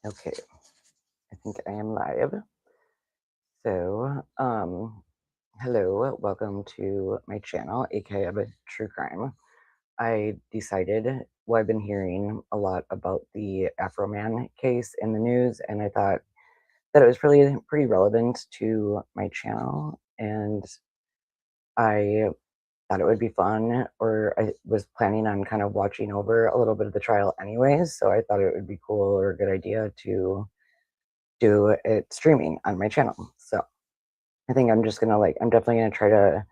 Okay, I think I am live. So, hello, welcome to my channel, ACAB True Crime. I decided, well, I've been hearing a lot about the Afroman case in the news, and I thought that it was pretty relevant to my channel, and I thought it would be fun, or I was planning on kind of watching over a little bit of the trial anyways, so I thought it would be cool or a good idea to do it streaming on my channel. So I think I'm just gonna I'm definitely gonna try to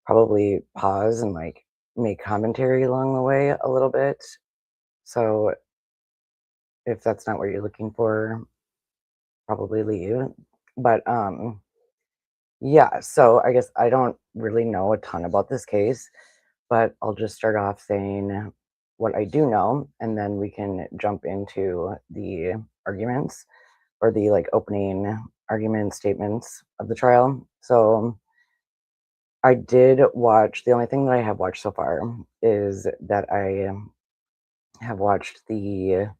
probably pause and make commentary along the way a little bit. So if that's not what you're looking for, probably leave. But yeah, so I guess I don't really know a ton about this case, but I'll just start off saying what I do know, and then we can jump into the arguments or the opening argument statements of the trial. So I did watch, the only thing that I have watched so far is that I have watched the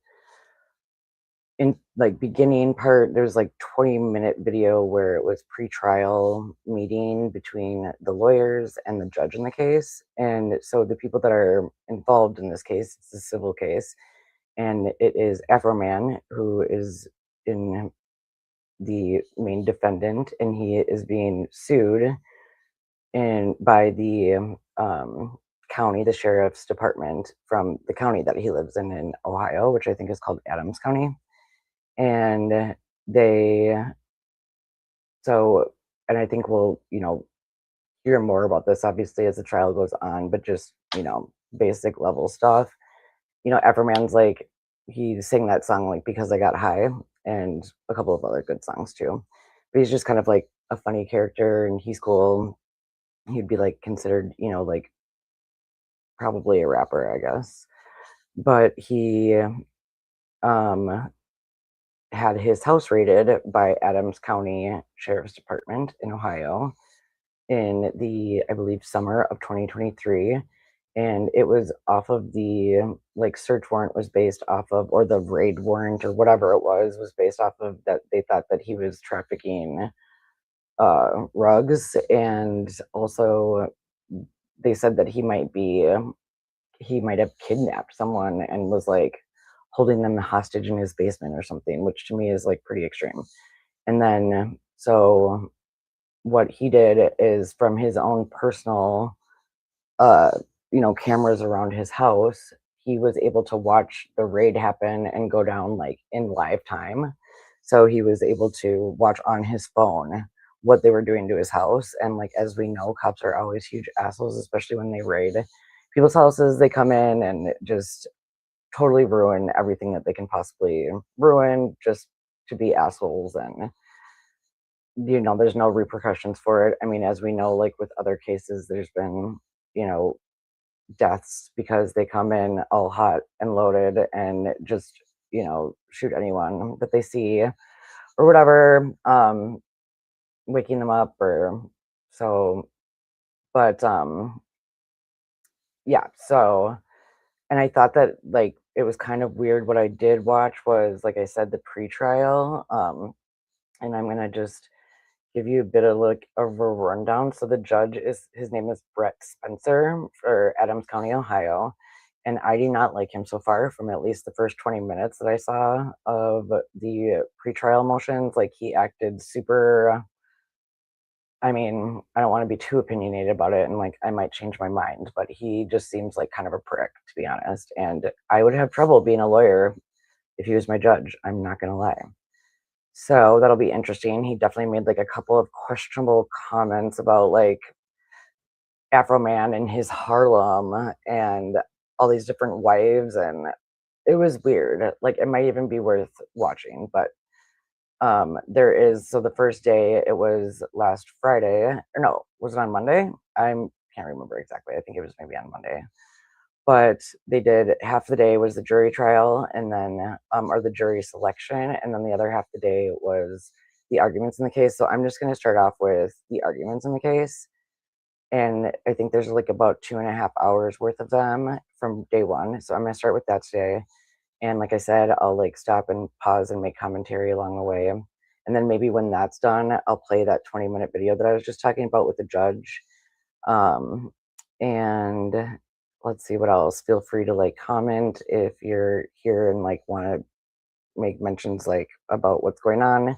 beginning part. There's 20-minute video where it was pre-trial meeting between the lawyers and the judge in the case. And so the people that are involved in this case, it's a civil case, and it is Afroman who is in the main defendant, and he is being sued and by the county, the sheriff's department from the county that he lives in Ohio, which I think is called Adams County. And they, so, and I think we'll, hear more about this obviously as the trial goes on, but just, basic level stuff. Everman's he sang that song, Because I Got High, and a couple of other good songs too. But he's just kind of like a funny character and he's cool. He'd be considered, probably a rapper, I guess. But he um, had his house raided by Adams County Sheriff's Department in Ohio in the, I believe, summer of 2023. And it was off of the search warrant was based off of, or the raid warrant or whatever it was based off of that. They thought that he was trafficking rugs, and also they said that he might have kidnapped someone and was holding them hostage in his basement or something, which to me is pretty extreme. And then, so what he did is from his own personal, uh, cameras around his house, he was able to watch the raid happen and go down in live time. So he was able to watch on his phone what they were doing to his house. And as we know, cops are always huge assholes, especially when they raid people's houses. They come in and just totally ruin everything that they can possibly ruin just to be assholes. And there's no repercussions for it. I mean, as we know, with other cases, there's been you know deaths because they come in all hot and loaded and just shoot anyone that they see or whatever, waking them up or so. But yeah, so, and I thought that it was kind of weird. What I did watch was, like I said, the pre-trial, and I'm gonna just give you a bit of of a rundown. So the judge is, his name is Brett Spencer for Adams County, Ohio, and I do not like him so far from at least the first 20 minutes that I saw of the pretrial motions. He acted super. I mean, I don't want to be too opinionated about it, and I might change my mind, but he just seems like kind of a prick, to be honest. And I would have trouble being a lawyer if he was my judge. I'm not gonna lie. So that'll be interesting. He definitely made a couple of questionable comments about Afroman and his Harlem and all these different wives, and it was weird. It might even be worth watching, but there is, so the first day, it was last Friday, or no, was it on Monday? I can't remember exactly. I think it was maybe on Monday. But they did, half the day was the jury trial, and then or the jury selection, and then the other half the day was the arguments in the case. So I'm just going to start off with the arguments in the case, and I think there's about 2.5 hours worth of them from day one. So I'm going to start with that today, And like I said, I'll like stop and pause and make commentary along the way. And then maybe when that's done, I'll play that 20-minute video that I was just talking about with the judge. Um, and let's see what else. Feel free to like comment if you're here and like want to make mentions like about what's going on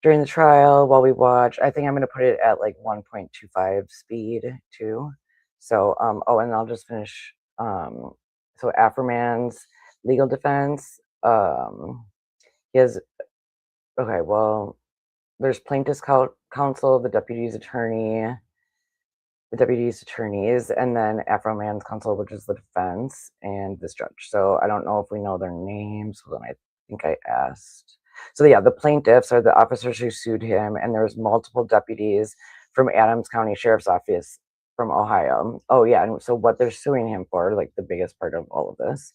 during the trial while we watch. I think I'm gonna put it at like 1.25 speed too. So oh, and I'll just finish so Afroman's legal defense. He has okay, well, there's plaintiff's counsel, the deputy's attorneys, and then Afroman's counsel, which is the defense, and this judge. So I don't know if we know their names. Hold on, I think I asked. So yeah, the plaintiffs are the officers who sued him, and there's multiple deputies from Adams County Sheriff's Office from Ohio. Oh yeah, and so what they're suing him for, like the biggest part of all of this,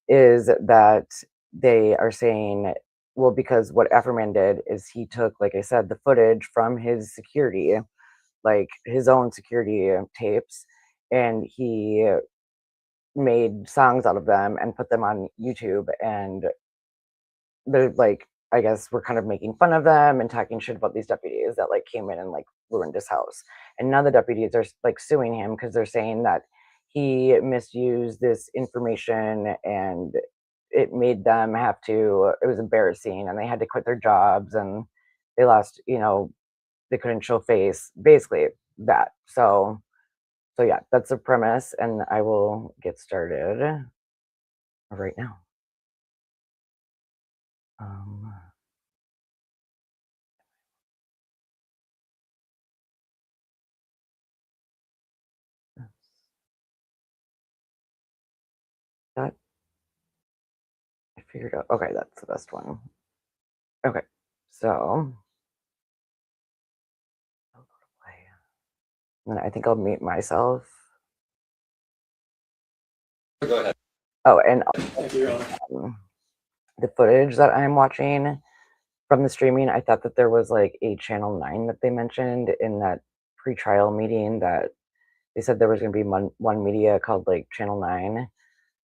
is that they are saying, well, because what Afroman did is he took, like I said, the footage from his security, like his own security tapes, and he made songs out of them and put them on YouTube. And they're like, I guess we're kind of making fun of them and talking shit about these deputies that like came in and like ruined his house. And now the deputies are like suing him because they're saying that he misused this information and it made them have to, it was embarrassing and they had to quit their jobs and they lost, they couldn't show face, basically that. So yeah, that's the premise, and I will get started right now. Um, that I figured out. Okay, that's the best one. Okay, so then I think I'll mute myself. Go ahead. Oh, and the footage that I'm watching from the streaming, I thought that there was like a channel 9 that they mentioned in that pre-trial meeting, that they said there was going to be one media called like channel 9,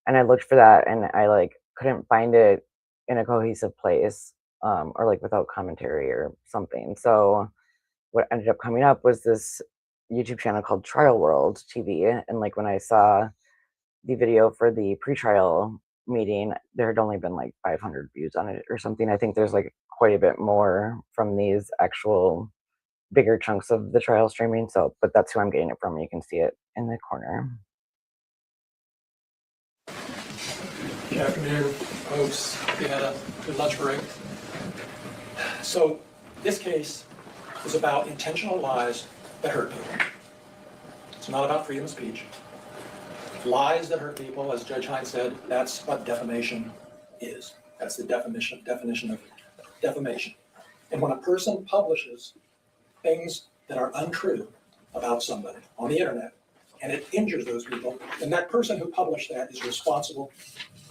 and I looked for that and I like couldn't find it in a cohesive place, or like without commentary or something. So what ended up coming up was this YouTube channel called Trial World TV, and like when I saw the video for the pretrial meeting, there had only been like 500 views on it or something. I think there's like quite a bit more from these actual bigger chunks of the trial streaming. So, but that's who I'm getting it from. You can see it in the corner. Good afternoon, folks. We had a good lunch break. So this case is about intentional lies that hurt people. It's not about freedom of speech. Lies that hurt people, as Judge Hines said, that's what defamation is. That's the definition of defamation. And when a person publishes things that are untrue about somebody on the internet, and it injures those people, then that person who published that is responsible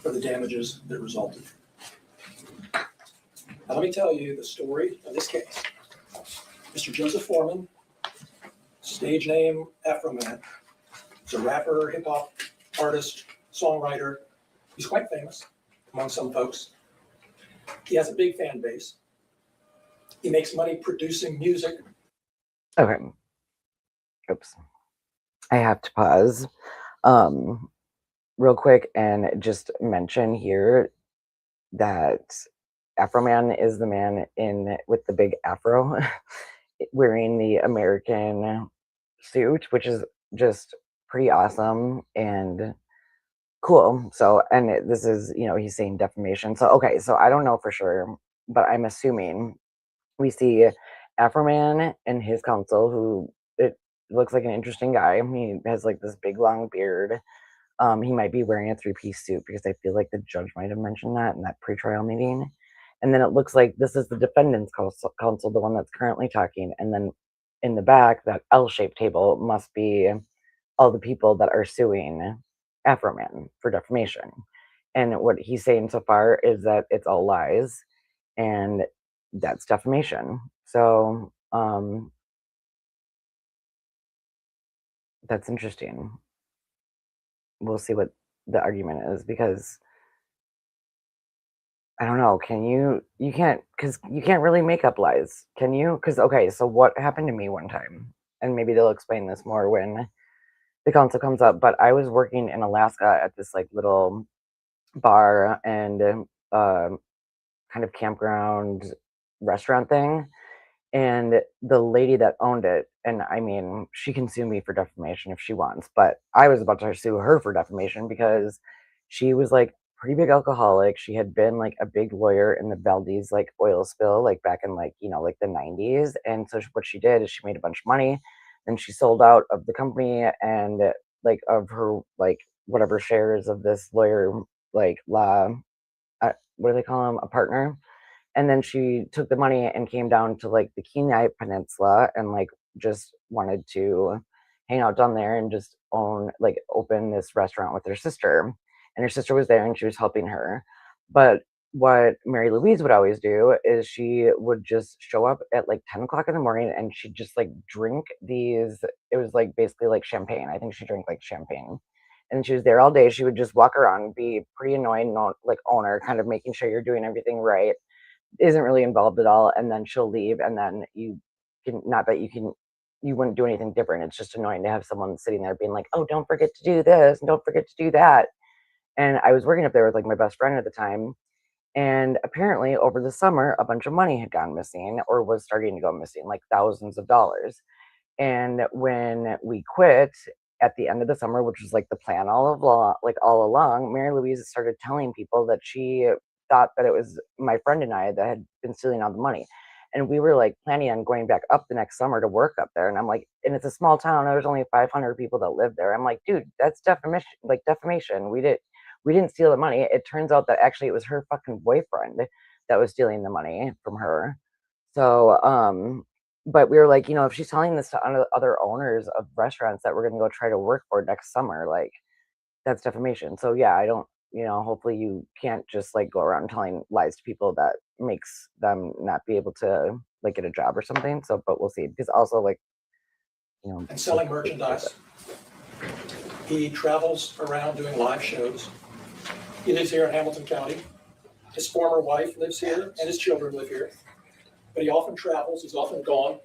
for the damages that resulted. Now, let me tell you the story of this case. Mr. Joseph Foreman, stage name Afroman, is a rapper, hip hop artist, songwriter. He's quite famous among some folks. He has a big fan base. He makes money producing music. Okay. Oops. I have to pause real quick and just mention here that Afroman is the man in with the big afro wearing the American suit, which is just pretty awesome and cool. So, and this is, he's saying defamation. So, okay, so I don't know for sure, but I'm assuming we see Afroman and his counsel, who it looks like an interesting guy. He has like this big long beard. He might be wearing a three-piece suit because I feel like the judge might have mentioned that in that pretrial meeting. And then it looks like this is the defendant's counsel, the one that's currently talking. And then in the back, that L-shaped table must be all the people that are suing Afroman for defamation. And what he's saying so far is that it's all lies, and that's defamation. So that's interesting. We'll see what the argument is, because I don't know. Can you can't, because you can't really make up lies, can you? Because okay, so what happened to me one time, and maybe they'll explain this more when the council comes up. But I was working in Alaska at this like little bar and kind of campground restaurant thing, and the lady that owned it, and I mean, she can sue me for defamation if she wants, but I was about to sue her for defamation because she was like pretty big alcoholic. She had been like a big lawyer in the Valdez like oil spill, like back in like, like the 90s. And so what she did is she made a bunch of money, and she sold out of the company and like of her like whatever shares of this lawyer, like law, what do they call him, a partner. And then she took the money and came down to like the Kenai Peninsula and like just wanted to hang out down there and just open this restaurant with her sister. And her sister was there and she was helping her. But what Mary Louise would always do is she would just show up at like 10 o'clock in the morning and she'd just like drink these. It was like basically like champagne. I think she drank like champagne. And she was there all day. She would just walk around, be pretty annoying, like owner, kind of making sure you're doing everything right, isn't really involved at all, and then she'll leave, and then you can, not that you wouldn't do anything different. It's just annoying to have someone sitting there being like, oh, don't forget to do this and don't forget to do that. And I was working up there with like my best friend at the time, and apparently over the summer a bunch of money had gone missing or was starting to go missing, like thousands of dollars. And when we quit at the end of the summer, which was like the plan all along, Mary Louise started telling people that she thought that it was my friend and I that had been stealing all the money. And we were like planning on going back up the next summer to work up there. And I'm like, and it's a small town. There's only 500 people that live there. I'm like, dude, that's defamation. Like defamation. We didn't steal the money. It turns out that actually it was her fucking boyfriend that was stealing the money from her. So, but we were like, if she's telling this to other owners of restaurants that we're going to go try to work for next summer, like that's defamation. So yeah, I don't, hopefully you can't just like go around telling lies to people that makes them not be able to like get a job or something. So, but we'll see. Because also like, And selling merchandise. He travels around doing live shows. He lives here in Hamilton County. His former wife lives here, and his children live here. But he often travels. He's often gone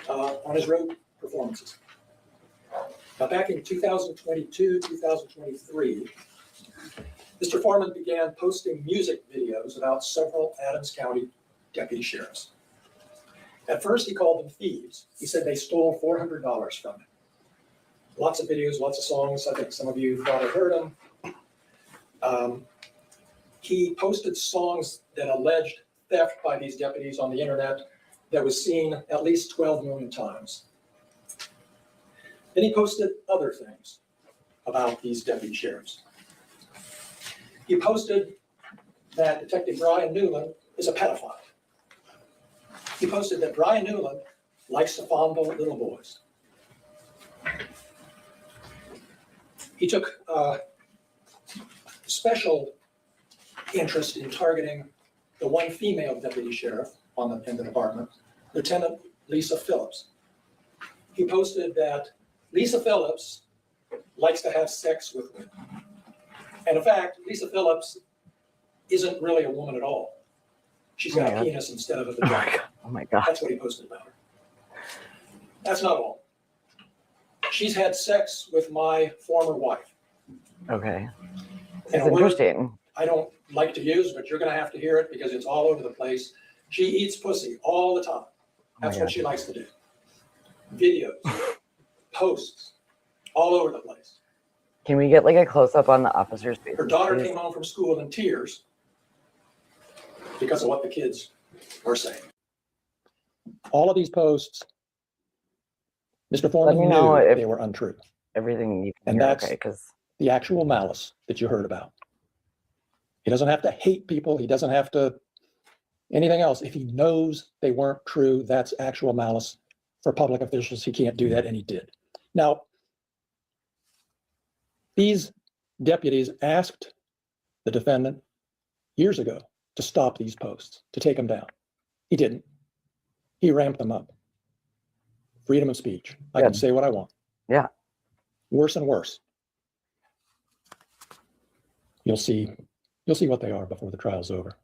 on his road performances. Now, back in 2022, 2023, Mr. Foreman began posting music videos about several Adams County deputy sheriffs. At first, he called them thieves. He said they stole $400 from him. Lots of videos, lots of songs. I think some of you probably heard them. He posted songs that alleged theft by these deputies on the internet that was seen at least 12 million times. Then he posted other things about these deputy sheriffs. He posted that Detective Brian Newland is a pedophile. He posted that Brian Newland likes to fondle little boys. He took special interest in targeting the one female deputy sheriff in the department, Lieutenant Lisa Phillips. He posted that Lisa Phillips likes to have sex with women. And in fact, Lisa Phillips isn't really a woman at all. She's got a penis instead of a vagina. Oh my God. That's what he posted about her. That's not all. She's had sex with my former wife. Okay. And It's interesting. I don't like to use, but you're going to have to hear it because it's all over the place. She eats pussy all the time. That's what she likes to do. Videos, posts, all over the place. Can we get like a close up on the officer's face? Her daughter came home from school in tears because of what the kids were saying. All of these posts, Mr. Foreman knew if they were untrue. Everything you can and hear, that's okay, because the actual malice that you heard about. He doesn't have to hate people. He doesn't have to anything else. If he knows they weren't true, that's actual malice. For public officials, he can't do that, and he did. Now, these deputies asked the defendant years ago to stop these posts, to take them down. He didn't. He ramped them up. Freedom of speech. I can say what I want. Yeah. Worse and worse. You'll see what they are before the trial's over.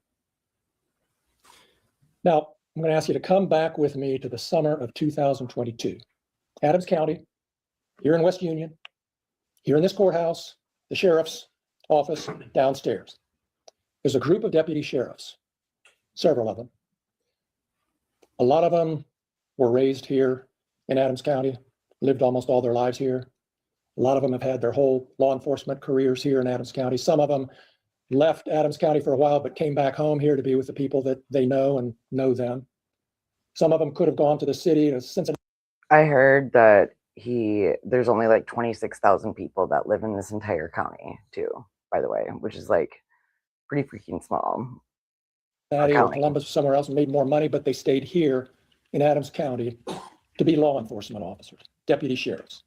Now, I'm going to ask you to come back with me to the summer of 2022. Adams County, here in West Union, here in this courthouse, the sheriff's office downstairs. There's a group of deputy sheriffs, several of them. A lot of them were raised here in Adams County, lived almost all their lives here. A lot of them have had their whole law enforcement careers here in Adams County. Some of them left Adams County for a while, but came back home here to be with the people that they know and know them. Some of them could have gone to the city to Cincinnati. I heard that there's only like 26,000 people that live in this entire county too, by the way, which is like pretty freaking small. Or Columbus or somewhere else and made more money, but they stayed here in Adams County to be law enforcement officers, deputy sheriffs.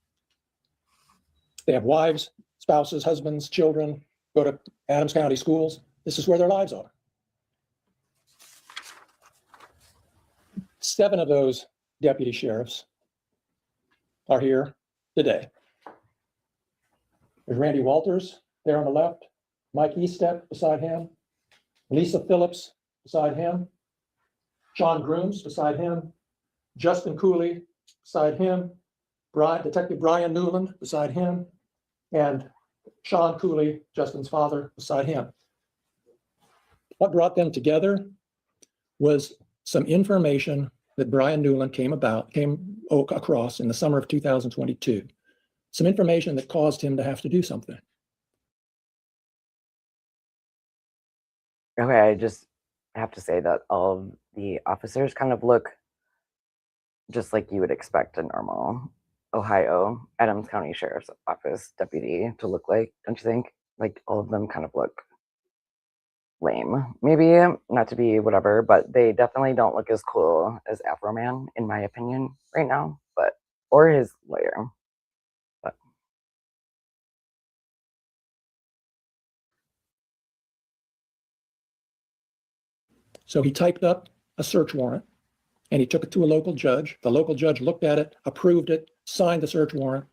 They have wives, spouses, husbands, children, go to Adams County schools. This is where their lives are. 7 of those deputy sheriffs are here today. There's Randy Walters there on the left, Mike Estep beside him, Lisa Phillips beside him, Sean Grooms beside him, Justin Cooley beside him, Detective Brian Newland beside him, and Sean Cooley, Justin's father, beside him. What brought them together was some information that Brian Newland came across in the summer of 2022. Some information that caused him to have to do something. Okay, I just have to say that all of the officers kind of look just like you would expect a normal Ohio Adams County Sheriff's Office deputy to look like, don't you think? Like all of them kind of look lame. Maybe not to be whatever, but they definitely don't look as cool as Afroman, in my opinion, right now. Or his lawyer. But so he typed up a search warrant and he took it to a local judge. The local judge looked at it, approved it, signed the search warrant,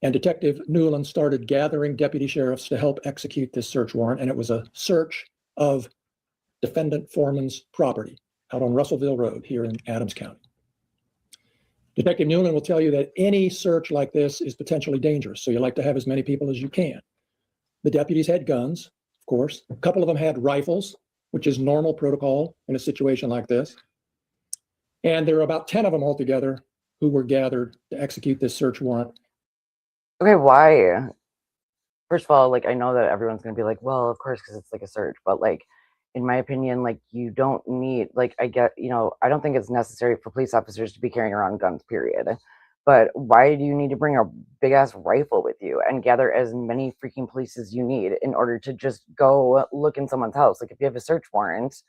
and Detective Newland started gathering deputy sheriffs to help execute this search warrant. And it was a search of defendant Foreman's property out on Russellville Road here in Adams County. Detective Newland will tell you that any search like this is potentially dangerous, so you like to have as many people as you can. The deputies had guns, of course. A couple of them had rifles, which is normal protocol in a situation like this. And there were about 10 of them altogether who were gathered to execute this search warrant. okay, why? First of all, like I know that everyone's gonna be like, well, of course, because it's like a search, but like in my opinion, like you don't need, like I get, I don't think it's necessary for police officers to be carrying around guns, period. But why do you need to bring a big ass rifle with you and gather as many freaking police as you need in order to just go look in someone's house? Like if you have a search warrant,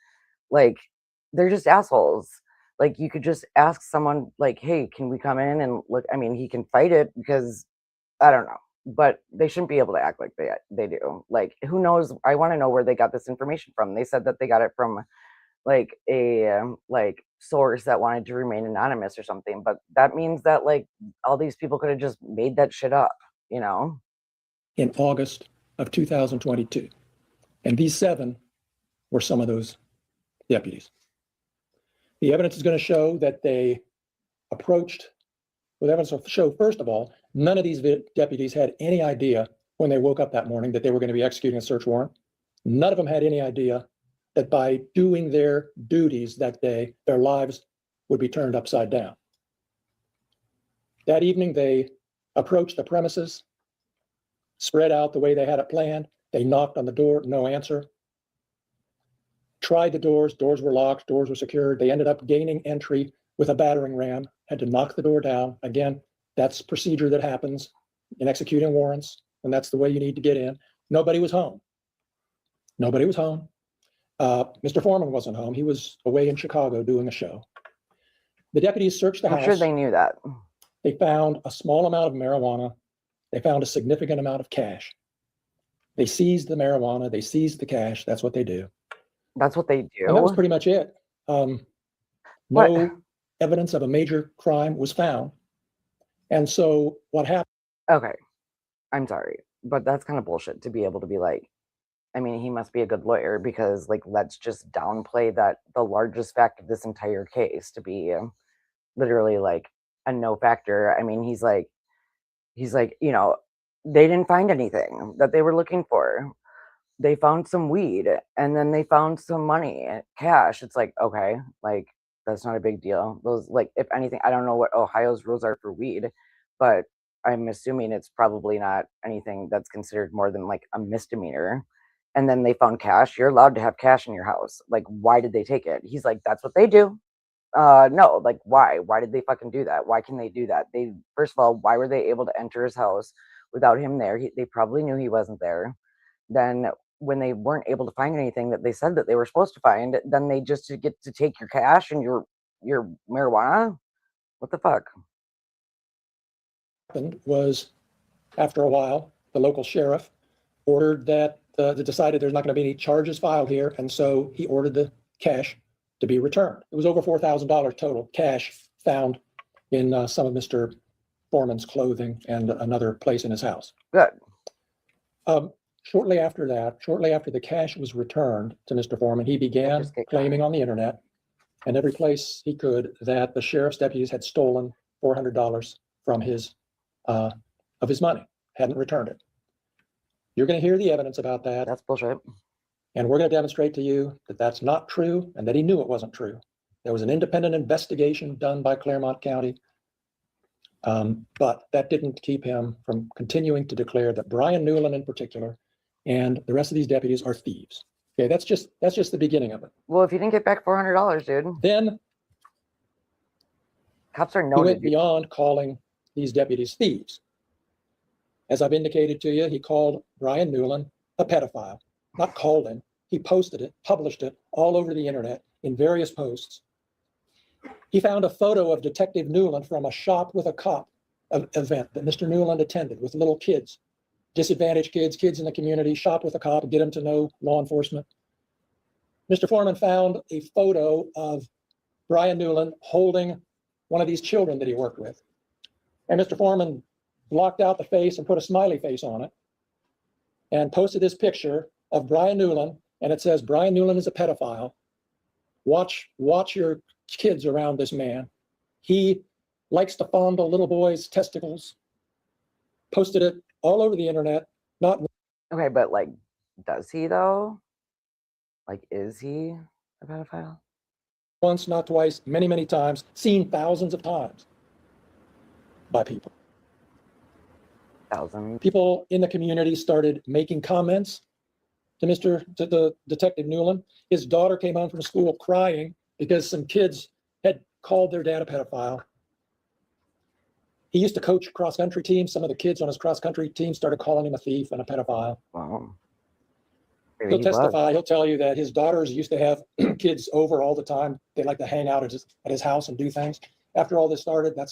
like they're just assholes. Like you could just ask someone like, hey, can we come in and look? I mean, he can fight it because I don't know, but they shouldn't be able to act like they do. Like, who knows? I want to know where they got this information from. They said that they got it from like a like source that wanted to remain anonymous or something, but that means that like all these people could have just made that shit up, you know? In August of 2022. And these 7 were some of those deputies. The evidence is going to show that they approached, well, the evidence will show, first of all, none of these deputies had any idea when they woke up that morning that they were going to be executing a search warrant. None of them had any idea that by doing their duties that day, their lives would be turned upside down. That evening, they approached the premises, spread out the way they had it planned. They knocked on the door, no answer. Tried the doors were locked, doors were secured. They ended up gaining entry with a battering ram, had to knock the door down. Again, that's procedure that happens in executing warrants, and that's the way you need to get in. Nobody was home. Nobody was home. Mr. Foreman wasn't home. He was away in Chicago doing a show. The deputies searched the house. I'm sure they knew that. They found a small amount of marijuana. They found a significant amount of cash. They seized the marijuana. They seized the cash. That's what they do. That's what they do. And that was pretty much it. No evidence of a major crime was found. And so what happened? Okay, I'm sorry, but that's kind of bullshit to be able to be like, I mean, he must be a good lawyer because, like, let's just downplay that the largest fact of this entire case to be literally like a no factor. I mean, he's like, they didn't find anything that they were looking for. They found some weed and then they found some money, cash. It's like, okay, like that's not a big deal. Those, like, if anything, I don't know what Ohio's rules are for weed, but I'm assuming it's probably not anything that's considered more than like a misdemeanor. And then they found cash. You're allowed to have cash in your house. Like, why did they take it? He's like, that's what they do. No, like, why did they fucking do that? Why can they do that? They, first of all, why were they able to enter his house without him there? They probably knew he wasn't there. Then when they weren't able to find anything that they said that they were supposed to find, then they just get to take your cash and your marijuana. What the fuck? Happened was, after a while, the local sheriff ordered that, decided there's not going to be any charges filed here, and so he ordered the cash to be returned. It was over $4,000 total cash found in some of Mr. Foreman's clothing and another place in his house. Good. Shortly after the cash was returned to Mr. Foreman, he began claiming on the internet and every place he could that the sheriff's deputies had stolen $400 from his of his money, hadn't returned it. You're going to hear the evidence about that. That's bullshit. And we're going to demonstrate to you that that's not true and that he knew it wasn't true. There was an independent investigation done by Claremont County, but that didn't keep him from continuing to declare that Brian Newland in particular and the rest of these deputies are thieves. Okay, that's just the beginning of it. Well, if you didn't get back $400, dude, then cops are he known went beyond calling these deputies thieves. As I've indicated to you, he called Brian Newland a pedophile. Not called him, he posted it, published it all over the internet in various posts. He found a photo of Detective Newland from a Shop with a Cop event that Mr. Newland attended with little kids, disadvantaged kids in the community, shop with a cop, get them to know law enforcement. Mr. Foreman found a photo of Brian Newland holding one of these children that he worked with. And Mr. Foreman blocked out the face and put a smiley face on it and posted this picture of Brian Newland, and it says, Brian Newland is a pedophile. Watch your kids around this man. He likes to fondle little boys' testicles. Posted it all over the internet. Not okay, but like, does he though? Like, is he a pedophile? Once, not twice, many times, seen thousands of times by people. Thousands. People in the community started making comments to the Detective Newland. His daughter came home from school crying because some kids had called their dad a pedophile. He used to coach cross-country teams. Some of the kids on his cross-country team started calling him a thief and a pedophile. Wow. He'll testify. He'll tell you that his daughters used to have kids over all the time. They like to hang out at his house and do things. After all this started, that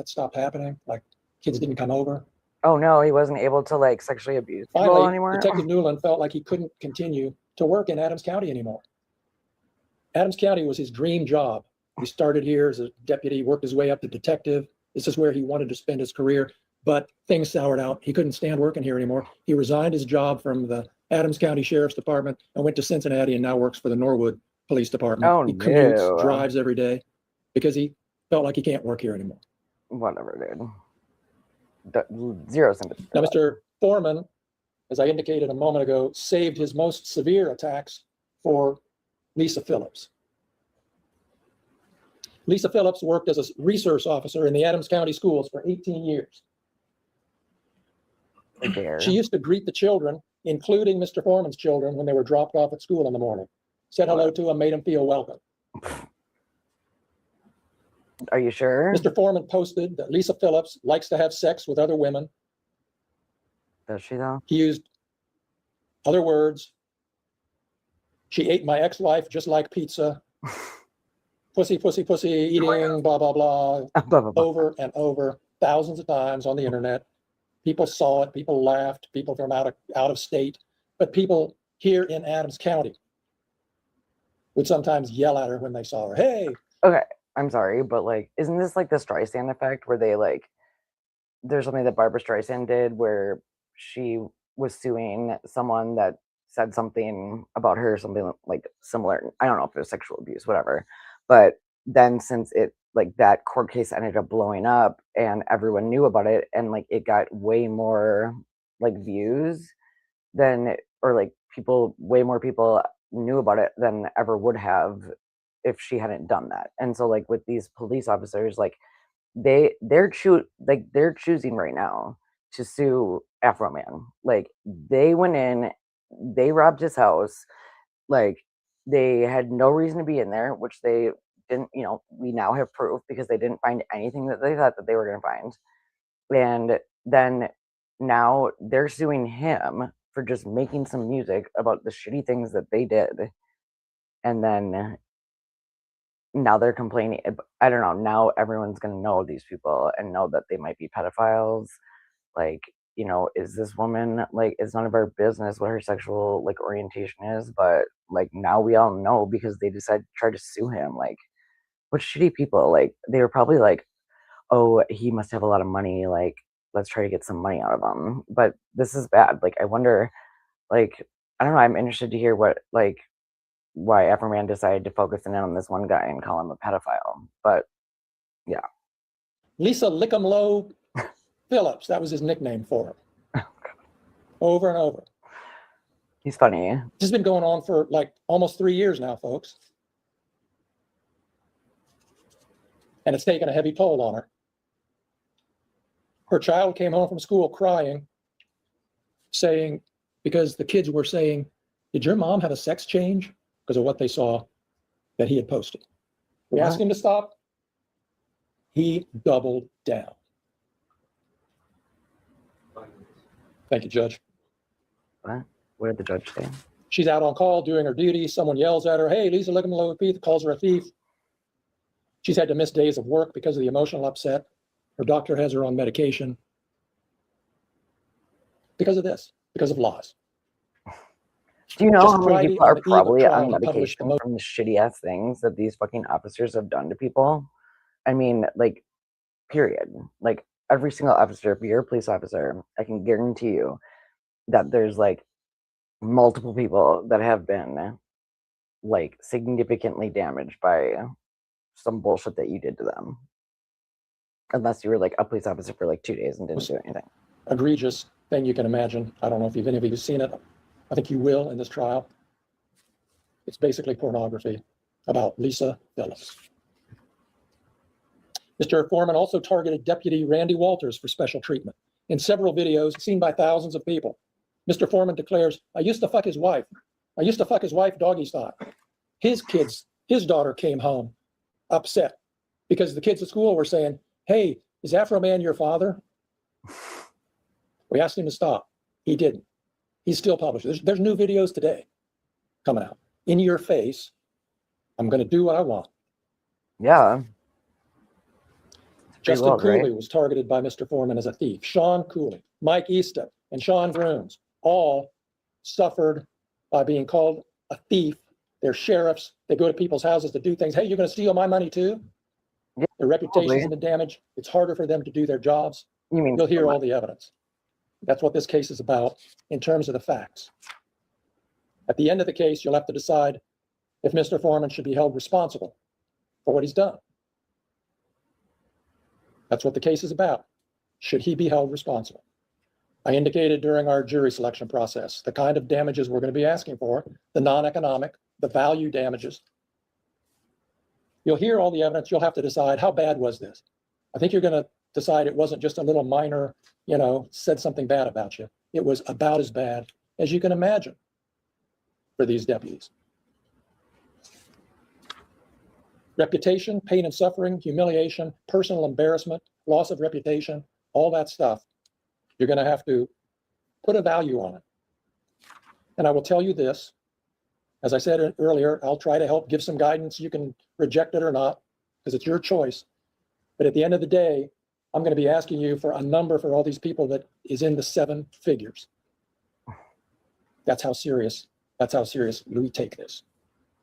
stopped happening. Like, kids didn't come over. Oh no, he wasn't able to like sexually abuse people anymore. Detective Newland felt like he couldn't continue to work in Adams County anymore. Adams County was his dream job. He started here as a deputy, worked his way up to detective. This is where he wanted to spend his career, but things soured out. He couldn't stand working here anymore. He resigned his job from the Adams County Sheriff's Department and went to Cincinnati and now works for the Norwood Police Department. Oh, he commutes, drives every day because he felt like he can't work here anymore. Whatever, dude. Zero sympathy. Now, Mr. Foreman, as I indicated a moment ago, saved his most severe attacks for Lisa Phillips. Lisa Phillips worked as a resource officer in the Adams County schools for 18 years. She used to greet the children, including Mr. Foreman's children, when they were dropped off at school in the morning. Said hello to them, made them feel welcome. Are you sure? Mr. Foreman posted that Lisa Phillips likes to have sex with other women. Does she though? He used other words. She ate my ex-wife just like pizza. Pussy, pussy, pussy, eating, blah, blah, blah, over and over, thousands of times on the internet. People saw it, people laughed, people from out of state, but people here in Adams County would sometimes yell at her when they saw her. Hey. Okay, I'm sorry, but like, isn't this like the Streisand effect where they like, there's something that Barbara Streisand did where she was suing someone that said something about her, something like similar. I don't know if it was sexual abuse, whatever. But then since it like that court case ended up blowing up and everyone knew about it and like it got way more like views than or like people way more people knew about it than ever would have if she hadn't done that. And so like with these police officers, like they're choosing right now to sue Afroman. Like they went in, they robbed his house, like they had no reason to be in there, which they didn't, we now have proof because they didn't find anything that they thought that they were going to find. And then now they're suing him for just making some music about the shitty things that they did. And then now they're complaining. I don't know. Now everyone's going to know these people and know that they might be pedophiles. Like, is this woman like, it's none of our business what her sexual like orientation is, but like now we all know because they decided to try to sue him. Like, what shitty people. Like, they were probably like, oh, he must have a lot of money. Like, let's try to get some money out of him. But this is bad. Like, I wonder, like, I don't know. I'm interested to hear what, like, why Everman decided to focus in on this one guy and call him a pedophile. But yeah. Lisa Lickumlow Phillips, that was his nickname for him. Over and over. He's funny. This has been going on for like almost 3 years now, folks. And it's taken a heavy toll on her. Her child came home from school crying, saying, because the kids were saying, did your mom have a sex change? Because of what they saw that he had posted. We asked him to stop. He doubled down. Thank you, Judge. What did the judge say? She's out on call doing her duty. Someone yells at her, hey, Lisa Lickumlow calls her a thief. She's had to miss days of work because of the emotional upset. Her doctor has her on medication. Because of this, because of lies. Do you know Just how many Friday people on are the eve of probably trial, on he published medication from the shitty ass things that these fucking officers have done to people? I mean, like, period. Like, every single officer, if you're a police officer, I can guarantee you that there's like multiple people that have been like significantly damaged by some bullshit that you did to them. Unless you were like a police officer for like 2 days and didn't do anything. Egregious thing you can imagine. I don't know if any of you have seen it. I think you will in this trial. It's basically pornography about Lisa Phillips. Mr. Foreman also targeted Deputy Randy Walters for special treatment. In several videos seen by thousands of people, Mr. Foreman declares, I used to fuck his wife. I used to fuck his wife doggy style. His daughter came home upset because the kids at school were saying, hey, is Afroman your father? We asked him to stop. He didn't. He's still published. There's new videos today coming out. In your face, I'm going to do what I want. Yeah. Justin Cooley was targeted by Mr. Foreman as a thief. Sean Cooley, Mike Easton, and Sean Grooms all suffered by being called a thief. They're sheriffs. They go to people's houses to do things. Hey, you're going to steal my money too? Yeah, their reputations have been damaged. It's harder for them to do their jobs. You'll hear all the evidence. That's what this case is about in terms of the facts. At the end of the case, you'll have to decide if Mr. Foreman should be held responsible for what he's done. That's what the case is about. Should he be held responsible? I indicated during our jury selection process the kind of damages we're going to be asking for, the non-economic, the value damages. You'll hear all the evidence. You'll have to decide, how bad was this? I think you're going to decide it wasn't just a little minor, said something bad about you. It was about as bad as you can imagine for these deputies. Reputation, pain and suffering, humiliation, personal embarrassment, loss of reputation, all that stuff, you're going to have to put a value on it. And I will tell you this, as I said earlier, I'll try to help give some guidance. You can reject it or not, because it's your choice. But at the end of the day, I'm going to be asking you for a number for all these people that is in the 7 figures. That's how serious we take this.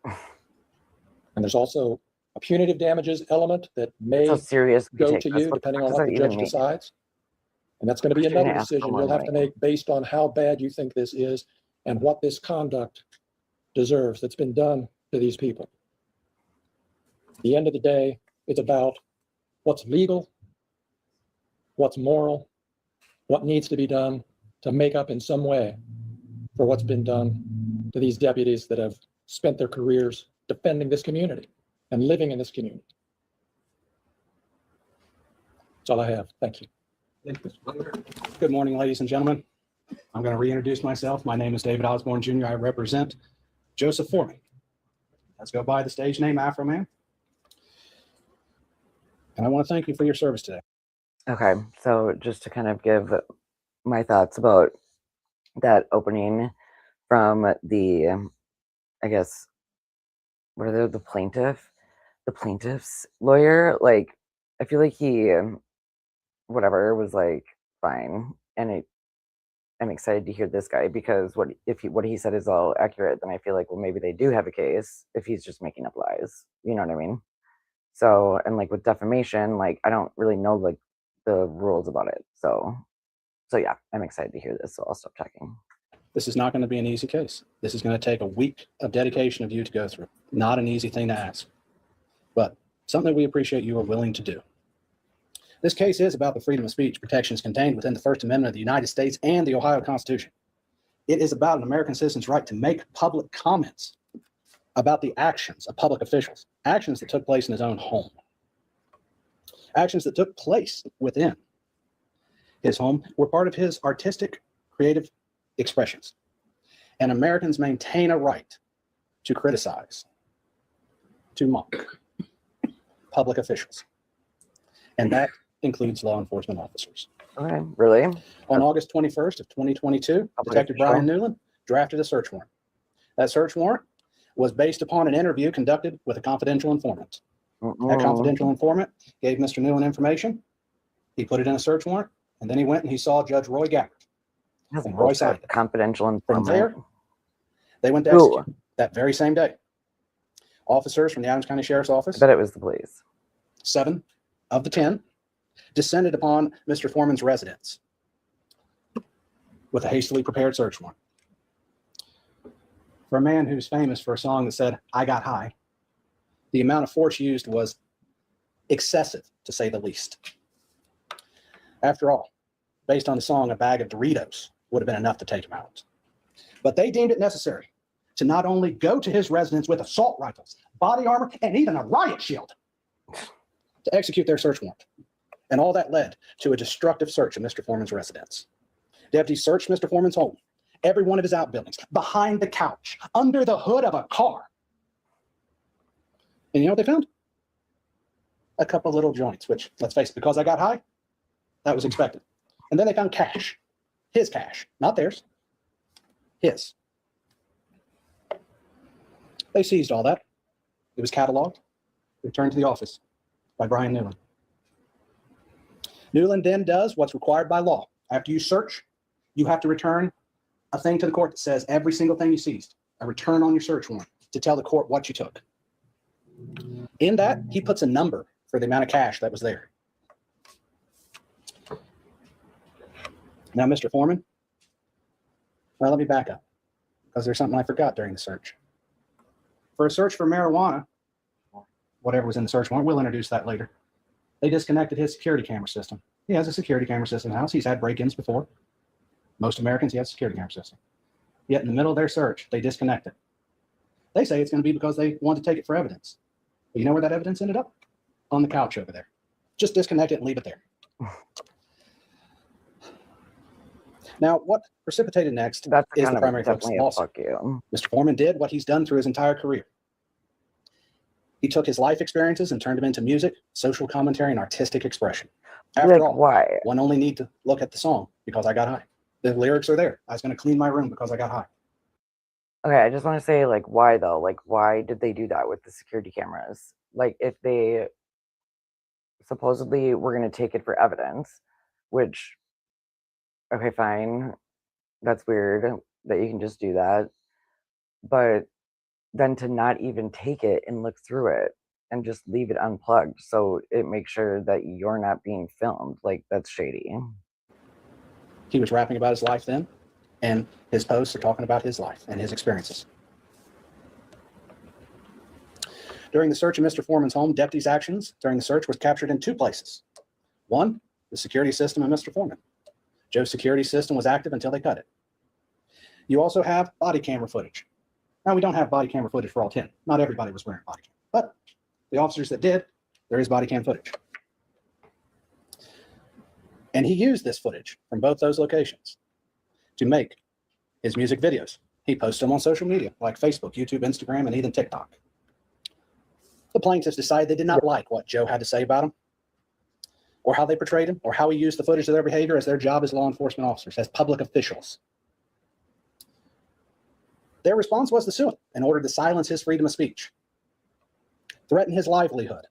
And there's also a punitive damages element that may go to you depending on what the judge decides. And that's going to be another decision you'll have to make based on how bad you think this is. and what this conduct deserves that's been done to these people. At the end of the day, it's about what's legal, what's moral, what needs to be done to make up in some way for what's been done to these deputies that have spent their careers defending this community and living in this community. That's all I have. Thank you. Good morning, ladies and gentlemen. I'm going to reintroduce myself. My name is David Osborne Jr. I represent Joseph Foreman. Let's go by the stage name Afroman. And I want to thank you for your service today. Okay, so just to kind of give my thoughts about that opening from the, I guess, what are they, the plaintiff's lawyer, like, I feel like he, whatever, was like, fine, and I'm excited to hear this guy, because what he said is all accurate, then I feel like, well, maybe they do have a case if he's just making up lies, you know what I mean? So, and like with defamation, like, I don't really know like the rules about it, so yeah, I'm excited to hear this, so I'll stop talking. This is not going to be an easy case. This is going to take a week of dedication of you to go through. Not an easy thing to ask, but something that we appreciate you are willing to do. This case is about the freedom of speech protections contained within the First Amendment of the United States and the Ohio Constitution. It is about an American citizen's right to make public comments about the actions of public officials, actions that took place in his own home, actions that took place within his home were part of his artistic, creative expressions. And Americans maintain a right to criticize, to mock public officials. And that includes law enforcement officers. Okay, really? On August 21st of 2022, Detective Brian Newland drafted a search warrant. That search warrant was based upon an interview conducted with a confidential informant. That confidential informant gave Mr. Newland information. He put it in a search warrant, and then he went and he saw Judge Roy Gabbard. And Roy signed it. Confidential informant. From there, they went to execute that very same day. Officers from the Adams County Sheriff's Office, I bet it was the police. 7 of the 10, descended upon Mr. Foreman's residence with a hastily prepared search warrant. For a man who's famous for a song that said, "I got high," the amount of force used was excessive, to say the least. After all, based on the song, a bag of Doritos would have been enough to take him out. But they deemed it necessary to not only go to his residence with assault rifles, body armor, and even a riot shield to execute their search warrant. And all that led to a destructive search of Mr. Foreman's residence. Deputies searched Mr. Foreman's home, every one of his outbuildings, behind the couch, under the hood of a car. And you know what they found? A couple little joints, which, let's face it, because I got high, that was expected. And then they found cash. His cash, not theirs. His. They seized all that. It was cataloged, returned to the office by Brian Newland. Newland then does what's required by law. After you search, you have to return a thing to the court that says every single thing you seized, a return on your search warrant to tell the court what you took. In that, he puts a number for the amount of cash that was there. Now, Mr. Foreman, well, let me back up, because there's something I forgot during the search. For a search for marijuana, whatever was in the search warrant, we'll introduce that later. They disconnected his security camera system. He has a security camera system in the house. He's had break-ins before. Most Americans, he has a security camera system. Yet in the middle of their search, they disconnect it. They say it's going to be because they want to take it for evidence. But you know where that evidence ended up? On the couch over there. Just disconnect it and leave it there. Now, what precipitated next is the primary focus of the lawsuit. Mr. Foreman did what he's done through his entire career. He took his life experiences and turned them into music, social commentary, and artistic expression. After all, why? One only need to look at the song, Because I Got High. The lyrics are there. I was going to clean my room because I got high. Okay, I just want to say, like, why though? Like, why did they do that with the security cameras? Like, if they supposedly were going to take it for evidence, which, okay, fine, that's weird that you can just do that. But then to not even take it and look through it and just leave it unplugged so it makes sure that you're not being filmed, like, that's shady. He was rapping about his life then. And his posts are talking about his life and his experiences. During the search of Mr. Foreman's home, deputies' actions during the search was captured in 2 places. One, the security system of Mr. Foreman. Joe's security system was active until they cut it. You also have body camera footage. Now, we don't have body camera footage for all 10. Not everybody was wearing body cam, but the officers that did, there is body cam footage. And he used this footage from both those locations to make his music videos. He posts them on social media like Facebook, YouTube, Instagram, and even TikTok. The plaintiffs decided they did not like what Joe had to say about him, or how they portrayed him, or how he used the footage of their behavior as their job as law enforcement officers, as public officials. Their response was to sue him in order to silence his freedom of speech, threaten his livelihood.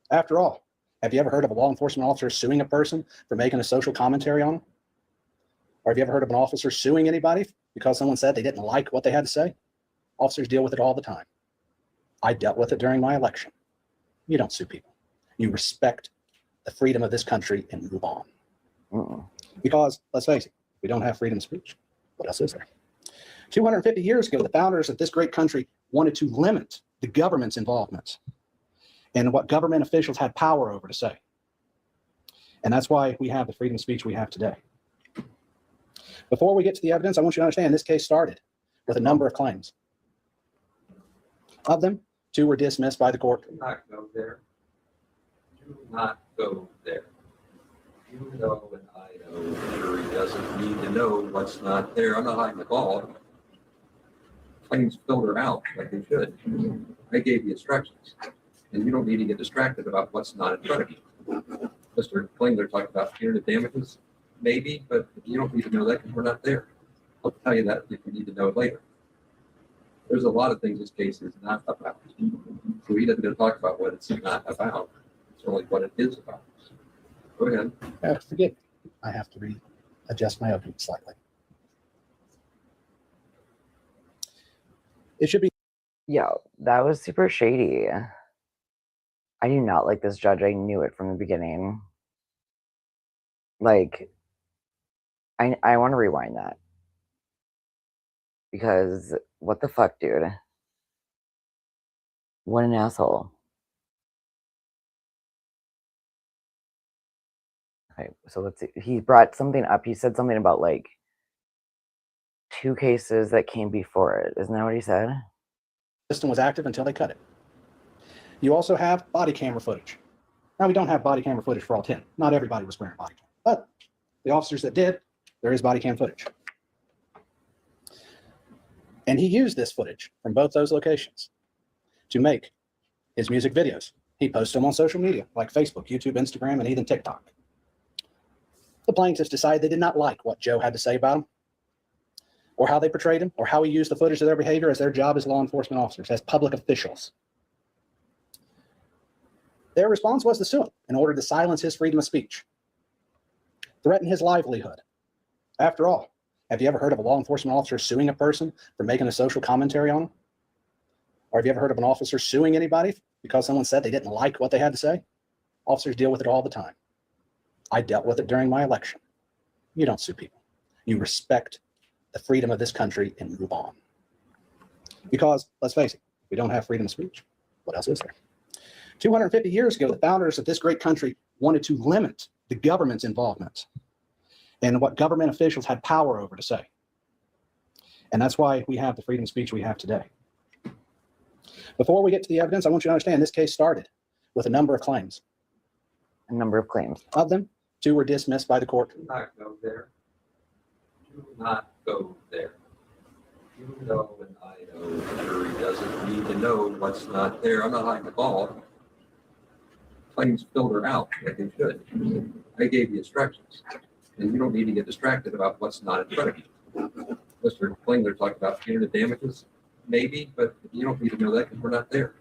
After all, have you ever heard of a law enforcement officer suing a person for making a social commentary on them? Or have you ever heard of an officer suing anybody because someone said they didn't like what they had to say? Officers deal with it all the time. I dealt with it during my election. You don't sue people. You respect the freedom of this country and move on. Because, let's face it, we don't have freedom of speech. What else is there? 250 years ago, the founders of this great country wanted to limit the government's involvement and what government officials had power over to say. And that's why we have the freedom of speech we have today. Before we get to the evidence, I want you to understand this case started with a number of claims. Of them, 2 were dismissed by the court. Do not go there. Do not go there. You know and I know the jury doesn't need to know what's not there. I'm not hiding the ball. Claims filter out like they should. I gave you instructions, and you don't need to get distracted about what's not in front of you. Mr. Klingler talked about punitive damages, maybe, but you don't need to know that because we're not there. I'll tell you that if you need to know it later. There's a lot of things this case is not about. So he doesn't talk about what it's not about. It's only what it is about. Go ahead. Forgive me. I have to readjust my opening slightly. It should be. Yo, that was super shady. I do not like this judge. I knew it from the beginning. Like, I want to rewind that. Because, what the fuck, dude? What an asshole. Okay, so let's see. He brought something up. He said something about, like, 2 cases that came before it. Isn't that what he said? System was active until they cut it. You also have body camera footage. Now, we don't have body camera footage for all 10. Not everybody was wearing body cam, but the officers that did, there is body cam footage. And he used this footage from both those locations to make his music videos. He posts them on social media like Facebook, YouTube, Instagram, and even TikTok. The plaintiffs decided they did not like what Joe had to say about him, or how they portrayed him, or how he used the footage of their behavior as their job as law enforcement officers, as public officials. Their response was to sue him in order to silence his freedom of speech, threaten his livelihood. After all, have you ever heard of a law enforcement officer suing a person for making a social commentary on them? Or have you ever heard of an officer suing anybody because someone said they didn't like what they had to say? Officers deal with it all the time. I dealt with it during my election. You don't sue people. You respect the freedom of this country and move on. Because, let's face it, we don't have freedom of speech. What else is there? 250 years ago, the founders of this great country wanted to limit the government's involvement and what government officials had power over to say. And that's why we have the freedom of speech we have today. Before we get to the evidence, I want you to understand this case started with a number of claims. A number of claims. Of them, 2 were dismissed by the court. Do not go there. Do not go there. You know and I know the jury doesn't need to know what's not there. I'm not hiding the ball. Claims filter out like they should. I gave you instructions, and you don't need to get distracted about what's not in front of you. Mr. Klingler talked about punitive damages, maybe, but you don't need to know that because we're not there.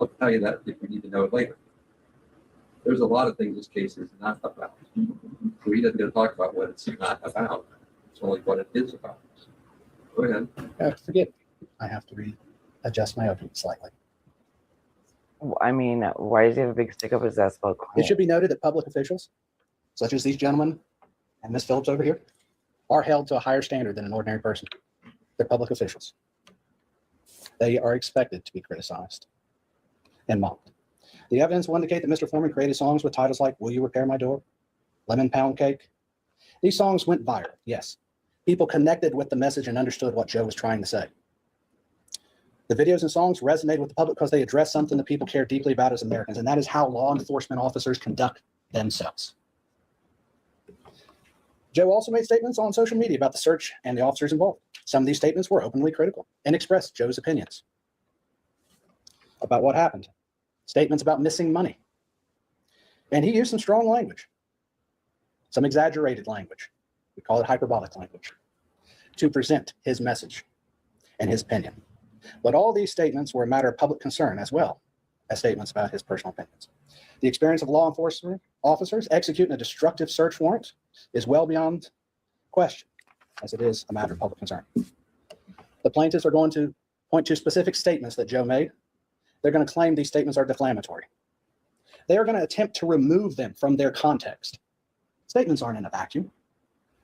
I'll tell you that if you need to know it later. There's a lot of things this case is not about. So he doesn't talk about what it's not about. It's only what it is about. Go ahead. Forgive me. I have to readjust my opening slightly. I mean, why does he have a big stick up his ass about It claims? should be noted that public officials, such as these gentlemen and Ms. Phillips over here, are held to a higher standard than an ordinary person. They're public officials. They are expected to be criticized and mocked. The evidence will indicate that Mr. Foreman created songs with titles like Will You Repair My Door? Lemon Pound Cake. These songs went viral, yes. People connected with the message and understood what Joe was trying to say. The videos and songs resonated with the public because they address something that people care deeply about as Americans, and that is how law enforcement officers conduct themselves. Joe also made statements on social media about the search and the officers involved. Some of these statements were openly critical and expressed Joe's opinions about what happened. Statements about missing money. And he used some strong language, some exaggerated language. We call it hyperbolic language, to present his message and his opinion. But all these statements were a matter of public concern as well as statements about his personal opinions. The experience of law enforcement officers executing a destructive search warrant is well beyond question, as it is a matter of public concern. The plaintiffs are going to point to specific statements that Joe made. They're going to claim these statements are defamatory. They are going to attempt to remove them from their context. Statements aren't in a vacuum.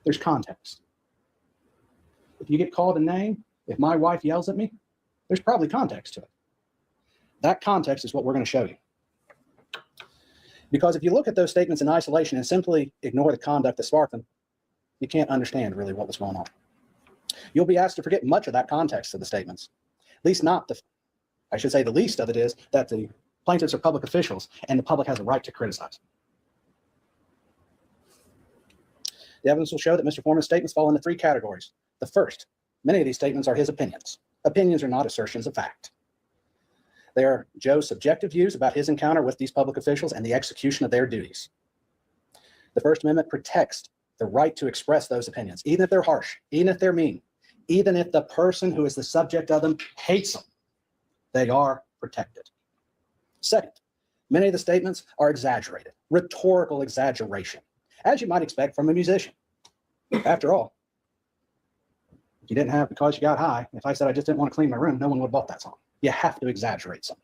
There's context. If you get called a name, if my wife yells at me, there's probably context to it. That context is what we're going to show you. Because if you look at those statements in isolation and simply ignore the conduct that sparked them, you can't understand really what was going on. You'll be asked to forget much of that context of the statements. At least not the, I should say the least of it is that the plaintiffs are public officials and the public has a right to criticize. The evidence will show that Mr. Foreman's statements fall into three categories. The first, many of these statements are his opinions. Opinions are not assertions of fact. They are Joe's subjective views about his encounter with these public officials and the execution of their duties. The First Amendment protects the right to express those opinions, even if they're harsh, even if they're mean, even if the person who is the subject of them hates them. They are protected. Second, many of the statements are exaggerated, rhetorical exaggeration, as you might expect from a musician. After all, if you didn't have Because You Got High, if I said I just didn't want to clean my room, no one would have bought that song. You have to exaggerate something.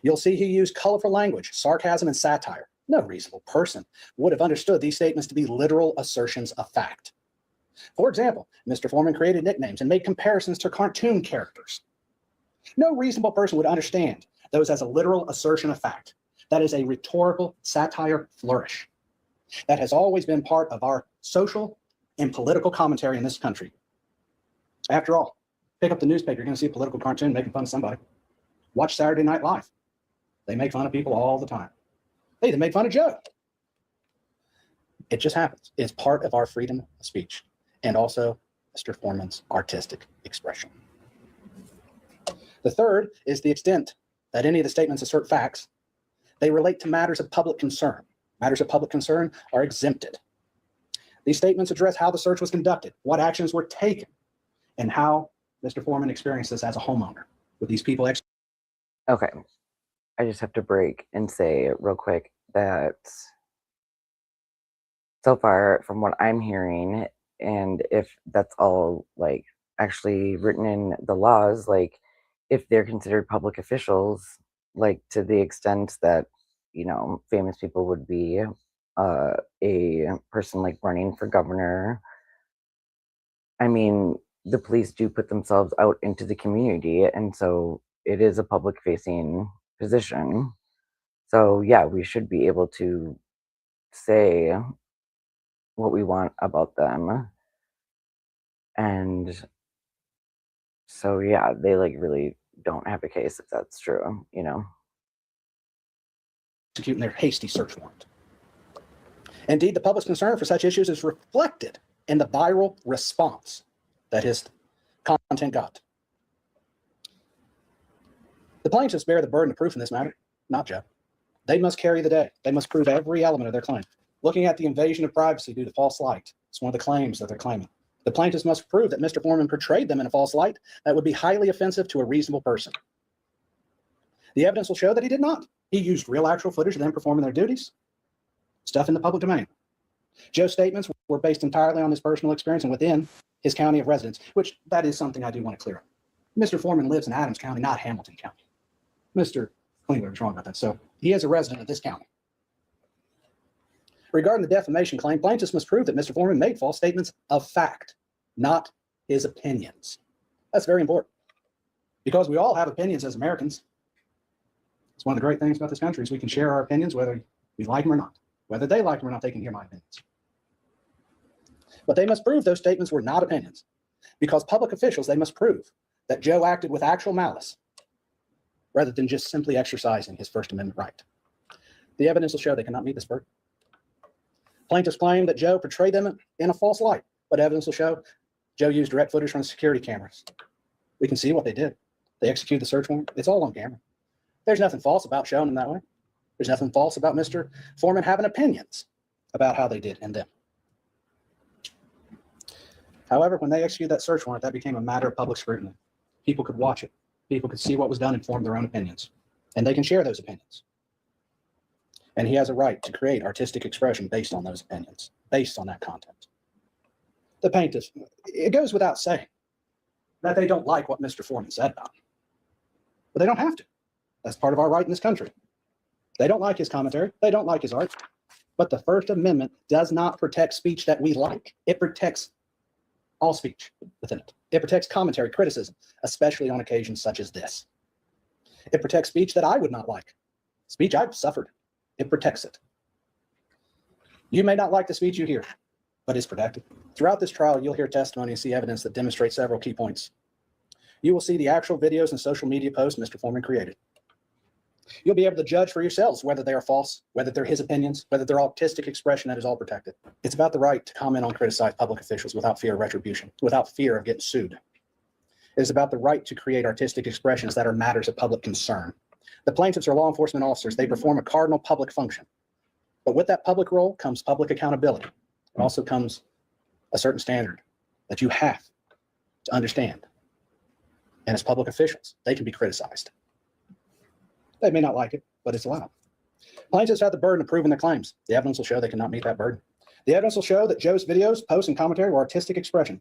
You'll see he used colorful language, sarcasm, and satire. No reasonable person would have understood these statements to be literal assertions of fact. For example, Mr. Foreman created nicknames and made comparisons to cartoon characters. No reasonable person would understand those as a literal assertion of fact. That is a rhetorical satire flourish. That has always been part of our social and political commentary in this country. After all, pick up the newspaper, you're going to see a political cartoon making fun of somebody. Watch Saturday Night Live. They make fun of people all the time. They made fun of Joe. It just happens. It's part of our freedom of speech and also Mr. Foreman's artistic expression. The third is the extent that any of the statements assert facts. They relate to matters of public concern. Matters of public concern are exempted. These statements address how the search was conducted, what actions were taken, and how Mr. Foreman experienced this as a homeowner with these people. Okay, I just have to break and say real quick that so far from what I'm hearing, and if that's all like actually written in the laws, like if they're considered public officials, like to the extent that, you know, famous people would be a person like running for governor. I mean, the police do put themselves out into the community, and so it is a public facing position. So yeah, we should be able to say what we want about them. And so yeah, they like really don't have a case if that's true, you know. Executing their hasty search warrant. Indeed, the public's concern for such issues is reflected in the viral response that his content got. The plaintiffs bear the burden of proof in this matter, not Joe. They must carry the day. They must prove every element of their claim. Looking at the invasion of privacy due to false light, it's one of the claims that they're claiming. The plaintiffs must prove that Mr. Foreman portrayed them in a false light that would be highly offensive to a reasonable person. The evidence will show that he did not. He used real actual footage of them performing their duties, stuff in the public domain. Joe's statements were based entirely on his personal experience and within his county of residence, which that is something I do want to clear up. Mr. Foreman lives in Adams County, not Hamilton County. Mr. Klingler was wrong about that. So he is a resident of this county. Regarding the defamation claim, plaintiffs must prove that Mr. Foreman made false statements of fact, not his opinions. That's very important because we all have opinions as Americans. It's one of the great things about this country is we can share our opinions whether we like them or not. Whether they like them or not, they can hear my opinions. But they must prove those statements were not opinions because public officials, they must prove that Joe acted with actual malice rather than just simply exercising his First Amendment right. The evidence will show they cannot meet this burden. Plaintiffs claim that Joe portrayed them in a false light, but evidence will show Joe used direct footage from security cameras. We can see what they did. They executed the search warrant. It's all on camera. There's nothing false about showing them that way. There's nothing false about Mr. Foreman having opinions about how they did and them. However, when they executed that search warrant, that became a matter of public scrutiny. People could watch it. People could see what was done and form their own opinions. And they can share those opinions. And he has a right to create artistic expression based on those opinions, based on that content. The plaintiffs, it goes without saying that they don't like what Mr. Foreman said about him. But they don't have to. That's part of our right in this country. They don't like his commentary. They don't like his art. But the First Amendment does not protect speech that we like. It protects all speech within it. It protects commentary, criticism, especially on occasions such as this. It protects speech that I would not like, speech I've suffered. It protects it. You may not like the speech you hear, but it's protected. Throughout this trial, you'll hear testimony and see evidence that demonstrates several key points. You will see the actual videos and social media posts Mr. Foreman created. You'll be able to judge for yourselves whether they are false, whether they're his opinions, whether they're artistic expression that is all protected. It's about the right to comment on criticized public officials without fear of retribution, without fear of getting sued. It is about the right to create artistic expressions that are matters of public concern. The plaintiffs are law enforcement officers. They perform a cardinal public function. But with that public role comes public accountability. It also comes a certain standard that you have to understand. And as public officials, they can be criticized. They may not like it, but it's allowed. Plaintiffs have the burden of proving their claims. The evidence will show they cannot meet that burden. The evidence will show that Joe's videos, posts, and commentary were artistic expression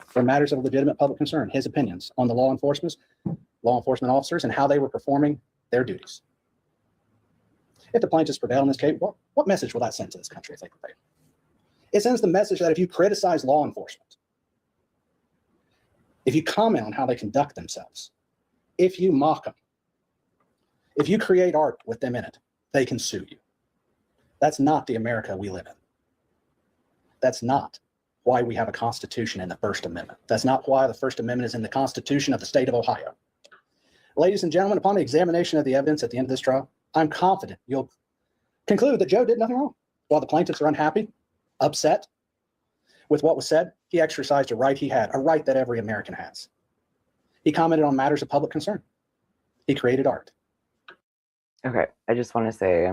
for matters of legitimate public concern, his opinions on the law enforcement officers, and how they were performing their duties. If the plaintiffs prevail in this case, what message will that send to this country if they prevail? It sends the message that if you criticize law enforcement, if you comment on how they conduct themselves, if you mock them, if you create art with them in it, they can sue you. That's not the America we live in. That's not why we have a Constitution and the First Amendment. That's not why the First Amendment is in the Constitution of the state of Ohio. Ladies and gentlemen, upon the examination of the evidence at the end of this trial, I'm confident you'll conclude that Joe did nothing wrong. While the plaintiffs are unhappy, upset with what was said, he exercised a right he had, a right that every American has. He commented on matters of public concern. He created art. Okay, I just want to say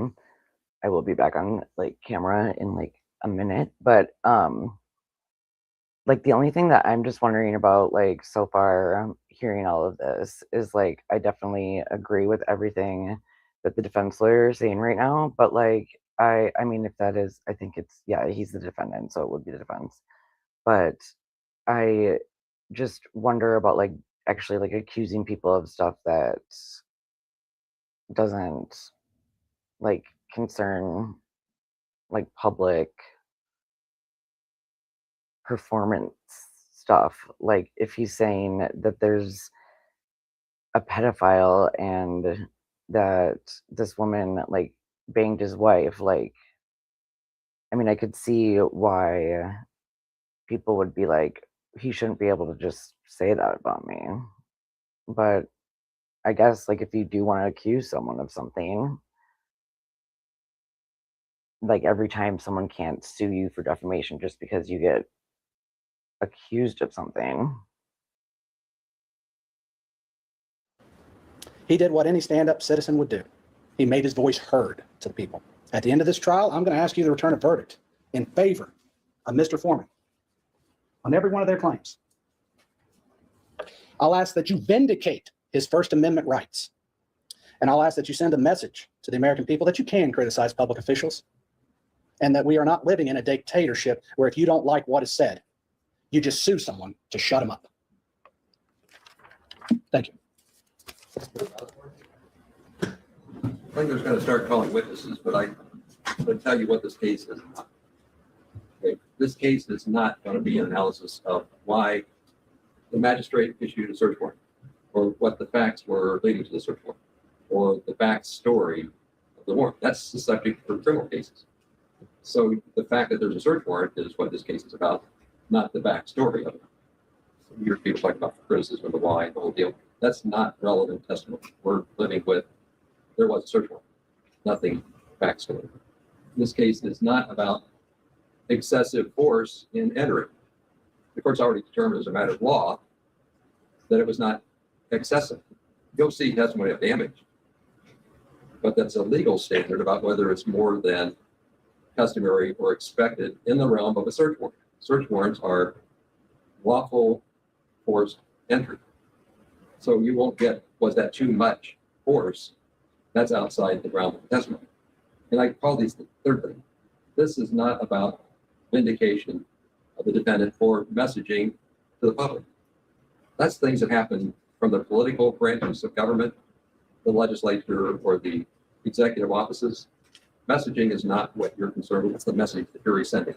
I will be back on camera in a minute, but the only thing that I'm just wondering about so far hearing all of this is I definitely agree with everything that the defense lawyer is saying right now, but I mean, if that is, I think it's, yeah, he's the defendant, so it would be the defense. But I just wonder about actually accusing people of stuff that doesn't concern public performance stuff. If he's saying that there's a pedophile and that this woman banged his wife, I mean, I could see why people would be he shouldn't be able to just say that about me. But I guess if you do want to accuse someone of something, every time someone can't sue you for defamation just because you get accused of something. He did what any stand-up citizen would do. He made his voice heard to the people. At the end of this trial, I'm going to ask you to return a verdict in favor of Mr. Foreman on every one of their claims. I'll ask that you vindicate his First Amendment rights. And I'll ask that you send a message to the American people that you can criticize public officials and that we are not living in a dictatorship where if you don't like what is said, you just sue someone to shut them up. Thank you. Plaintiff's going to start calling witnesses, but I going to tell you what this case is not. Okay? This case is not going to be an analysis of why the magistrate issued a search warrant, or what the facts were leading to the search warrant, or the backstory of the warrant. That's the subject for criminal cases. So the fact that there's a search warrant is what this case is about, not the backstory of it. So your people talk about the criticism of the why and the whole deal. That's not relevant testimony. We're living with there was a search warrant, nothing backstory. This case is not about excessive force in entering. The court's already determined as a matter of law that it was not excessive. You'll see testimony of damage, but that's a legal standard about whether it's more than customary or expected in the realm of a search warrant. Search warrants are lawful forced entry. So you won't get, was that too much force? That's outside the realm of testimony. And I call these the third thing. This is not about vindication of the defendant for messaging to the public. That's things that happen from the political branches of government, the legislature, or the executive offices. Messaging is not what you're concerned with. It's the message that you're sending.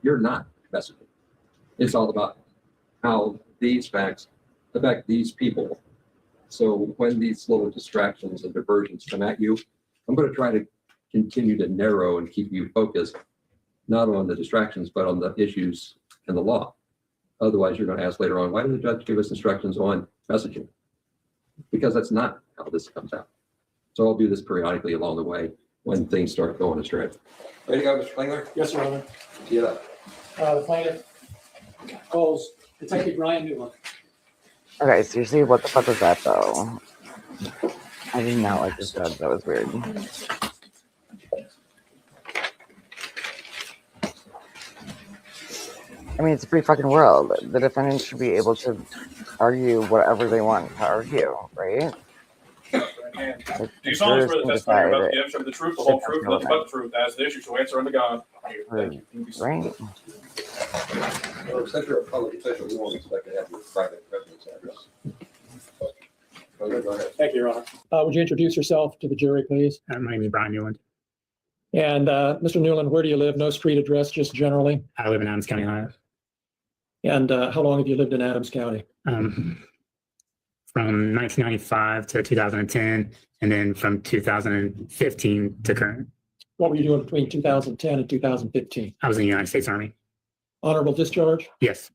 You're not messaging. It's all about how these facts affect these people. So when these little distractions and diversions come at you, I'm going to try to continue to narrow and keep you focused, not on the distractions, but on the issues and the law. Otherwise, you're going to ask later on, why did the judge give us instructions on messaging? Because that's not how this comes out. So I'll do this periodically along the way when things start going astray. Ready to go, Mr. Klingler? Yes, Your Honor. See you. The plaintiff calls Detective Ryan Newland. Okay, seriously, what the fuck was that though? I did not like this judge. That was weird. I mean, it's a free fucking world. The defendant should be able to argue whatever they want to argue, right? Do you solemnly swear the testimony you're about to give shall be the truth, the whole truth, and nothing but the truth, as the issue, so answer unto God? Thank you. Right. Well, since you're a public official, we won't expect to have your private residence address. Okay, go ahead. Thank you, Your Honor. Would you introduce yourself to the jury, please? My name is Brian Newland. And Mr. Newland, where do you live? No street address, just generally. I live in Adams County, Ohio. And how long have you lived in Adams County? From 1995 to 2010, and then from 2015 to current. What were you doing between 2010 and 2015? I was in the United States Army. Honorable discharge? Yes,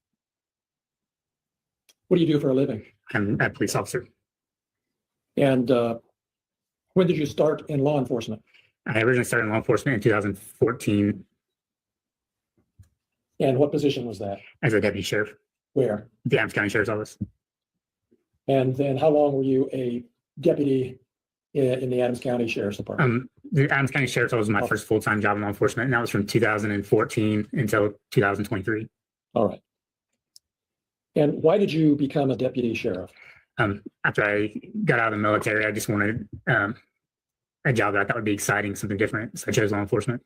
What do you do for a living? I'm a police officer. And when did you start in law enforcement? I originally started in law enforcement in 2014 And what position was that? as a deputy sheriff, Where? the Adams County Sheriff's Office. And then how long were you a deputy in the Adams County Sheriff's Department? The Adams County Sheriff's Office was my first full-time job in law enforcement, and that was from 2014 until 2023. All right. And why did you become a deputy sheriff? After I got out of the military, I just wanted a job that I thought would be exciting, something different. So I chose law enforcement.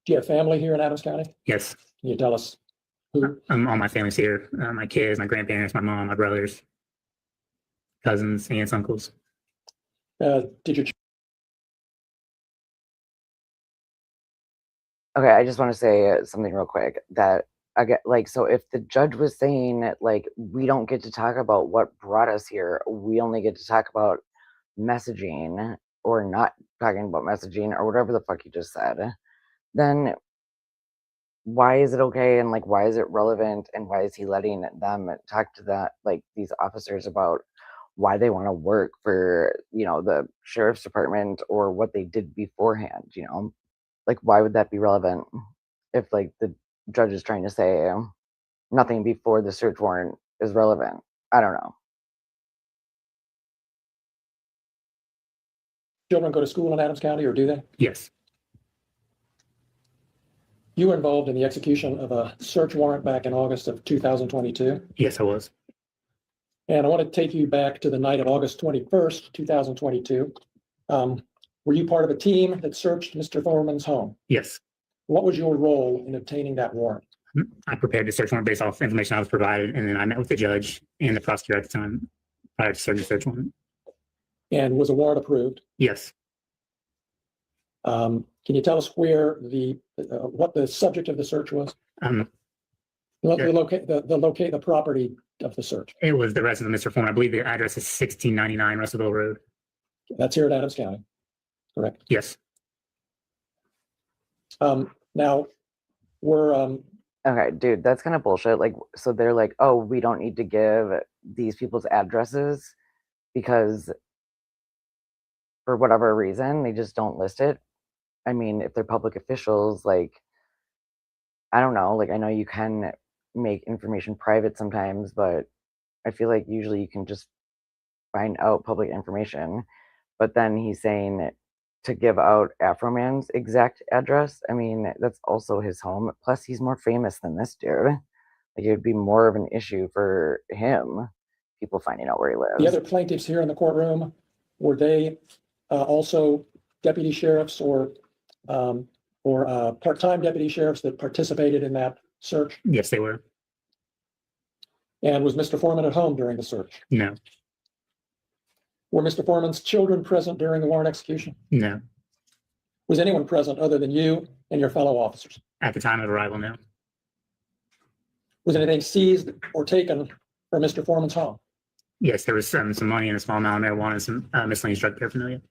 Do you have family here in Adams County? Yes, Can you tell us who? all my family's here. My kids, my grandparents, my mom, my brothers, cousins, aunts, uncles. Did you? Okay, I just want to say something real quick that I get so if the judge was saying we don't get to talk about what brought us here, we only get to talk about messaging or not talking about messaging or whatever the fuck you just said, then why is it okay and why is it relevant and why is he letting them talk to that these officers about why they want to work for the sheriff's department or what they did beforehand? Why would that be relevant if the judge is trying to say nothing before the search warrant is relevant? I don't know. Children go to school in Adams County, or do they? Yes, You were involved in the execution of a search warrant back in August of 2022. yes, I was. And I want to take you back to the night of August 21st, 2022. Were you part of a team that searched Mr. Foreman's home? Yes, What was your role in obtaining that warrant? I prepared the search warrant based off information I was provided, and then I met with the judge and the prosecutor at the time prior to starting the search warrant. And was a warrant approved? Yes, Can you tell us where what the subject of the search was? Locate the property of the search. It was the residence of Mr. Foreman. I believe the address is 1699 Russellville Road. That's here in Adams County, correct? Yes. Now, we're Okay, dude, that's kind of bullshit. Like, so they're like, oh, we don't need to give these people's addresses because for whatever reason, they just don't list it. I mean, if they're public officials, like, I don't know, like, I know you can make information private sometimes, but I feel like usually you can just find out public information. But then he's saying to give out Afroman's exact address. I mean, that's also his home. Plus, he's more famous than this dude. Like, it would be more of an issue for him, people finding out where he lives. the other plaintiffs here in the courtroom, were they also deputy sheriffs or part-time deputy sheriffs that participated in that search? Yes, they were. And was Mr. Foreman at home during the search? No. Were Mr. Foreman's children present during the warrant execution? No. Was anyone present other than you and your fellow officers? At the time of arrival, no. Was anything seized or taken from Mr. Foreman's home? Yes, there was some money and a small amount of marijuana and some miscellaneous drug paraphernalia.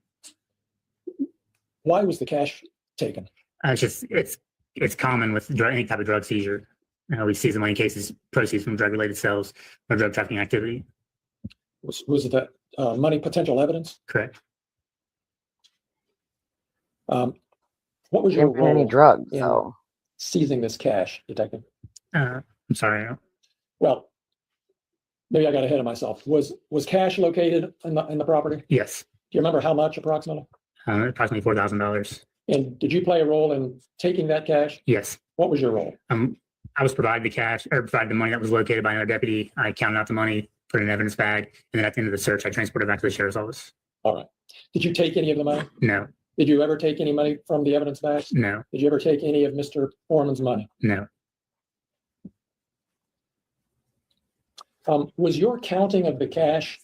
Why was the cash taken? It's common with any type of drug seizure. We seize the money in cases proceeds from drug-related sales or drug trafficking activity. Was the money potential evidence? Correct. What was There your weren't any role drugs, in so seizing this cash, detective? I'm sorry. Well, maybe I got ahead of myself. Was cash located in the property? Do Yes. you remember how much approximately? Approximately $4,000. And did you play a role in taking that cash? Yes. What was your role? I was provided the cash or provided the money that was located by another deputy. I counted out the money, put it in an evidence bag, and then at the end of the search, I transported it back to the sheriff's office. All right. Did you take any of the money? No. Did you ever take any money from the evidence bag? No. Did you ever take any of Mr. Foreman's money? No. Was your counting of the cash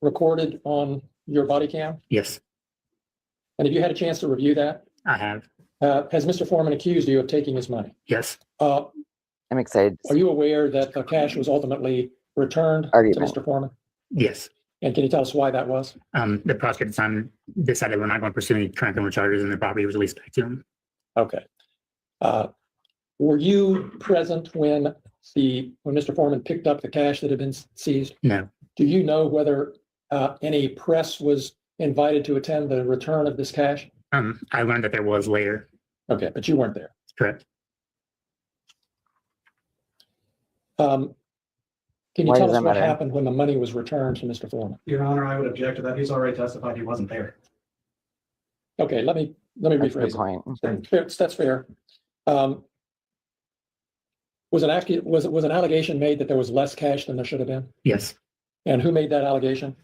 recorded on your body cam? Yes, And have you had a chance to review that? I have. Has Mr. Foreman accused you of taking his money? Yes. I'm excited. Are you aware that the cash was ultimately returned to Argument. Mr. Foreman? Yes. And can you tell us why that was? The prosecutor at the time decided we're not going to pursue any current criminal charges and the property was released back to him. Okay. Were you present when Mr. Foreman picked up the cash that had been seized? No. Do you know whether any press was invited to attend the return of this cash? I learned that there was later. Okay, but you weren't there. Correct. Can you Why tell does us that what matter? happened when the money was returned to Mr. Foreman? Your Honor, I would object to that. He's already testified he wasn't there. Okay, let me That's a good rephrase point. it. That's fair. Was an allegation made that there was less cash than there should have been? Yes. And who made that allegation?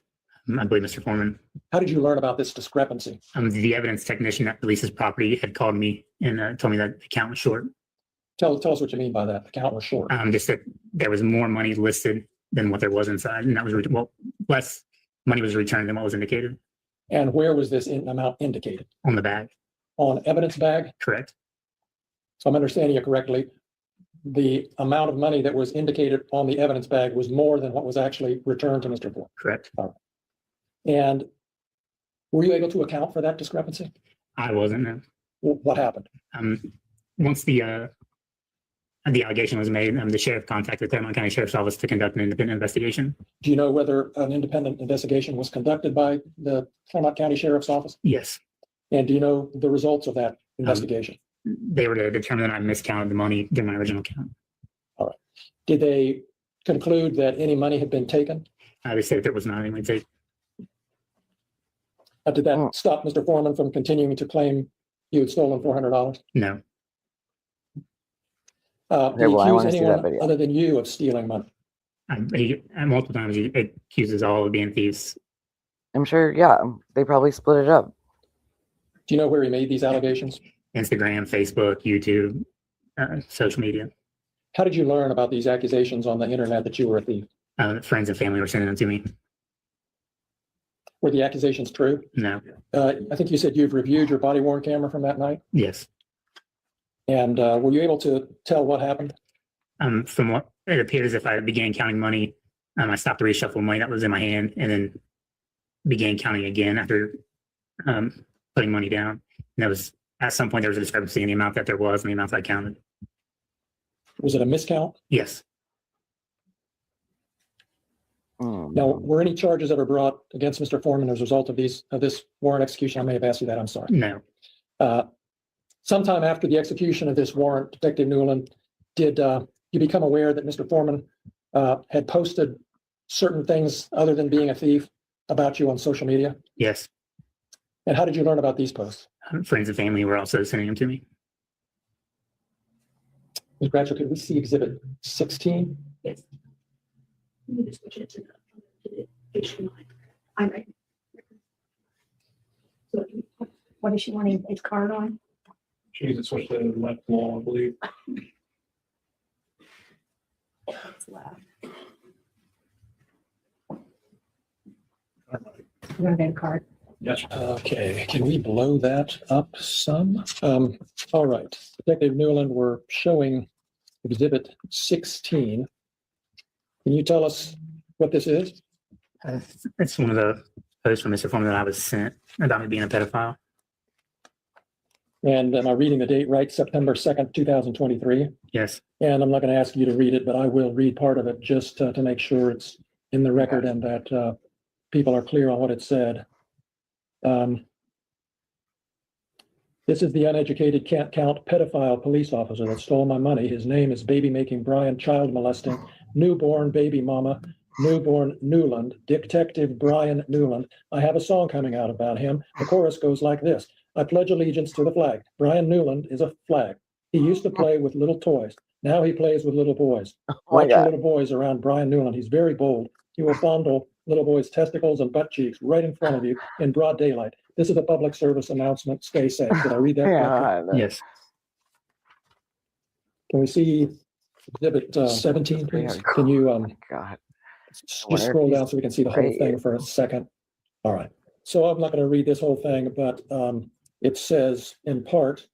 I believe Mr. Foreman. How did you learn about this discrepancy? The evidence technician that releases property had called me and told me that the account was short. Tell us what you mean by that. The count was short. Just that there was more money listed than what there was inside, and that was less money was returned than what was indicated And where was this amount indicated? on the bag. On evidence bag? Correct. So I'm understanding you correctly. The amount of money that was indicated on the evidence bag was more than what was actually returned to Mr. Foreman. Correct. And were you able to account for that discrepancy? I wasn't. No. What happened? Once the allegation was made, the sheriff contacted the Claremont County Sheriff's Office to conduct an independent investigation. Do you know whether an independent investigation was conducted by the Claremont County Sheriff's Office? Yes. And do you know the results of that investigation? They were to determine that I miscounted the money during my original count. Did they conclude that any money had been taken? They said if it was not, they would say Did that stop Mr. Foreman from continuing to claim you had stolen $400? no. Did Okay, he well, I accuse wanna see that anyone video. other than you of stealing money? Multiple times he accuses all of being thieves. I'm sure, yeah, they probably split it up. Do you know where he made these allegations? Instagram, Facebook, YouTube, social media. How did you learn about these accusations on the internet that you were a thief? Friends and family were sending them to me. Were the accusations true? No. I think you said you've reviewed your body worn camera from that night. Yes. And were you able to tell what happened? From what it appeared as if I began counting money, I stopped the reshuffle money that was in my hand and then began counting again after putting money down. And that was at some point there was a discrepancy in the amount that there was and the amount that I counted. Was it a miscount? Yes. Now, were any charges ever brought against Mr. Foreman as a result of this warrant execution? I may have asked you that. I'm sorry. No. Sometime after the execution of this warrant, Detective Newland, did you become aware that Mr. Foreman had posted certain things other than being a thief about you on social media? Yes. And how did you learn about these posts? Friends and family were also sending them to me. Ms. Bradshaw, could we see Exhibit 16? Yes. Let me just switch it to the HDMI. I'm right. So what is she wanting its card on? She needs to switch to left law, I believe. It's loud. You want to get a card? Yes. Okay, can we blow that up some? All right, Detective Newland, we're showing Exhibit 16. Can you tell us what this is? It's one of the posts from Mr. Foreman that I was sent about me being a pedophile. And am I reading the date right? September 2nd, 2023. Yes. And I'm not going to ask you to read it, but I will read part of it just to make sure it's in the record and that people are clear on what it said. This is the uneducated can't count pedophile police officer that stole my money. His name is baby making Brian, child molesting, newborn baby mama, newborn Newland, Detective Brian Newland. I have a song coming out about him. The chorus goes like this. I pledge allegiance to the flag. Brian Newland is a flag. He used to play with little toys. Now he plays with little boys. Watch your little boys around Brian Newland. He's very bold. He will fondle little boys' testicles and butt cheeks right in front of you in broad daylight. This is a public service announcement. Stay safe. Did I read that correctly? Yes. Can we see Exhibit 17, please? Can you God. just scroll down so we can see the whole thing for a second? All right. So I'm not going to read this whole thing, but it says in part,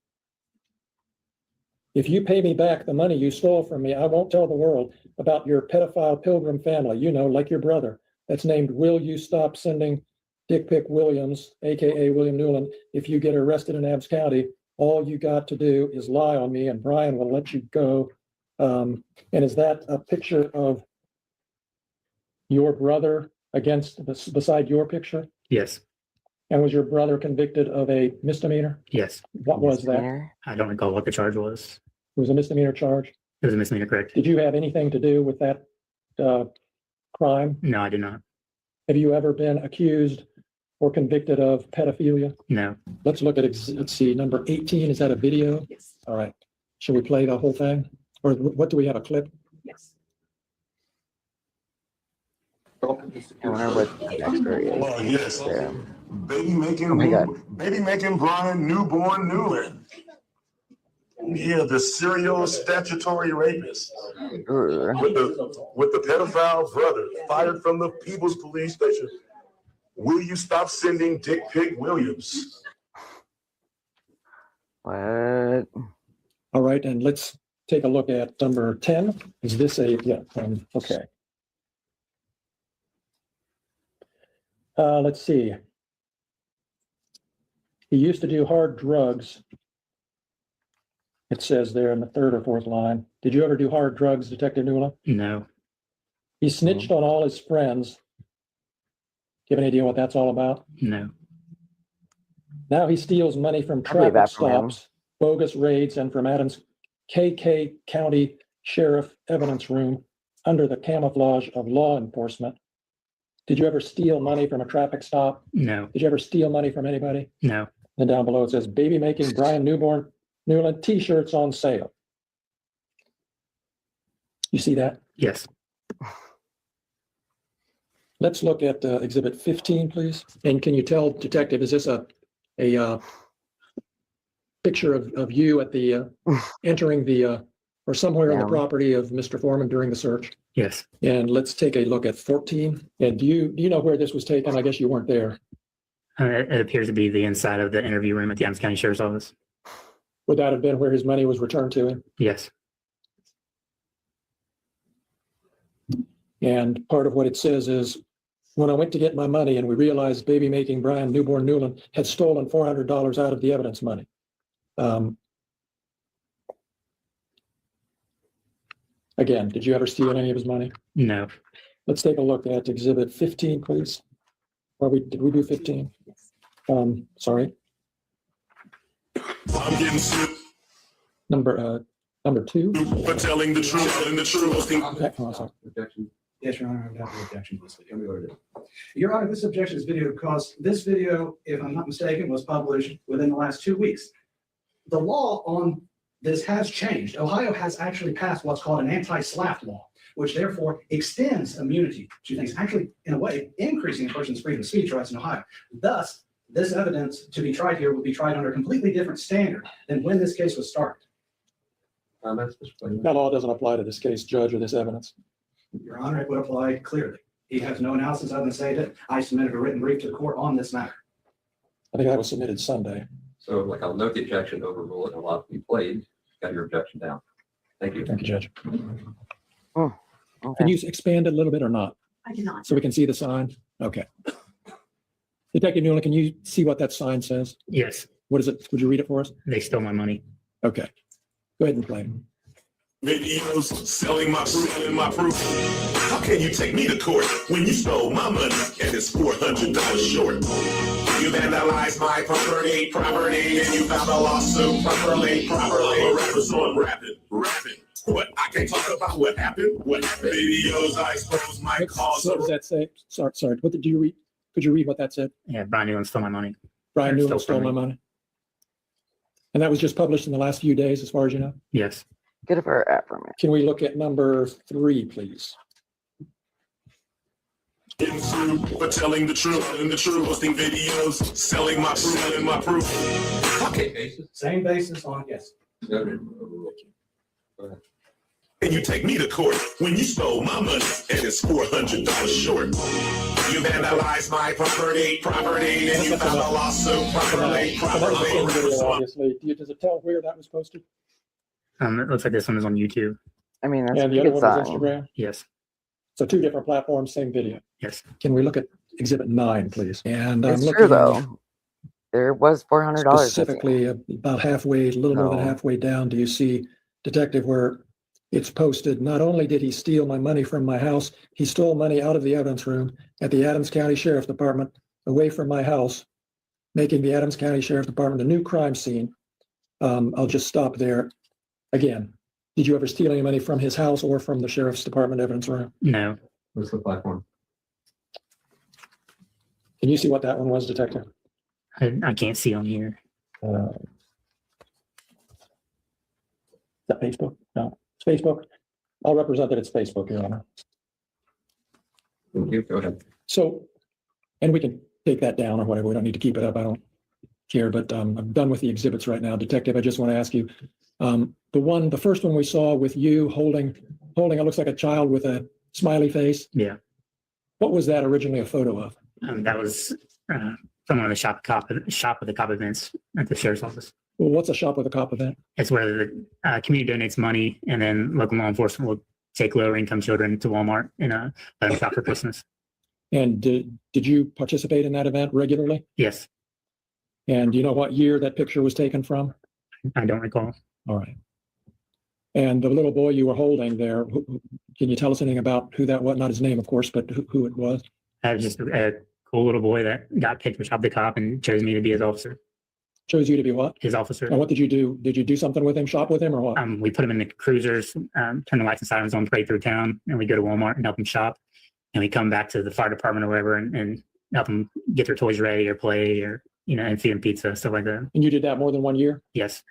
if you pay me back the money you stole from me, I won't tell the world about your pedophile pilgrim family, you know, like your brother. That's named Will You Stop Sending Dick Pic Williams, AKA William Newland. If you get arrested in Abbs County, all you got to do is lie on me and Brian will let you go. And is that a picture of your brother beside your picture? Yes. And was your brother convicted of a misdemeanor? Yes. What was that? I don't recall what the charge was. It was a misdemeanor charge. It was a misdemeanor, correct? Did you have anything to do with that crime? No, I did not. Have you ever been accused or convicted of pedophilia? No. Let's look at, let's see, number 18. Is that a video? Yes. All right. Should we play the whole thing? Or what do we have, a clip? Yes. I wonder what the next story is. Oh, yes. Yeah. Baby making, Oh my God. baby making Brian newborn Newland. Yeah, the serial statutory rapist with the pedophile brother fired from the People's Police Station. Will you stop sending Dick Pic Williams? What? All right, and let's take a look at number 10. Is this a, yeah, okay. Let's see. He used to do hard drugs. It says there in the third or fourth line. Did you ever do hard drugs, Detective Newland? No. He snitched on all his friends. Do you have any idea what that's all about? No. Now he steals money from I believe traffic that from him. stops, bogus raids, and from Adams KK County Sheriff Evidence Room under the camouflage of law enforcement. Did you ever steal money from a traffic stop? No. Did you ever steal money from anybody? No. And down below it says, baby making Brian Newland t-shirts on sale. You see that? Yes. Let's look at Exhibit 15, please. And can you tell, Detective, is this a picture of you at the entering the or somewhere on the Yeah. property of Mr. Foreman during the search? Yes. And let's take a look at 14. And do you know where this was taken? I guess you weren't there. It appears to be the inside of the interview room at the Adams County Sheriff's Office. Would that have been where his money was returned to him? Yes. And part of what it says is, when I went to get my money and we realized baby making Brian Newborn Newland had stolen $400 out of the evidence money. Again, did you ever steal any of his money? No. Let's take a look at exhibit 15, please. Did we do 15? Sorry. I'm getting sued Number 2. for telling the truth, telling the truth. Okay, oh, sorry. Objection. Yes, Your Honor, I would have an objection to this video. Tell me what it is. Your Honor, this objection is video because this video, if I'm not mistaken, was published within the last 2 weeks. The law on this has changed. Ohio has actually passed what's called an anti-SLAPP law, which therefore extends immunity to things, actually, in a way, increasing a person's freedom of speech rights in Ohio. Thus, this evidence to be tried here would be tried under a completely different standard than when this case was started. Comments, Mr. Plaintiff? That law doesn't apply to this case, Judge, or this evidence. Your Honor, it would apply clearly. He has no analysis other than say that I submitted a written brief to the court on this matter. I think that was submitted Sunday. So like I'll note the objection, overrule it, and allow it to be played. Got your objection down. Thank you. Thank you, Judge. Okay. Can you expand it a little bit or not? I did not. So we can see the sign? Okay. Detective Newland, can you see what that sign says? Yes. What is it? Would you read it for us? They stole my money. Okay. Go ahead and play. Videos selling my proof, selling my proof. How can you take me to court when you stole my money and it's $400 short? You vandalized my property, and you filed a lawsuit properly. I'm a rapper, so I'm rapping. What? I can't talk about what happened. Videos I expose my cause. What does that say? Sorry. What did you read? Could you read what that said? Yeah, Brian Newland stole my money. Brian Newland Stole stole my from me. money. And that was just published in the last few days, as far as you know? Yes. Good for Afroman. Can we look at number 3, please? Getting sued for telling the truth, posting videos, selling my proof. Okay, cases. Same basis on, yes. Noted. Overruled. Go ahead. And you take me to court when you stole my money and it's $400 short. You vandalized my property, and you filed a lawsuit properly. So that was the same video, obviously. Does it tell where that was posted? It looks like this one is on YouTube. I mean, that's a And the other good one was sign. Instagram? Yes. So 2 different platforms, same video. Yes. Can we look at exhibit 9, please? And I'm It's looking true though. There was $400 missing. specifically about halfway, a little more than No. halfway down. Do you see, Detective, where it's posted, not only did he steal my money from my house, he stole money out of the evidence room at the Adams County Sheriff's Department, away from my house, making the Adams County Sheriff's Department a new crime scene. I'll just stop there. Again, did you ever steal any money from his house or from the Sheriff's Department evidence room? No. What's the platform? Can you see what that one was, Detective? I can't see on here. Is that Facebook? No, it's Facebook. I'll represent that it's Facebook, Your Honor. Thank you. Go ahead. So, and we can take that down or whatever. We don't need to keep it up. I don't care, but I'm done with the exhibits right now. Detective, I just want to ask you, the first one we saw with you holding, it looks like a child with a smiley face. Yeah. What was that originally a photo of? That was from one of the shop with the cop events at the sheriff's office. Well, what's a shop with a cop event? It's where the community donates money, and then local law enforcement will take lower income children to Walmart and let them shop for Christmas. And did you participate in that event regularly? Yes. And do you know what year that picture was taken from? I don't recall. All right. And the little boy you were holding there, can you tell us anything about who that was? Not his name, of course, but who it was? I was just a cool little boy that got picked for Shop the Cop and chose me to be his officer. Chose you to be what? His officer. And what did you do? Did you do something with him, shop with him, or what? We put him in the cruisers, turn the lights and sirens on, parade through town, and we go to Walmart and help him shop. And we come back to the fire department or wherever and help them get their toys ready or play or, and feed them pizza, stuff like that. And you did that more than 1 year? Yes.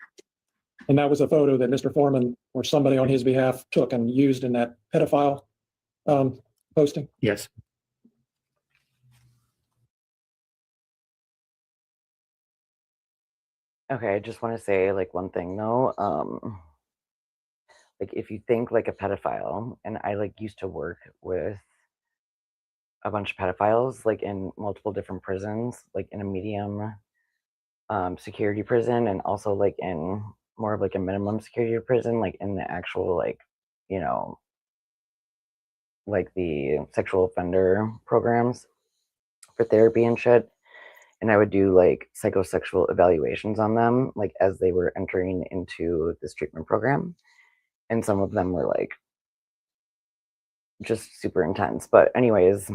And that was a photo that Mr. Foreman or somebody on his behalf took and used in that pedophile posting? Yes. Okay, I just want to say like one thing though. like if you think like a pedophile, and I like used to work with a bunch of pedophiles like in multiple different prisons, like in a medium security prison, and also like in more of like a minimum security prison, like in the actual like, you know, like the sexual offender programs for therapy and shit. And I would do like psychosexual evaluations on them, like as they were entering into this treatment program. And some of them were like just super intense. But, anyways,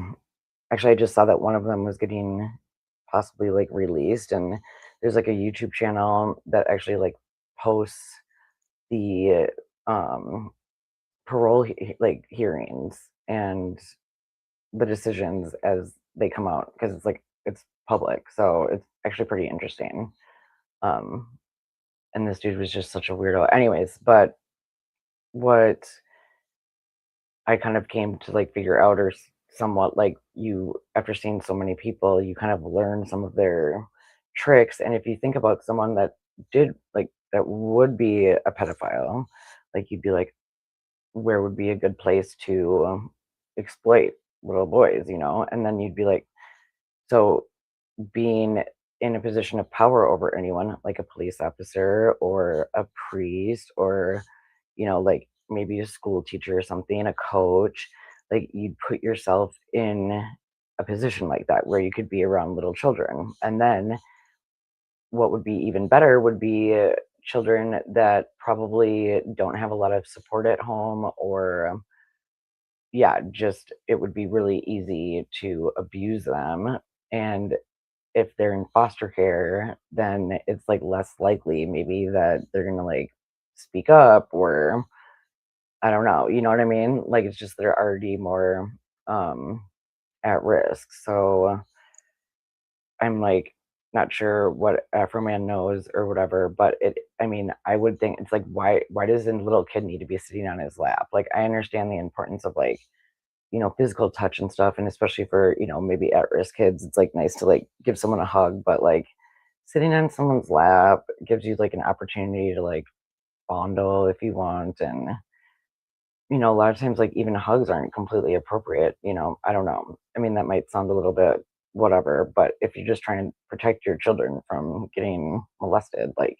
actually, I just saw that one of them was getting possibly like released. And there's like a YouTube channel that actually like posts the parole like hearings and the decisions as they come out, because it's like it's public, so it's actually pretty interesting. um and this dude was just such a weirdo, anyways. But what I kind of came to like figure out, or somewhat like, you, after seeing so many people, you kind of learn some of their tricks. And if you think about someone that did like that would be a pedophile, like you'd be like, where would be a good place to exploit little boys, you know? And then you'd be like, so being in a position of power over anyone, like a police officer or a priest, or, you know, like maybe a school teacher or something, a coach, like you'd put yourself in a position like that where you could be around little children. And then what would be even better would be children that probably don't have a lot of support at home, or yeah, just it would be really easy to abuse them. And if they're in foster care, then it's like less likely maybe that they're gonna like speak up, or I don't know, you know what I mean? Like it's just they're already more at risk. So I'm like not sure what Afroman knows or whatever, but it, I mean, I would think it's like, why does a little kid need to be sitting on his lap? Like I understand the importance of like, you know, physical touch and stuff, and especially for, you know, maybe at risk kids, it's like nice to like give someone a hug, but like sitting on someone's lap gives you like an opportunity to like fondle if you want. And you know, a lot of times like even hugs aren't completely appropriate, you know. I don't know, I mean, that might sound a little bit whatever, but if you're just trying to protect your children from getting molested, like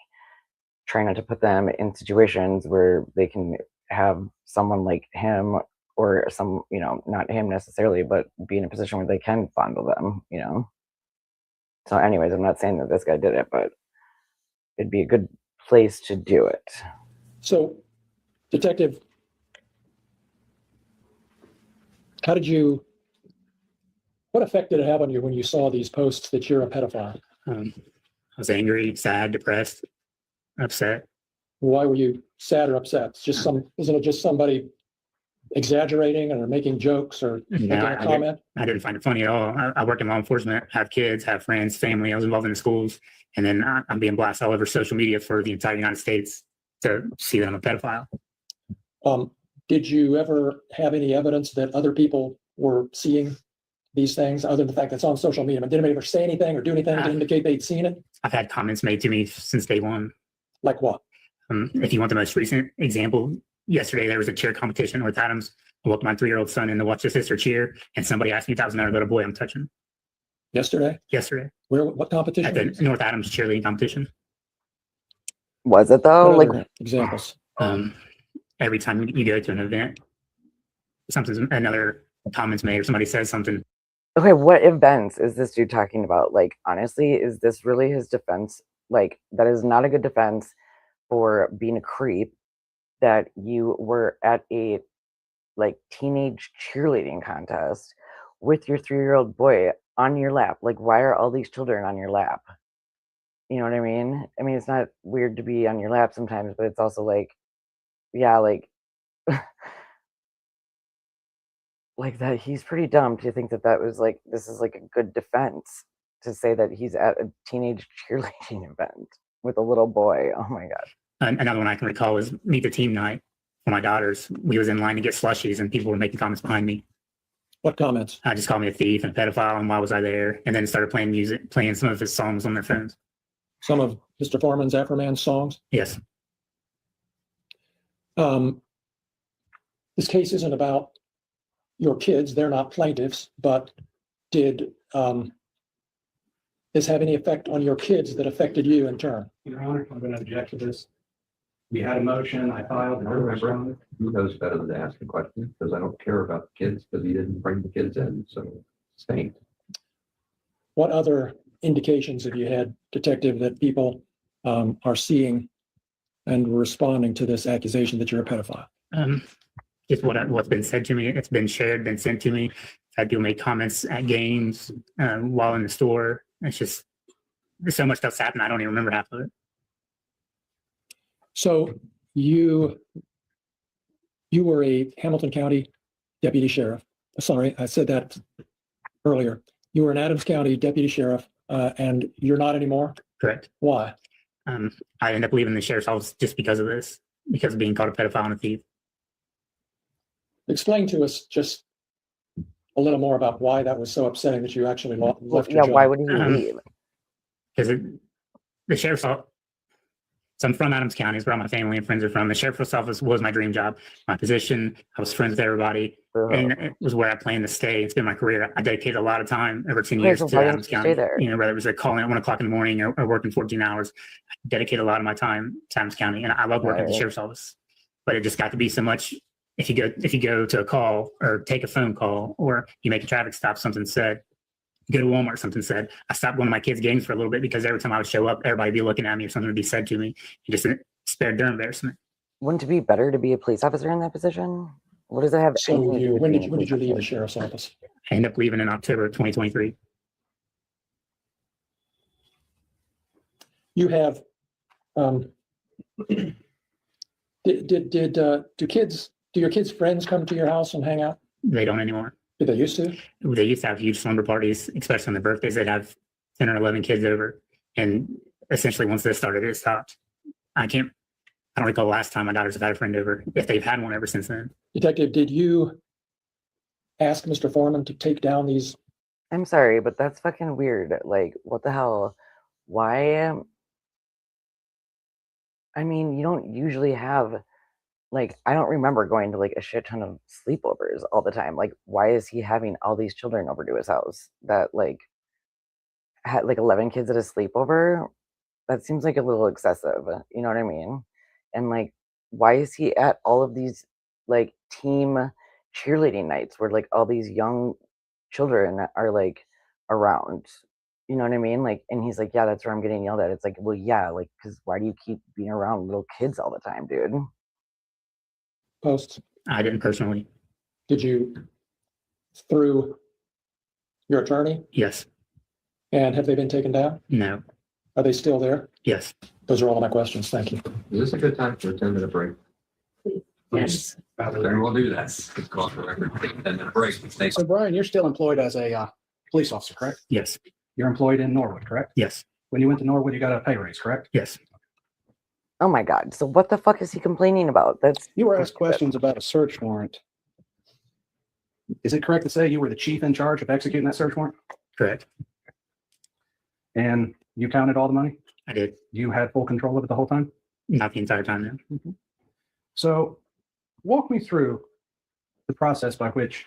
try not to put them in situations where they can have someone like him, or some, you know, not him necessarily, but be in a position where they can fondle them, you know. So anyways, I'm not saying that this guy did it, but it'd be a good place to do it. So, Detective, what effect did it have on you when you saw these posts that you're a pedophile? I was angry, sad, depressed, upset. Why were you sad or upset? Isn't it just somebody exaggerating or making jokes or making a comment? I didn't find it funny at all. I work in law enforcement, have kids, have friends, family. I was involved in the schools, and then I'm being blasted all over social media for the entire United States to see that I'm a pedophile. Did you ever have any evidence that other people were seeing these things, other than the fact that it's on social media? Did anybody ever say anything or do anything to indicate they'd seen it? I've had comments made to me since day one. Like what? If you want the most recent example, yesterday there was a cheer competition with Adams. I woke my 3-year-old son in to watch his sister cheer, and somebody asked me if that was another little boy I'm touching. Yesterday? Yesterday. Where? What competition? At the North Adams cheerleading competition. Was it though? What Like other examples? Every time you go to an event, another comment's made, or somebody says something. Okay, what events is this dude talking about? Like, honestly, is this really his defense? Like, that is not a good defense for being a creep, that you were at a like teenage cheerleading contest with your 3-year-old boy on your lap. Like, why are all these children on your lap? You know what I mean? I mean, it's not weird to be on your lap sometimes, but it's also like, yeah, like like that he's pretty dumb to think that that was like, this is like a good defense to say that he's at a teenage cheerleading event with a little boy. Oh my god. Another one I can recall was Meet the Team night for my daughters. We was in line to get slushies, and people were making comments behind me. What comments? Just called me a thief and a pedophile, and why was I there? And then started playing music, playing some of his songs on their phones. Some of Mr. Foreman's Afroman songs? Yes. This case isn't about your kids, they're not plaintiffs, but did this have any effect on your kids that affected you in turn? Your Honor, I'm going to object to this. We had a motion, I filed. I remember. Who knows better than to ask a question? Because I don't care about the kids because he didn't bring the kids in. So stay. What other indications have you had, Detective, that people are seeing and responding to this accusation that you're a pedophile? Just what's been said to me. It's been shared, been sent to me. I do make comments at games while in the store. It's just there's so much stuff's happened. I don't even remember half of it. So you were a Hamilton County deputy sheriff. Sorry, I said that earlier. You were an Adams County deputy sheriff, and you're not anymore? Correct. Why? I ended up leaving the sheriff's office just because of this, because of being called a pedophile and a thief. Explain to us just a little more about why that was so upsetting that you actually left your Yeah, job. why would he leave? Because the sheriff's office, so I'm from Adams County, is where all my family and friends are from. The sheriff's office was my dream job, my position. I was friends with everybody, and it was where I planned to stay. It's been my career. I dedicated a lot of time over 10 years so to why didn't Adams you County. stay there? You know, whether it was a calling at 1 o'clock in the morning or working 14 hours, I dedicated a lot of my time to Adams County, and I love working at the Right. sheriff's office. But it just got to be so much. If you go to a call or take a phone call or you make a traffic stop, something said. Go to Walmart, something said. I stopped going to my kids' games for a little bit because every time I would show up, everybody would be looking at me or something would be said to me. It just spared their embarrassment. Wouldn't it be better to be a police officer in that position? What does it have? So anything to do with when being did a you police leave the officer? sheriff's office? I ended up leaving in October 2023. You have do your kids' friends come to your house and hang out? They don't anymore. Did they used to? They used to have huge slumber parties, especially on their birthdays. They'd have 10 or 11 kids over. And essentially once this started, it stopped. I don't recall the last time my daughters have had a friend over, if they've had one ever since then. Detective, did you ask Mr. Foreman to take down these? I'm sorry, but that's fucking weird. Like, what the hell? Why? I mean, you don't usually have, like, I don't remember going to like a shit ton of sleepovers all the time. Like, why is he having all these children over to his house that like had like 11 kids at a sleepover? That seems like a little excessive. You know what I mean? And like, why is he at all of these like team cheerleading nights where like all these young children are like around? You know what I mean? Like, and he's like, yeah, that's where I'm getting yelled at. It's like, well, yeah, like, because why do you keep being around little kids all the time, dude? Posts? I didn't personally. Did you through your attorney? Yes. And have they been taken down? No. Are they still there? Yes. Those are all of my questions. Thank you. Is this a good time for a 10-minute break? Yes. Then we'll do that. It's called for record. Take a 10-minute break. Thanks. So Brian, you're still employed as a police officer, correct? Yes. You're employed in Norwood, correct? Yes. When you went to Norwood, you got a pay raise, correct? Yes. Oh my God. So what the fuck is he complaining about? That's You were asked questions about a search warrant. Is it correct to say you were the chief in charge of executing that search warrant? Correct. And you counted all the money? I did. You had full control of it the whole time? Not the entire time, no. So walk me through the process by which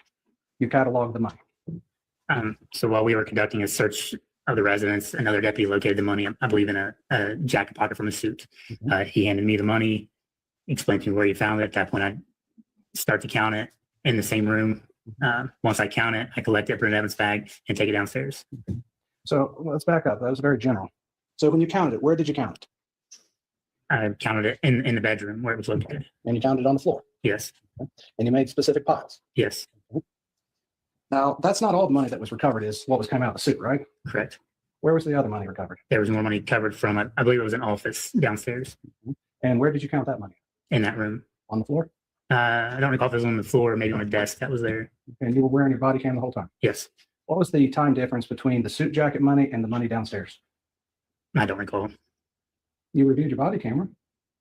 you cataloged the money. So while we were conducting a search of the residence, another deputy located the money, I believe, in a jacket pocket from a suit. He handed me the money, explained to me where he found it. At that point, I'd start to count it in the same room. Once I count it, I collect it, put it in Evan's bag, and take it downstairs. So let's back up. That was very general. So when you counted it, where did you count it? I counted it in the bedroom where it was located. And you counted it on the floor. Yes. And you made specific piles. Yes. Now, that's not all the money that was recovered is what was coming out of the suit, right? Correct. Where was the other money recovered? There was more money covered from, I believe it was an office downstairs And where did you count that money? in that room. On the floor? I don't recall if it was on the floor or maybe on a desk that was there. And you were wearing your body cam the whole time? Yes. What was the time difference between the suit jacket money and the money downstairs? I don't recall. You reviewed your body camera.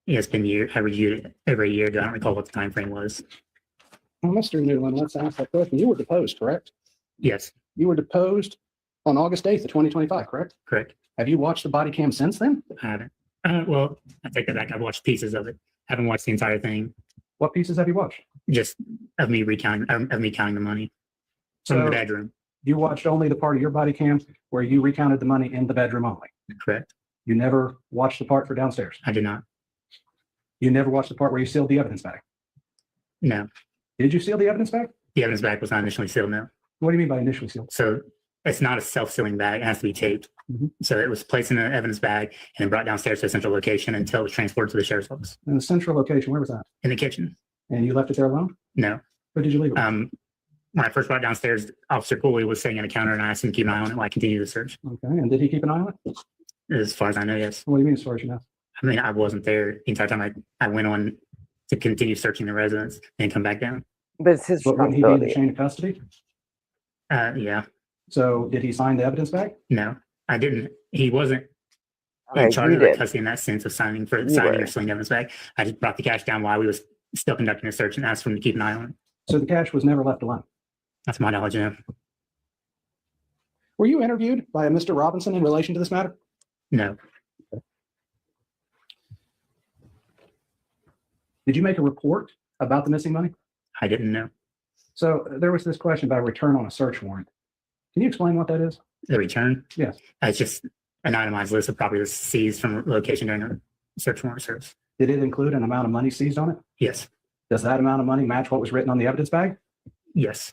Yeah, it's been I reviewed it every year. I don't recall what the time frame was. Well, Mr. Newland, let's ask that question. You were deposed, correct? Yes. You were deposed on August 8th of 2025, correct? Correct. Have you watched the body cam since then? I haven't. Well, I take that back. I've watched pieces of it. Haven't watched the entire thing. What pieces have you watched? Just of me recounting, of me counting the money from So the bedroom. you watched only the part of your body cam where you recounted the money in the bedroom only. Correct. You never watched the part for downstairs. I did not. You never watched the part where you sealed the evidence bag. No. Did you seal the evidence bag? The evidence bag was not initially sealed, no. What do you mean by initially sealed? So it's not a self-sealing bag. It has to be taped. Mhm. So it was placed in an evidence bag and then brought downstairs to a central location until it was transported to the sheriff's office In the central location, where was that? in the kitchen. And you left it there alone? No. Where did you leave it? When I first brought it downstairs, Officer Cooley was sitting at a counter and I asked him to keep an eye on it while I continued the search. Okay, and did he keep an eye on it? As far as I know, yes. What do you mean as far as you know? I mean, I wasn't there the entire time. I went on to continue searching the residence and come back down. But it's his But wouldn't he be in the responsibility. chain of custody? Yeah. So did he sign the evidence bag? No, I didn't. He wasn't Okay, in charge you of the did. custody in that sense of signing You signing were. or sealing evidence bag. I just brought the cash down while we was still conducting a search and asked for him to keep an eye on it. So the cash was never left alone. That's my knowledge. Yeah. Were you interviewed by a Mr. Robinson in relation to this matter? No. Did you make a report about the missing money? I didn't know. So there was this question about a return on a search warrant. Can you explain what that is? The return? Yes. It's just an itemized list of properties seized from location during a search warrant service. Did it include an amount of money seized on it? Yes. Does that amount of money match what was written on the evidence bag? Yes.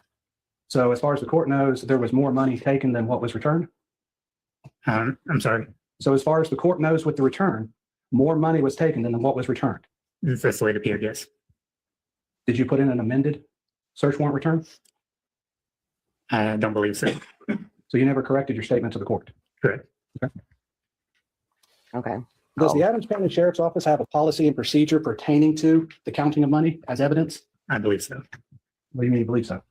So as far as the court knows, there was more money taken than what was returned? I'm sorry. So as far as the court knows with the return, more money was taken than what was returned. That's the way it appeared. Yes. Did you put in an amended search warrant return? I don't believe so. So you never corrected your statement to the court? Correct. Okay. Does the Adams County Sheriff's Office have a policy and procedure pertaining to the counting of money as evidence? I believe so. What do you mean you believe so?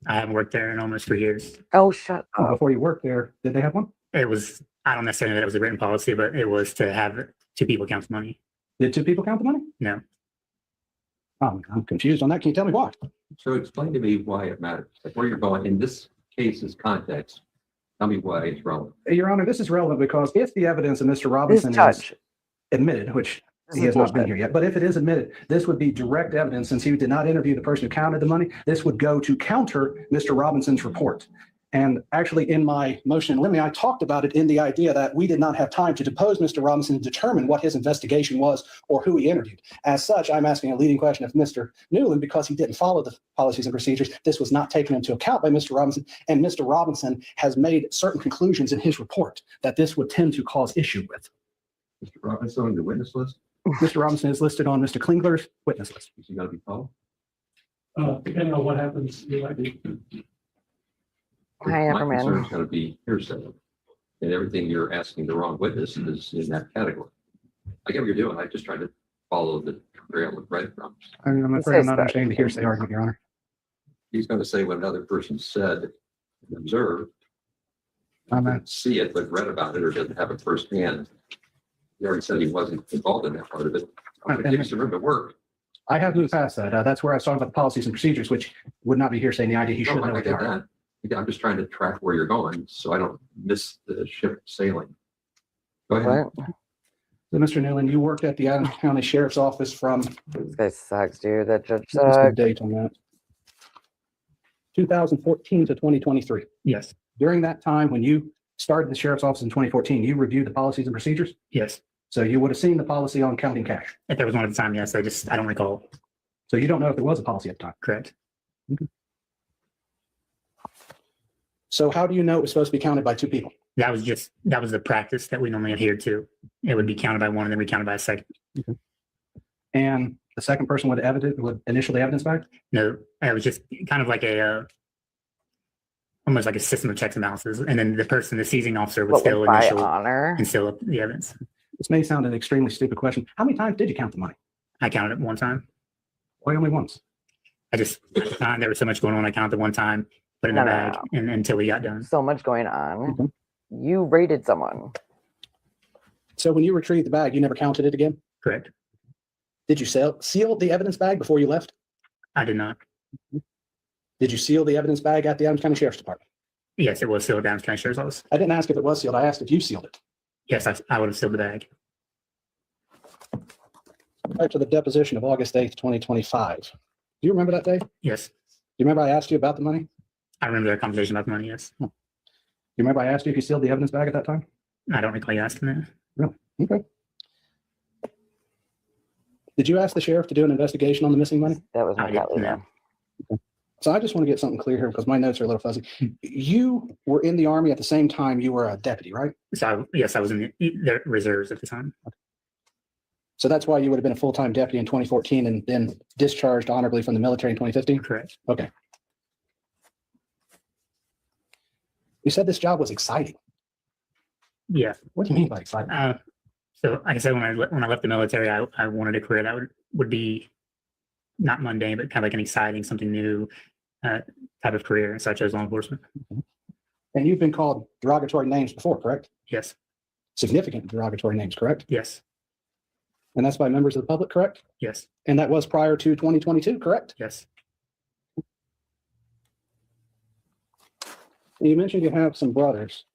I haven't worked there in almost 3 years. Oh, shut up. Before you worked there, did they have one? It was, I don't necessarily know that it was a written policy, but it was to have 2 people count the money. Did 2 people count the money? No. I'm confused on that. Can you tell me why? So explain to me why it matters, like where you're going in this case's context. Tell me why it's relevant. Your Honor, this is relevant because if the evidence of Mr. This Robinson is judge. admitted, which This he is has not been bullshit. here yet, but if it is admitted, this would be direct evidence since he did not interview the person who counted the money. This would go to counter Mr. Robinson's report. And actually in my motion in limine, I talked about it in the idea that we did not have time to depose Mr. Robinson and determine what his investigation was or who he interviewed. As such, I'm asking a leading question of Mr. Newland because he didn't follow the policies and procedures. This was not taken into account by Mr. Robinson, and Mr. Robinson has made certain conclusions in his report that this would tend to cause issue with. Mr. Robinson on the witness list, Mr. Robinson is listed on Mr. Klingler's witness list. is he going to be called? Depending on what happens, you might be. Hi, My Afroman. concern is going to be hearsay. And everything you're asking the wrong witness is in that category. I get what you're doing. I just tried to follow the trail of breadcrumbs. I'm afraid I'm not understanding the hearsay argument, Your Honor. He's going to say what another person said and observed, didn't see it, but read about it or doesn't have it firsthand. He already said he wasn't involved in that part of it. I'm going to give you some room to work. I have moved past that. That's where I was talking about the policies and procedures, which would not be hearsay in the idea he should No, know I what they get are. that. I'm just trying to track where you're going so I don't miss the ship sailing. Go ahead. What? So, Mr. Newland, you worked at the Adams County Sheriff's Office from, This guy sucks, dude. That judge what's the sucks. date on that? 2014 to 2023. Yes. During that time, when you started the Sheriff's Office in 2014, you reviewed the policies and procedures? Yes. So you would have seen the policy on counting cash. If there was one at the time, yes. I don't recall. So you don't know if there was a policy at the time. Correct. So how do you know it was supposed to be counted by 2 people? That was the practice that we normally adhere to. It would be counted by one and then recounted by a second. And the second person would initial the evidence back? No, it was just kind of like almost like a system of checks and balances. And then the seizing officer would But still with by initial honor. and seal up the evidence. This may sound an extremely stupid question. How many times did you count the money? I counted it one time. Why only once? I just, there was so much going on. I counted one time, put it in the No, no, bag and until we got done. So much going on. Mhm. You raided someone. So when you retrieved the bag, you never counted it again? Correct. Did you seal the evidence bag before you left? I did not. Did you seal the evidence bag at the Adams County Sheriff's Department? Yes, it was sealed down to County Sheriff's Office. I didn't ask if it was sealed. I asked if you sealed it. Yes, I would have sealed the bag. Back to the deposition of August 8th, 2025. Do you remember that day? Do Yes. you remember I asked you about the money? I remember their conversation about the money. Yes. You remember I asked you if you sealed the evidence bag at that time? I don't recall you asking that. Really? Okay. Did you ask the sheriff to do an investigation on the missing money? That was my I didn't colleague. know. So I just want to get something clear here because my notes are a little fuzzy. You were in the Army at the same time you were a deputy, right? So yes, I was in the reserves at the time. So that's why you would have been a full-time deputy in 2014 and then discharged honorably from the military in 2015? Correct. Okay. You said this job was exciting. Yeah. What do you mean by exciting? So like I said, when I left the military, I wanted a career that would be not mundane, but kind of like an exciting, something new type of career, such as law enforcement. And you've been called derogatory names before, correct? Yes. Significant derogatory names, correct? Yes. And that's by members of the public, correct? Yes. And that was prior to 2022, correct? Yes. You mentioned you have some brothers.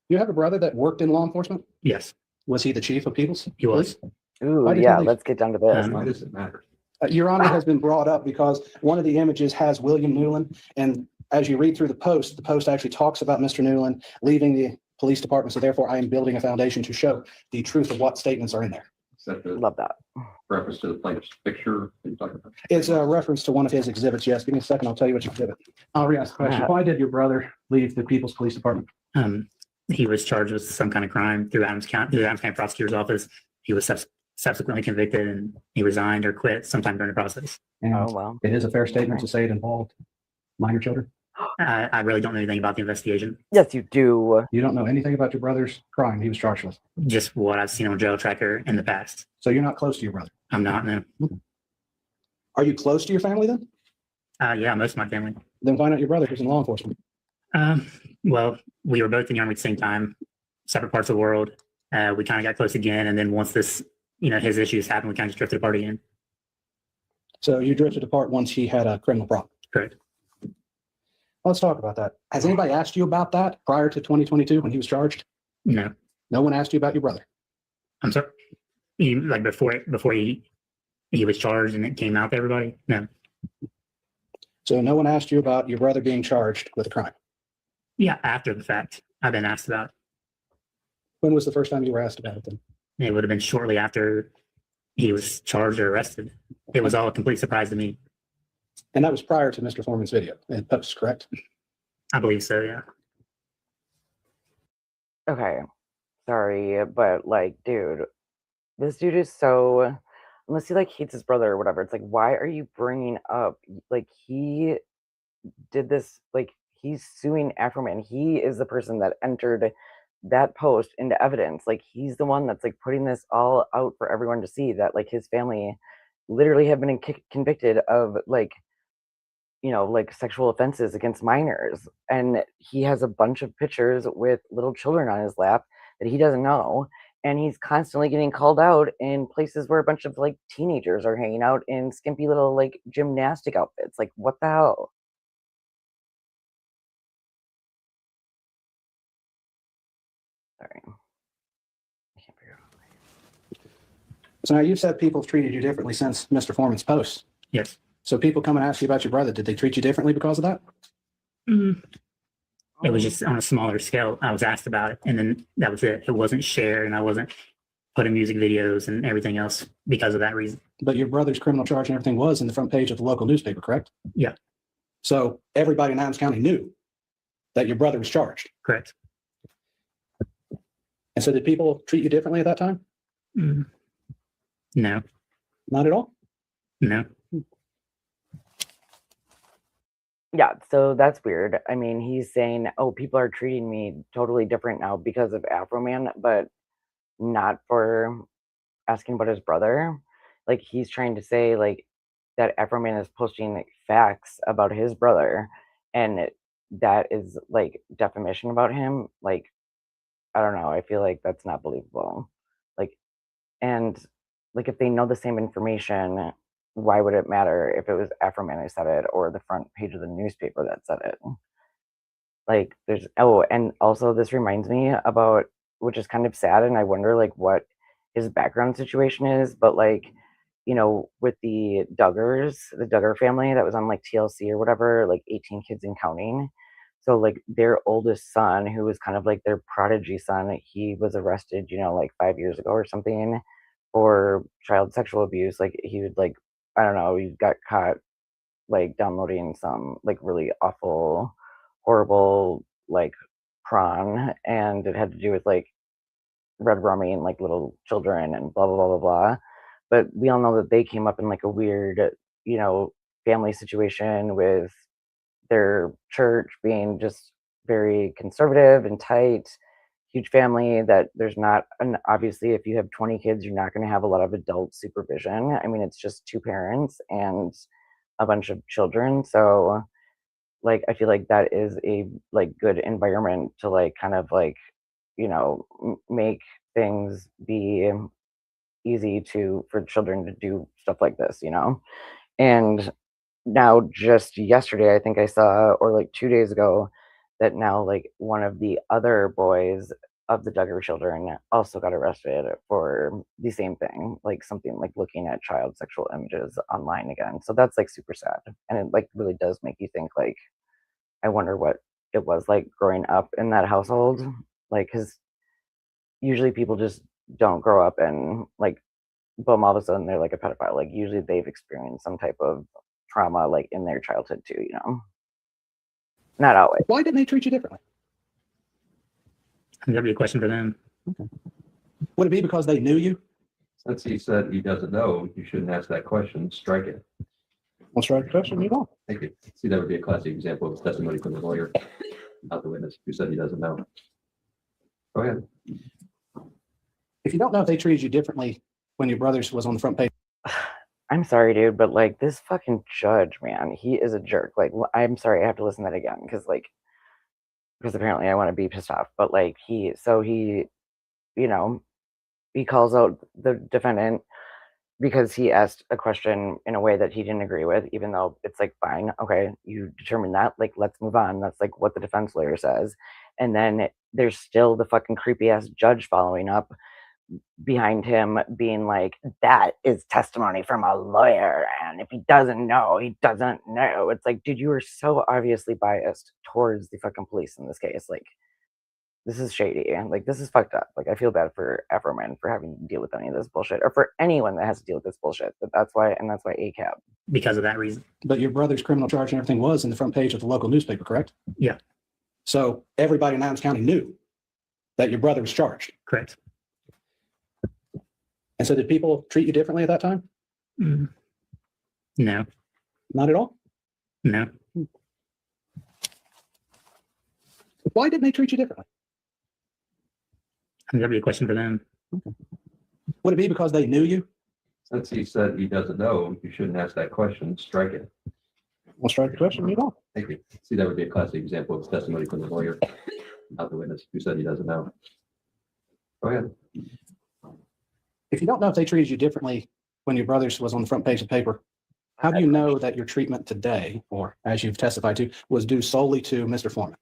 You have a brother that worked in law enforcement? Yes. Was he the chief of Peoples? He was. Ooh, Why did yeah, he leave? let's get down to this. Why does it matter? Your Honor has been brought up because one of the images has William Newland. And as you read through the post actually talks about Mr. Newland leaving the police department. So therefore, I am building a foundation to show the truth of what statements are in there. Is that the Love that. reference to the plaintiff's picture? You're talking about? It's a reference to one of his exhibits. Yes, give me a second. I'll tell you which exhibit. I'll re-ask the question. Why did your brother leave the People's Police Department? He was charged with some kind of crime through Adams County prosecutor's office. He was subsequently convicted and he resigned or quit sometime during the process. And Oh, well. it is a fair statement to say it involved minor children. I really don't know anything about the investigation. Yes, you do. You don't know anything about your brother's crime he was charged with. Just what I've seen on Jail Tracker in the past. So you're not close to your brother. I'm not, no. Are you close to your family then? Yeah, most of my family. Then why not your brother who's in law enforcement? Well, we were both in the Army at the same time, separate parts of the world. We kind of got close again. And then once this, his issues happened, we kind of just drifted apart again. So you drifted apart once he had a criminal problem. Correct. Let's talk about that. Has anybody asked you about that prior to 2022 when he was charged? No. No one asked you about your brother? I'm sorry. Like before he was charged and it came out to everybody? No. So no one asked you about your brother being charged with a crime? Yeah, after the fact, I've been asked about it. When was the first time you were asked about it then? It would have been shortly after he was charged or arrested. It was all a complete surprise to me. And that was prior to Mr. Foreman's video and post, correct? I believe so, yeah. Okay. Sorry, but like, dude, this dude is so, unless he like hates his brother or whatever, it's like, why are you bringing up, like, he did this, like, he's suing Afroman. He is the person that entered that post into evidence. Like, he's the one that's like putting this all out for everyone to see that like his family literally have been convicted of like, like sexual offenses against minors. And he has a bunch of pictures with little children on his lap that he doesn't know. And he's constantly getting called out in places where a bunch of like teenagers are hanging out in skimpy little like gymnastic outfits. Like, what the hell? Sorry. I can't figure out. So now you've said people have treated you differently since Mr. Foreman's post. Yes. So people come and ask you about your brother. Did they treat you differently because of that? It was just on a smaller scale. I was asked about it, and then that was it. It wasn't shared, and I wasn't putting music videos and everything else because of that reason. But your brother's criminal charge and everything was in the front page of the local newspaper, correct? Yeah. So everybody in Adams County knew that your brother was charged. Correct. And so did people treat you differently at that time? No. Not at all? No. Yeah, so that's weird. I mean, he's saying, oh, people are treating me totally different now because of Afroman, but not for asking about his brother. Like, he's trying to say, like, that Afroman is posting like, facts about his brother, and that is, like, defamation about him. Like, I don't know. I feel like that's not believable. Like, and, like, if they know the same information, why would it matter if it was Afroman who said it or the front page of the newspaper that said it? Like, there's, oh, and also this reminds me about, which is kind of sad, and I wonder, like, what his background situation is, but, like, with the Duggar family that was on like TLC or whatever, like 18 kids and counting. So like their oldest son, who was kind of like their prodigy son, he was arrested, like 5 years ago or something for child sexual abuse. Like he would like, I don't know, he got caught like downloading some like really awful, horrible like prawn, and it had to do with like red rummy and like little children and blah blah blah blah blah. But we all know that they came up in like a weird, you know, family situation with their church being just very conservative and tight, huge family that there's not, and obviously if you have 20 kids, you're not going to have a lot of adult supervision. I mean, it's just two parents and a bunch of children. So like I feel like that is a like good environment to like kind of like, make things be easy to for children to do stuff like this. And now just yesterday I think I saw, or like 2 days ago, that now like one of the other boys of the Duggar children also got arrested for the same thing, like something like looking at child sexual images online again. So that's like super sad, and it like really does make you think like, I wonder what it was like growing up in that household, like because usually people just don't grow up and like boom, all of a sudden they're like a pedophile. Like usually they've experienced some type of trauma like in their childhood too. Not always. Why didn't they treat you differently? That'd be a question for them. Would it be because they knew you? Since he said he doesn't know, you shouldn't ask that question. Strike it. Well, strike the question, move on. Thank you. See, that would be a classic example of testimony from the lawyer, not the witness who said he doesn't know. Go ahead. If you don't know if they treated you differently when your brother's was on the front page, I'm sorry, dude, but like this fucking judge, man, he is a jerk. Like, I'm sorry, I have to listen to that again because apparently I want to be pissed off. But like you know, he calls out the defendant because he asked a question in a way that he didn't agree with, even though it's like, fine, okay, you determined that, like, let's move on. That's like what the defense lawyer says. And then there's still the fucking creepy ass judge following up behind him being like, that is testimony from a lawyer, and if he doesn't know, he doesn't know. It's like, dude, you are so obviously biased towards the fucking police in this case. Like, this is shady, and like this is fucked up. Like, I feel bad for Afroman for having to deal with any of this bullshit, or for anyone that has to deal with this bullshit. But that's why ACAB. Because of that reason. but your brother's criminal charge and everything was in the front page of the local newspaper, correct? Yeah. So everybody in Adams County knew that your brother was charged. Correct. And so did people treat you differently at that time? Mm. No. Not at all? No. Why didn't they treat you differently? That'd be a question for them. Would it be because they knew you? Since he said he doesn't know, you shouldn't ask that question. Strike it. We'll strike the question, move on. Thank you. See, that would be a classic example of testimony from the lawyer, not the witness who said he doesn't know. Go ahead. If you don't know if they treated you differently when your brother's was on the front page of the paper, how do you know that your treatment today, or as you've testified to, was due solely to Mr. Foreman?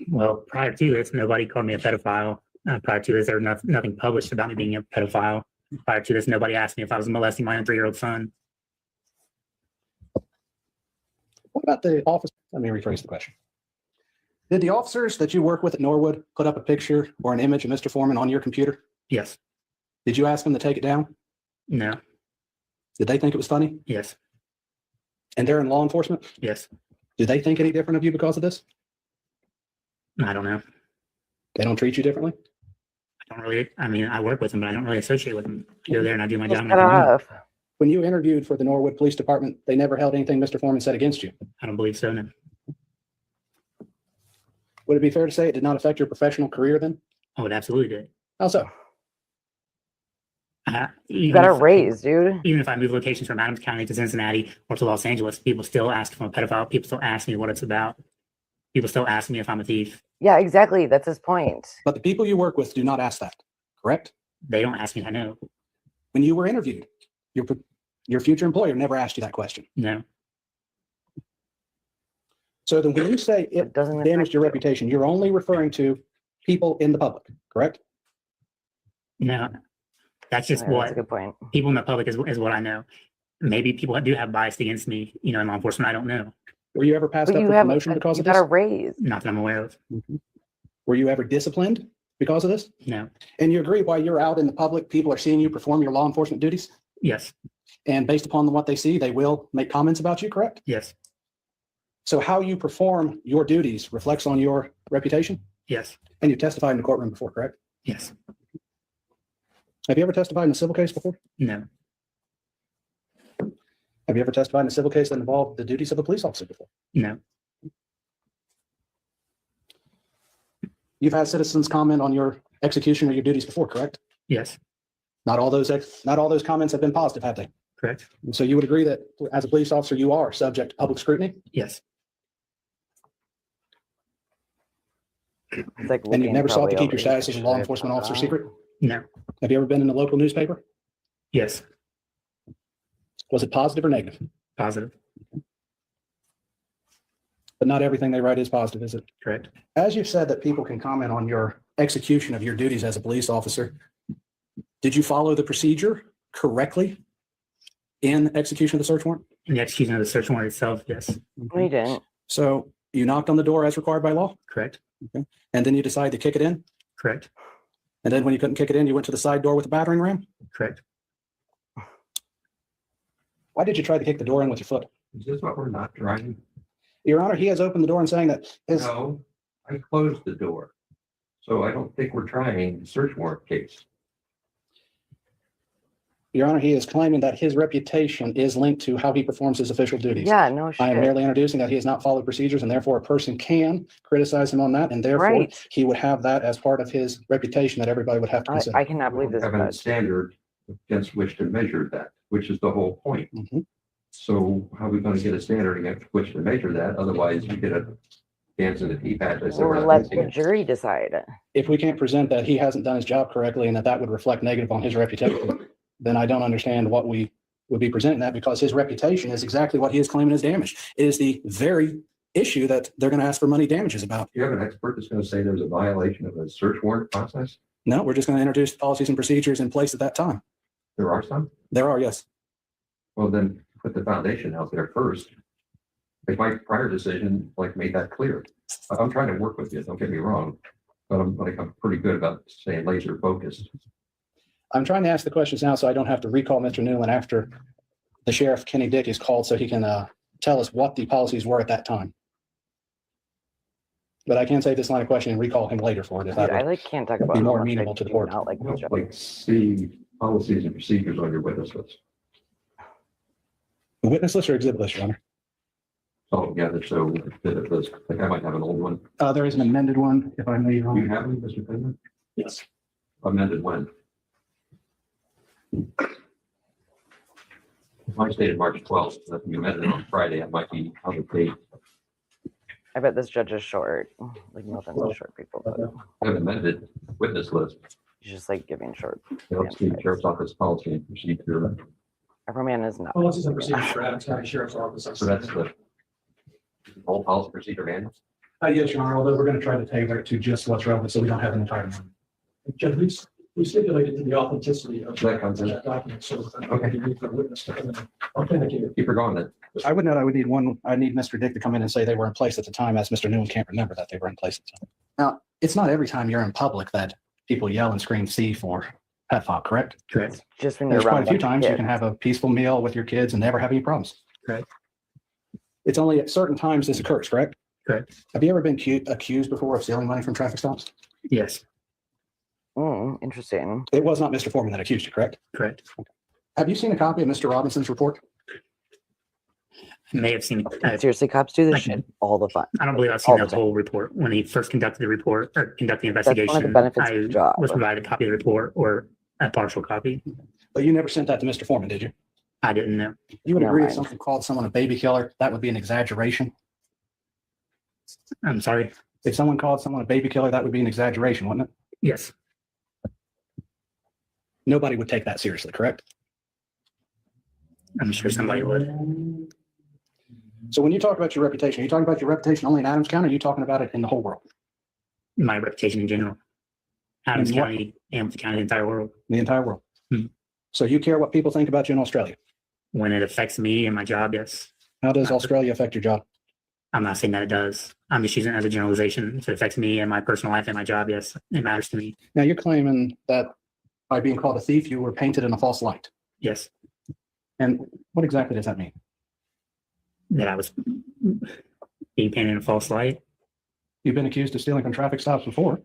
Well, prior to this, nobody called me a pedophile. Prior to this, there was nothing published about me being a pedophile. Prior to this, nobody asked me if I was molesting my own 3-year-old son. What about the officer? Let me rephrase the question. Did the officers that you work with at Norwood put up a picture or an image of Mr. Foreman on your computer? Yes. Did you ask them to take it down? No. Did they think it was funny? Yes. And they're in law enforcement? Yes. Do they think any different of you because of this? I don't know. They don't treat you differently? I don't really, I mean, I work with them, but I don't really associate with them. I go there and I do my job. Shut up. When you interviewed for the Norwood Police Department, they never held anything Mr. Foreman said against you. I don't believe so, no. Would it be fair to say it did not affect your professional career then? Oh, it absolutely did. How so? You got a raise, dude. Even if I move locations from Adams County to Cincinnati or to Los Angeles, people still ask if I'm a pedophile. People still ask me what it's about. People still ask me if I'm a thief. Yeah, exactly. That's his point. But the people you work with do not ask that, correct? They don't ask me, I know. When you were interviewed, your future employer never asked you that question. No. So then when you say it doesn't damaged your reputation, you're only referring to people in the public, correct? No. That's just Yeah, that's a what good point. people in the public is what I know. Maybe people do have bias against me, in law enforcement. I don't know. Were you ever passed But up you for have promotion because you of got this? a raise. Not that I'm aware of. Were you ever disciplined because of this? No. And you agree while you're out in the public, people are seeing you perform your law enforcement duties? Yes. And based upon what they see, they will make comments about you, correct? Yes. So how you perform your duties reflects on your reputation? Yes. And you testified in the courtroom before, correct? Yes. Have you ever testified in a civil case before? No. Have you ever testified in a civil case that involved the duties of a police officer before? No. You've had citizens comment on your execution of your duties before, correct? Yes. Not all those comments have been positive, have they? Correct. And so you would agree that as a police officer, you are subject to public scrutiny? Yes. It's like And you've never sought to probably keep your all the status as a law issues enforcement I've officer got. secret? No. Have you ever been in the local newspaper? Yes. Was it positive or negative? Positive. But not everything they write is positive, is it? Correct. As you've said that people can comment on your execution of your duties as a police officer, did you follow the procedure correctly in execution of the search warrant? In the execution of the search warrant itself, yes. No, you didn't. So you knocked on the door as required by law, Correct. and then you decided to kick it in? Correct. And then when you couldn't kick it in, you went to the side door with a battering ram? Correct. Why did you try to kick the door in with your foot? Is this what we're not trying? Your Honor, he has opened the door and saying that his, No, I closed the door. So I don't think we're trying the search warrant case. Your Honor, he is claiming that his reputation is linked to how he performs his official duties. Yeah, no shit. I am merely introducing that he has not followed procedures, and therefore a person can criticize him on that, and therefore Right. he would have that as part of his reputation that everybody would have to consider. I cannot believe this. We don't have a But standard against which to measure that, which is the whole point. Mhm. So how are we going to get a standard against which to measure that? Otherwise, you get a dance in the teapot. as or they're let announcing the it. jury decide. If we can't present that he hasn't done his job correctly and that would reflect negative on his reputation, then I don't understand what we would be presenting that, because his reputation is exactly what he is claiming is damaged. It is the very issue that they're going to ask for money damages about. You have an expert that's going to say there's a violation of a search warrant process? No, we're just going to introduce policies and procedures in place at that time. There are some? There are, yes. Well, then put the foundation out there first. If my prior decision made that clear. I'm trying to work with you, don't get me wrong, but I'm pretty good about staying laser focused. I'm trying to ask the questions now so I don't have to recall Mr. Newland after the Sheriff Kenny Dick is called so he can tell us what the policies were at that time. But I can save this line of questioning and recall him later for it if Dude, that I would. can't talk about be how more much I amenable to the do court. not like this job. See policies and procedures on your witness list. The witness list or exhibit list, Your Honor? Oh, yeah, so I might have an old one. There is an amended one, if I may, Your Do you Honor. have one, Mr. Penman? Yes. Amended when? Mine stated March 12th, so if you amended it on Friday, it might be out of date. I bet this judge is short. Like nothing but short people. But I have amended witness list. he's just like giving short. Let's see, Sheriff's Office policy and procedure. Afroman is not. Policies and procedures for Adams County Sheriff's Office. So that's the whole policy procedure manual. Yes, Your Honor, although we're going to try to tailor it to just what's relevant, so we don't have an entire one. Judge, we stipulated to the authenticity of That comes in. that document, so. Okay. You need the witness to come in and authenticate it. Keep her going then. I would note I would need one, I need Mr. Dick to come in and say they were in place at the time, as Mr. Newland can't remember that they were in place at the time. Now, it's not every time you're in public that people yell and scream "C" for pet fob, correct? Correct. Just when you're There's quite around a few bunch of times you kids. can have a peaceful meal with your kids and never have any problems. Correct. It's only at certain times this occurs, correct? Correct. Have you ever been accused before of stealing money from traffic stops? Yes. Interesting. It was not Mr. Foreman that accused you, correct? Correct. Have you seen a copy of Mr. Robinson's report? I may have seen. Seriously, cops do this like- shit all the time. I don't believe I've All seen the the time. whole report. When he first conducted the report or conducted the That's one of the investigation, benefits of I the job. was provided a copy of the report or a partial copy. But you never sent that to Mr. Foreman, did you? I didn't know. You would Never agree if mind. someone called someone a baby killer, that would be an exaggeration? I'm sorry. If someone called someone a baby killer, that would be an exaggeration, wouldn't it? Yes. Nobody would take that seriously, correct? I'm sure somebody would. So when you talk about your reputation, are you talking about your reputation only in Adams County, or are you talking about it in the whole world, My reputation in general. Adams In what- County, Hamilton County, the entire world. the entire world? So you care what people think about you in Australia? When it affects me and my job, yes. How does Australia affect your job? I'm not saying that it does. I'm just using it as a generalization. If it affects me and my personal life and my job, yes, it matters to me. Now you're claiming that by being called a thief, you were painted in a false light. Yes, And what exactly does that mean? that I was being painted in a false light. You've been accused of stealing from traffic stops before.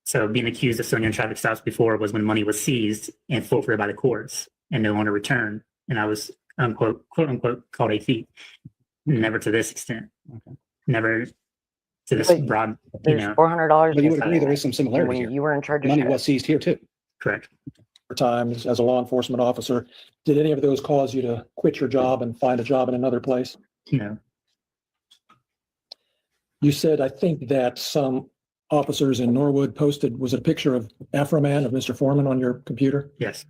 So being accused of stealing in traffic stops before was when money was seized and forfeited by the courts and no longer returned. And I was, unquote, quote unquote, called a thief. Never to this extent. Okay. Never to this But broad, There's $400. But you would agree there is some similarity when here. you were in charge of Money traffic. was seized here too. correct. Times as a law enforcement officer, did any of those cause you to quit your job and find a job in another place? No, You said, I think that some officers in Norwood posted, was it a picture of Afroman, of Mr. Foreman on your computer? yes,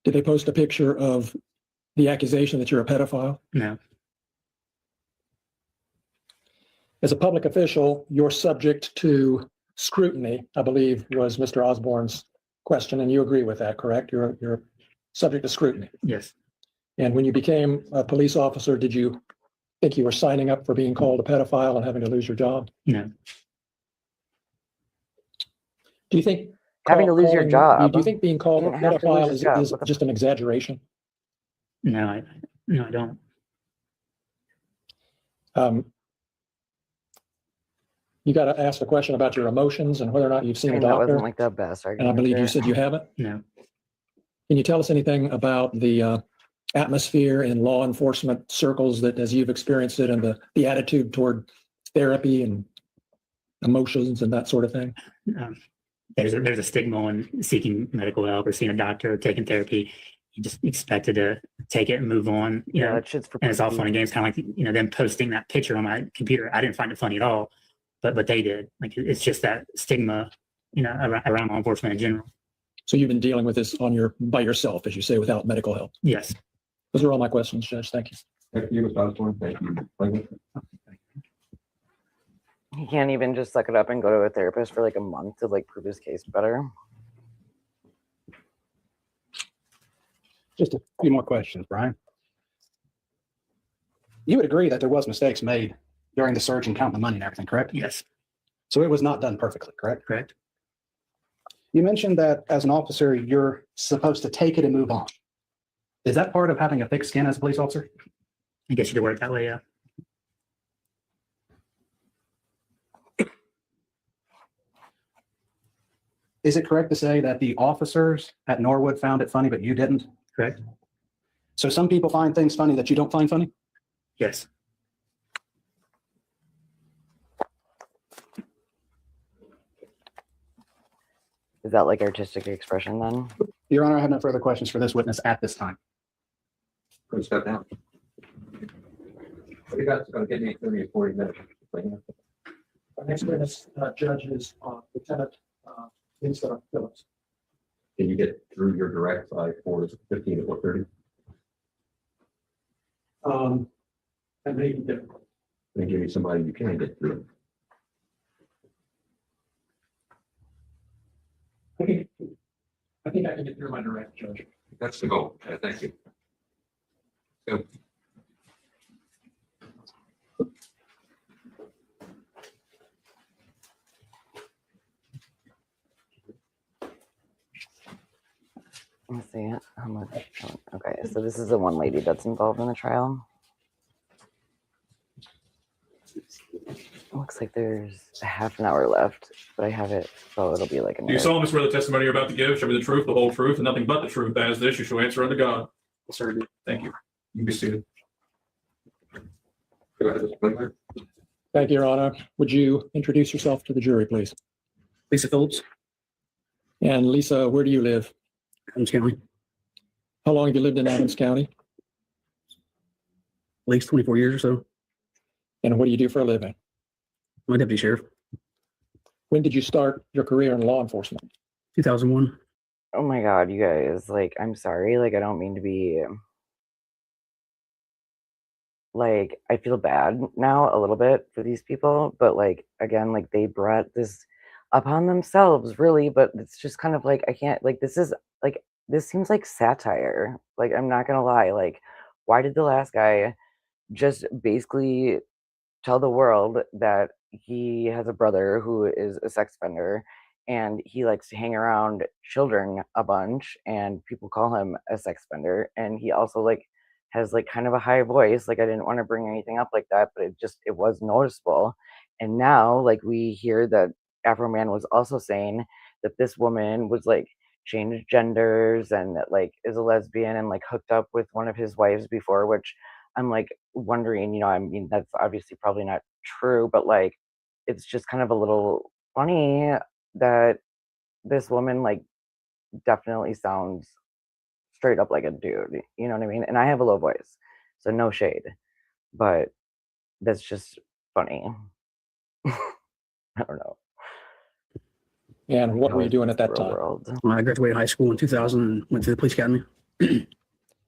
Did they post a picture of the accusation that you're a pedophile? no, As a public official, you're subject to scrutiny, I believe was Mr. Osborne's question, and you agree with that, correct? You're subject to scrutiny. yes, And when you became a police officer, did you think you were signing up for being called a pedophile and having to lose your job? no, Do you think Having to lose your calling- job. Do you think being called a You didn't have to lose pedophile your is job. is What the- just an exaggeration? no, I don't. You got to ask the question about your emotions and whether or not you've seen a And that wasn't doctor. like the best And I argument. believe you there. said you haven't. No, Can you tell us anything about the atmosphere in law enforcement circles that, as you've experienced it, and the attitude toward therapy and emotions and that sort of thing? there's a stigma on seeking medical help or seeing a doctor or taking therapy. You just expected to take it and move on, you know. that shit's for And it's all pussies. fun and games, kind of like, you know, them posting that picture on my computer. I didn't find it funny at all, but they did. Like, it's just that stigma, you know, around law enforcement in general. So you've been dealing with this by yourself, as you say, without medical help. Yes. Those are all my questions, Judge. Thank you. Thank you, Mr. Osborne. Thank you. Lincoln. He can't even just suck it up and go to a therapist for like a month to like prove his case better. Just a few more questions, Brian. You would agree that there was mistakes made during the search and counting the money and everything, correct? Yes. So it was not done perfectly, correct? Correct. You mentioned that as an officer, you're supposed to take it and move on. Is that part of having a thick skin as a police officer? I guess you could work that way. Yeah. Is it correct to say that the officers at Norwood found it funny, but you didn't? Correct. So some people find things funny that you don't find funny? Yes. Is that like artistic expression then? Your Honor, I have no further questions for this witness at this time. Please step down. What do you got? It's going to give me 30 or 40 minutes. Our next witness, judge, is Lieutenant Lisa Phillips. Can you get through your direct by 4:15 to 4:30? That may be difficult. Then give me somebody you can get through. I think I can get through my direct, Judge. That's the goal. Thank you. So, Let's see how much. Okay, so this is the one lady that's involved in the trial. Looks like there's a half an hour left, but I have it, so it'll be like a Do you minute. solemnly swear the testimony you're about to give shall be the truth, the whole truth, and nothing but the truth? As this, you shall answer unto God. Yes, sir. Thank you. You can be seated. go ahead, Mr. Klingler. Thank you, Your Honor. Would you introduce yourself to the jury, please? Lisa Phillips, And Lisa, where do you live? Adams County, How long have you lived in Adams County? at least 24 years or so. And what do you do for a living? My deputy sheriff, When did you start your career in law enforcement? 2001. Oh my God, you guys, like, I'm sorry, like, I don't mean to be, like, I feel bad now a little bit for these people, but like, again, like, they brought this upon themselves, really, but it's just kind of like, I can't, like, this is, like, this seems like satire. Like, I'm not gonna lie. Like, why did the last guy just basically tell the world that he has a brother who is a sex offender and he likes to hang around children a bunch and people call him a sex offender, and he also like has like kind of a high voice. Like, I didn't want to bring anything up like that, but it was noticeable. And now like we hear that Afroman was also saying that this woman was like changed genders and that like is a lesbian and like hooked up with one of his wives before, which I'm like wondering, I mean, that's obviously probably not true, but like it's just kind of a little funny that this woman like definitely sounds straight up like a dude. You know what I mean? And I have a low voice, so no shade, but that's just funny. I don't know. And what were you doing at that Real time? world. When I graduated high school in 2000 and went to the police academy,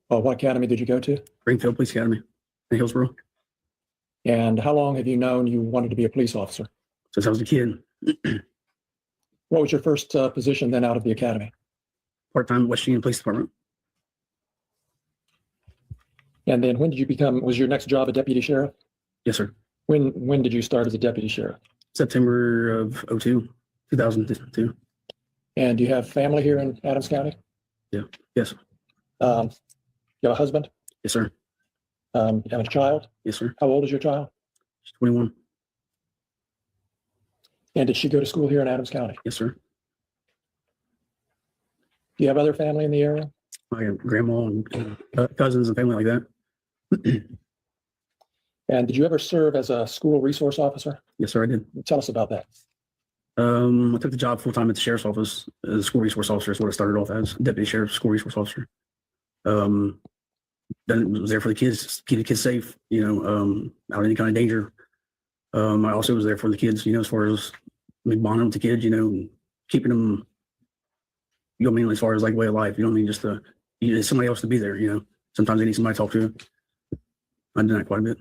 Well, what academy did you go to? Springfield Police Academy in Hillsborough, And how long have you known you wanted to be a police officer? since I was a kid. What was your first position then out of the academy? Part-time West Virginia Police Department. And then when did you was your next job a deputy sheriff? Yes, sir. When did you start as a deputy sheriff? September of 2002. And do you have family here in Adams County? Yes. You have a husband? Yes, sir. You have a child? Yes, sir. How old is your child? She's 21. And did she go to school here in Adams County? Yes, sir. Do you have other family in the area? My grandma and cousins and family like that. And did you ever serve as a school resource officer? Yes, sir, I did. Tell us about that. I took the job full-time at the sheriff's office as a school resource officer. Is what I started off as, deputy sheriff, school resource officer. Then was there for the kids, keep the kids safe, out of any kind of danger. I also was there for the kids, as far as bonding with the kids, keeping them, as far as like way of life, just you need somebody else to be there, sometimes they need somebody to talk to. I did that quite a bit.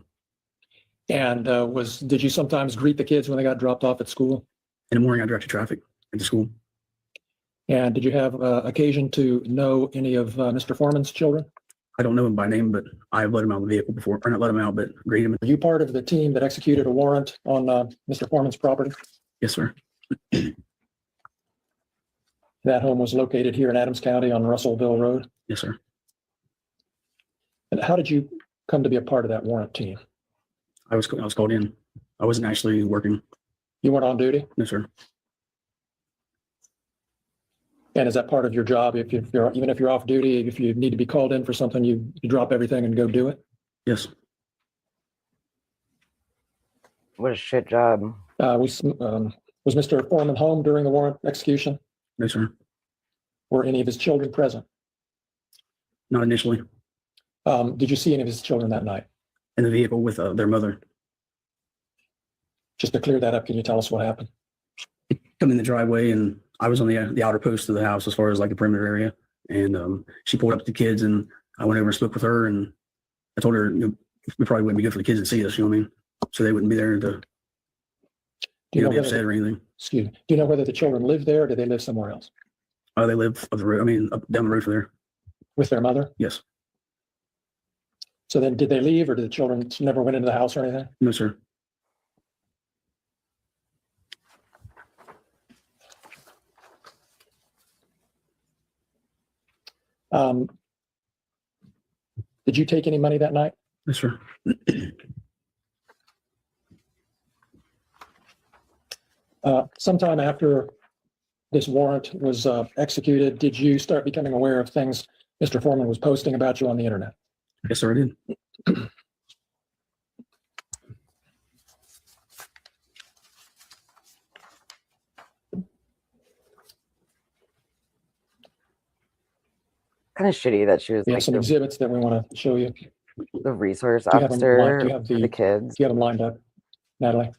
And did you sometimes greet the kids when they got dropped off at school? In the morning, I directed traffic at the school. And did you have occasion to know any of Mr. Foreman's children? I don't know him by name, but I've let him out of the vehicle before, or not let him out, but greeted him. Were you part of the team that executed a warrant on Mr. Foreman's property? Yes, sir. That home was located here in Adams County on Russellville Road. Yes, sir. And how did you come to be a part of that warrant team? I was called in. I wasn't actually working. You weren't on duty? No, sir. And is that part of your job? Even if you're off duty, if you need to be called in for something, you drop everything and go do it? Yes. What a shit job. Was Mr. Foreman home during the warrant execution? No, sir. Were any of his children present? Not initially. Did you see any of his children that night? In the vehicle with their mother. Just to clear that up, can you tell us what happened? Come in the driveway, and I was on the outer post of the house as far as like the perimeter area. And she pulled up to the kids, and I went over and spoke with her, and I told her we probably wouldn't be good for the kids to see us, so they wouldn't be there to be upset or anything. Excuse me. Do you know whether the children live there or do they live somewhere else? They live up the road. Up down the road from there. With their mother? Yes. So then did they leave or did the children never went into the house or anything? No, sir. Did you take any money that night? Yes, sir. Sometime after this warrant was executed, did you start becoming aware of things Mr. Foreman was posting about you on the internet? Yes, sir, I did. Kind of shitty that she was We have like some exhibits that we want to show you. the resource Do you have them officer lined- do you have for the- the kids. Do you have them lined up, Natalie?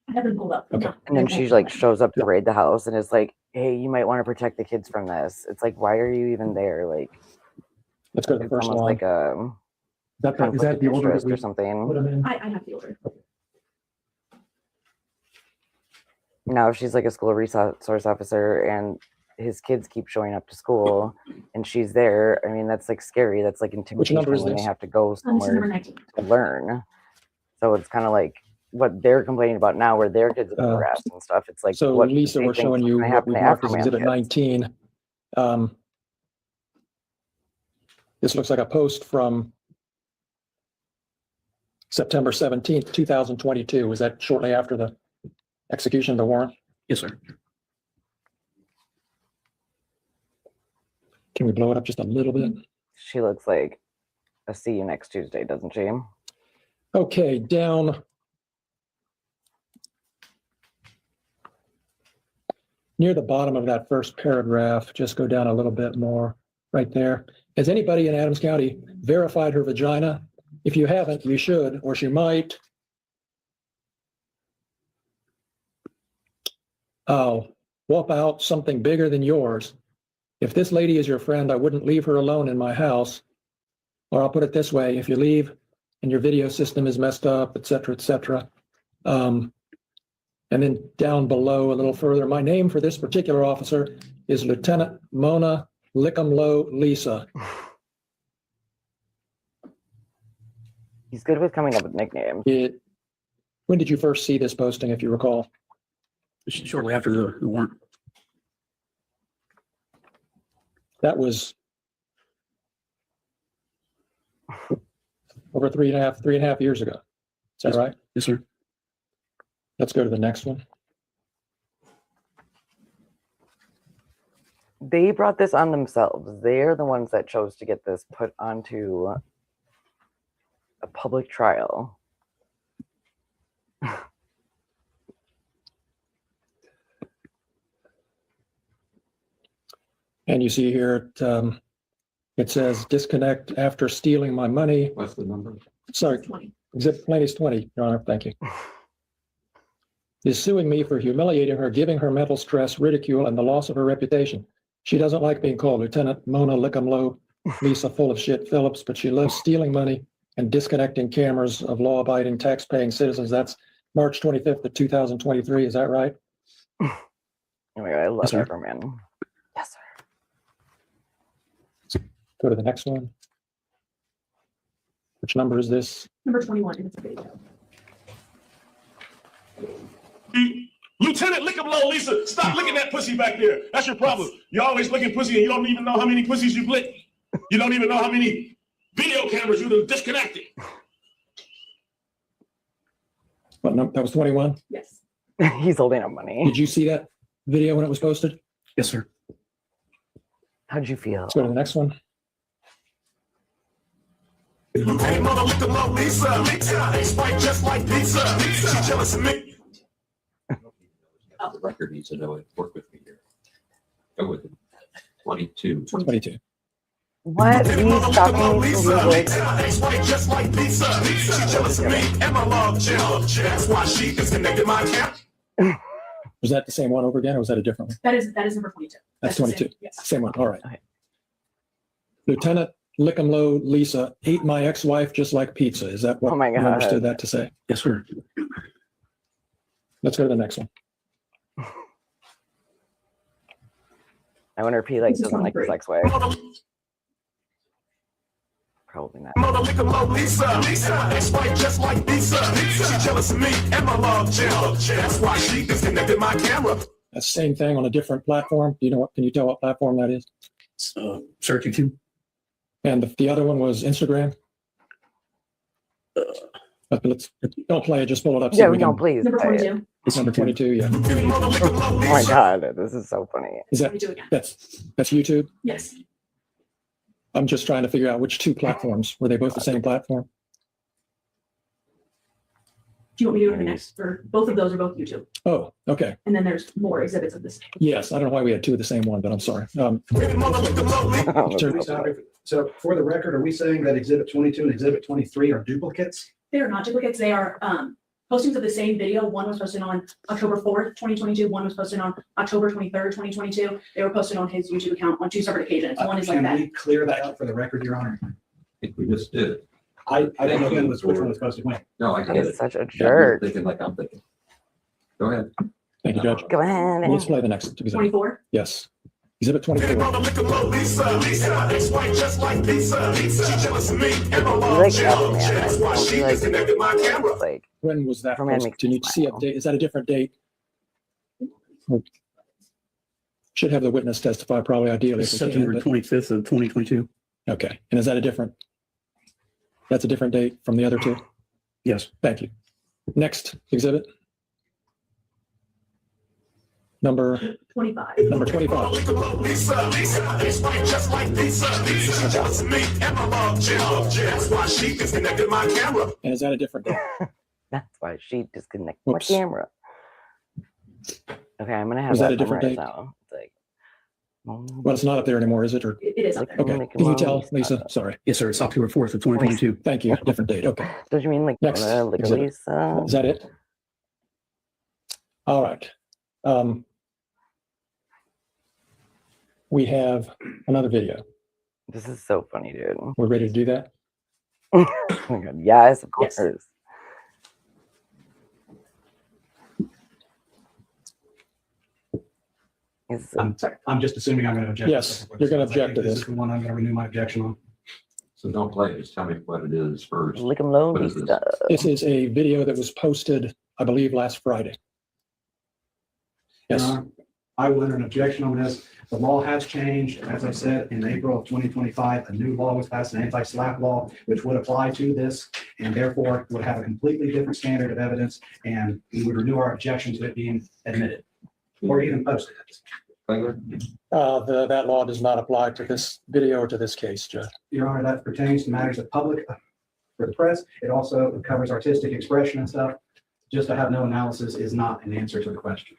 I haven't pulled up. Okay. And then she like shows up to raid the house and is like, "Hey, you might want to protect the kids from this." It's like, why are you even there? Like, Let's go to the it's first almost one. like a Is conflict that of the order interest that we or something. put them in? I have the order. Now she's like a school resource officer, and his kids keep showing up to school and she's there. I mean, that's like scary. That's like intimidation number is when they this? have to go This is number somewhere 19. to learn. So it's kind of like what they're complaining about now, where their kids have been harassed and stuff. It's like, So what Lisa, they we're think showing is you gonna what happen we've to marked as Afroman Exhibit kids. 19. This looks like a post from September 17th, 2022. Was that shortly after the execution of the warrant? Yes, sir. Can we blow it up just a little bit? She looks like a see you next Tuesday, doesn't she? Okay, down. Near the bottom of that first paragraph, just go down a little bit more, right there. Has anybody in Adams County verified her vagina? If you haven't, you should, or she might. I'll whoop out something bigger than yours. If this lady is your friend, I wouldn't leave her alone in my house. Or I'll put it this way, if you leave and your video system is messed up, et cetera, et cetera. And then down below a little further, my name for this particular officer is Lieutenant Mona Lickumlow Lisa. He's good with coming up with nicknames. When did you first see this posting, if you recall? Shortly after the warrant. That was over three and a half years ago. Is that right? Yes, sir. Let's go to the next one. They brought this on themselves. They're the ones that chose to get this put onto a public trial. And you see here, it says disconnect after stealing my money. What's the number? Sorry, 20. Exhibit plaintiff 20, Your Honor, thank you. Is suing me for humiliating her, giving her mental stress, ridicule, and the loss of her reputation. She doesn't like being called Lieutenant Mona Lickumlow Lisa full of shit Phillips, but she loves stealing money and disconnecting cameras of law-abiding, tax-paying citizens. That's March 25th of 2023. Is that right? Oh my God, I love Yes, sir. Afroman. Yes, sir. Go to the next one. Which number is this? Number 21 in the video. Lieutenant Lickumlow Lisa, stop licking that pussy back there. That's your problem. You're always licking pussy and you don't even know how many pussies you've licked. You don't even know how many video cameras you've disconnected. What number? That was 21. Yes. He's holding up money. Did you see that video when it was posted? Yes, sir. How'd you feel? Let's go to the next one. Lieutenant Mona Lickumlow Lisa, Lisa, white just like pizza. She jealous of me. The record needs to know it. Work with me here. Go with it. 22. 22. What? He's stopping me from music. White just like pizza. She jealous of me and my love chill. That's why she disconnected my camp. Was that the same one over again, or was that a different one? That is number 22. That's the same- 22. Yes. Same one. All right. Okay. Lieutenant Lickumlow Lisa ate my ex-wife just like pizza. Is that what Oh my you God. understood that to say? Yes, sir. Let's go to the next one. I wonder if he like This is doesn't like his 23. ex-wife. Probably not. Mona Lickumlow Lisa, Lisa, white just like pizza. She jealous of me and my love chill. That's why she disconnected my camera. That's the same thing on a different platform. Do you know what? Can you tell what platform that is? Search YouTube. And the other one was Instagram. Let's don't play it. Just pull it up. so Yeah, we no, can- please. Number play it. 22. It's number 22. Yeah. Oh my God, this is so funny. Is that 22 again. that's YouTube? Yes. I'm just trying to figure out which two platforms. Were they both the same platform? Do you want me to go to the next? Or both of those are both YouTube. Oh, okay. And then there's more exhibits of this. Yes. I don't know why we had two of the same one, but I'm sorry. So for the record, are we saying that exhibit 22 and exhibit 23 are duplicates? They are not duplicates. They are postings of the same video. One was posted on October 4th, 2022. One was posted on October 23rd, 2022. They were posted on his YouTube account on 2 separate occasions. One is like Can that. we clear that up for the record, Your Honor? I think we just did it. I didn't know which one was posted when. No, I get it. He's such a You're jerk. thinking like I'm thinking. Go ahead. Thank you, Judge. Go ahead. Let's play the next exhibit. 24. Yes. Exhibit 24. You like Afroman, like When was that Afroman posted? makes Do you me need to see a smile. date? Is that a different date? Should have the witness testify probably ideally. if we can, September but- 25th of 2022. Okay, and is that a different? That's a different date from the other two? Yes. Thank you. Next exhibit. Number 25. 25. And is that a different date? That's why she disconnected Whoops. my camera. Okay, I'm gonna have Was that that a different memorized date? now. It's like, Well, it's not up there anymore, is it? Or It is up there. okay, can you tell, Lisa? Sorry. Yes, sir. It's October 4th of 2022. Thank you. Different date. Okay. Don't you mean like Next like exhibit. Lisa? Is that it? All right. We have another video. This is so funny, dude. We're ready to do that? Oh my god, yes, of Yes. course. Is- I'm sorry, I'm just assuming I'm going to object. Yes, you're gonna object to This this. is the one I'm going to renew my objection on. So don't play it. Just tell me what it is first. Lick 'em low, What is this? Lisa. This is a video that was posted, I believe, last Friday. Yes. I will enter an objection on this. The law has changed. As I said, in April of 2025, a new law was passed, an anti-SLAPP law, which would apply to this and therefore would have a completely different standard of evidence. And we would renew our objection to it being admitted or even posted. Finger? That law does not apply to this video or to this case, Judge. Your Honor, that pertains to matters of public for the press. It also covers artistic expression and stuff. Just to have no analysis is not an answer to the question.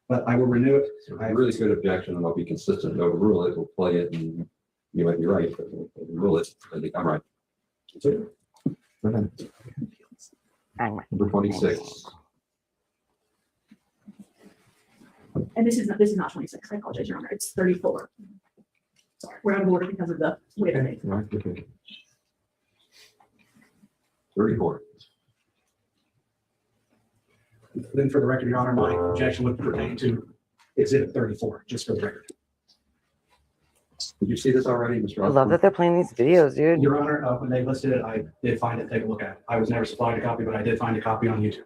But I will renew it. So a really good objection, and I'll be consistent and overrule it. We'll play it, and you might be right, but we'll overrule it. I think I'm right. Number 26. And this is not 26. I apologize, Your Honor. It's 34. Sorry, we're out of order because of the way the dates. Right, okay. 34. Then for the record, Your Honor, my objection would pertain to exhibit 34, just for the record. Did you see this already, Mr. I love that they're playing these videos, dude. Your Honor, when they listed it, I did find it, take a look at it. I was never supplied a copy, but I did find a copy on YouTube.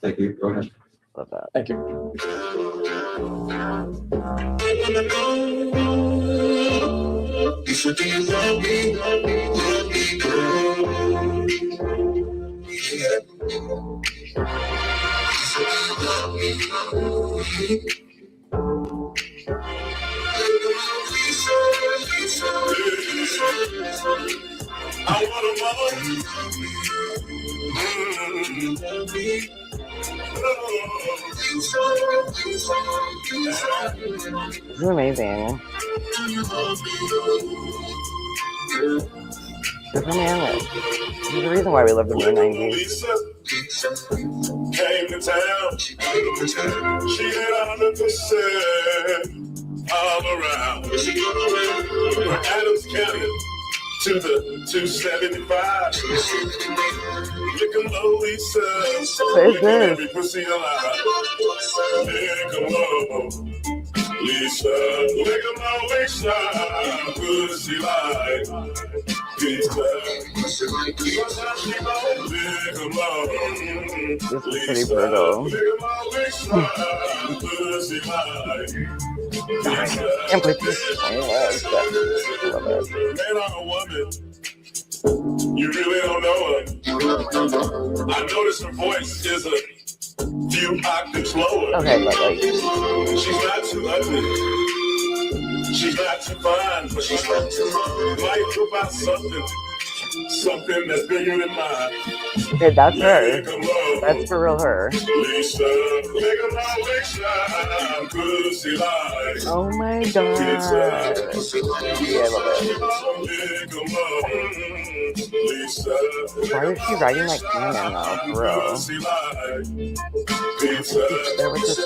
Thank you. Go ahead. Love that. Thank you. This is amazing. Superman. There's a reason why we love the mid 90s. Came to town. She had 100% all around. From Adams County to the 275. Lick 'em low, Lisa. What is Lick this? every pussy alive. Lick 'em low, Lisa. Lick 'em low, Lisa. Pussy alive. Lisa. Lick 'em low. This is pretty brutal. Can't believe this is playing live. I love it. Man or a woman, you really don't know her. I notice her voice is a few octaves lower. Okay, but like, She's not too ugly. She's not too fine, but she's not too life about something that's bigger than mine. okay, that's her. Lick 'em low. That's for real her. Lisa, lick 'em low, Lisa, pussy like. Oh my god. Yeah, I love it. Why is she writing like canon though, for real? There was this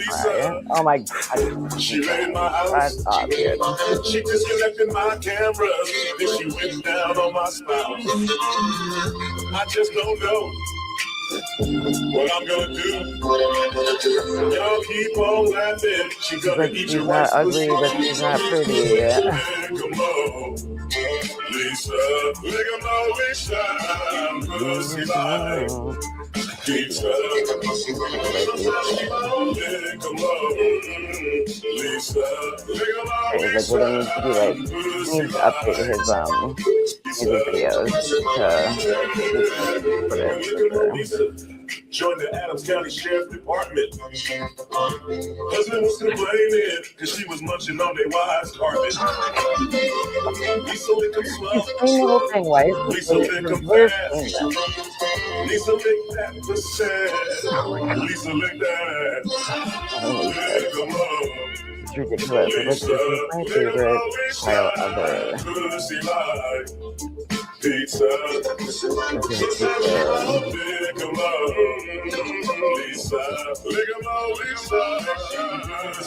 cry. Oh my god. She made my house. That's obvious. She disconnected my camera. Then she went down on my spouse. I just don't know What I'm gonna do? Y'all keep on laughing. She gonna Like, eat she's your not rice. ugly, but she's not pretty. Come on, Lisa. Look at my Lisa. Pussy like pizza. Come on, Lisa. Look at my Like, what I need to do, like, he needs to update his videos to Join the Adams County Sheriff's Department. Husband was complaining because she was munching on their wives' carpet. Lisa lick him slow. He's playing the whole thing. Why is Lisa lick him fast. Lisa lick that pussy. Lisa lick that. Come on. It's ridiculous. Like, this is my favorite style ever. Pizza. Pizza. Lisa, look at my Lisa.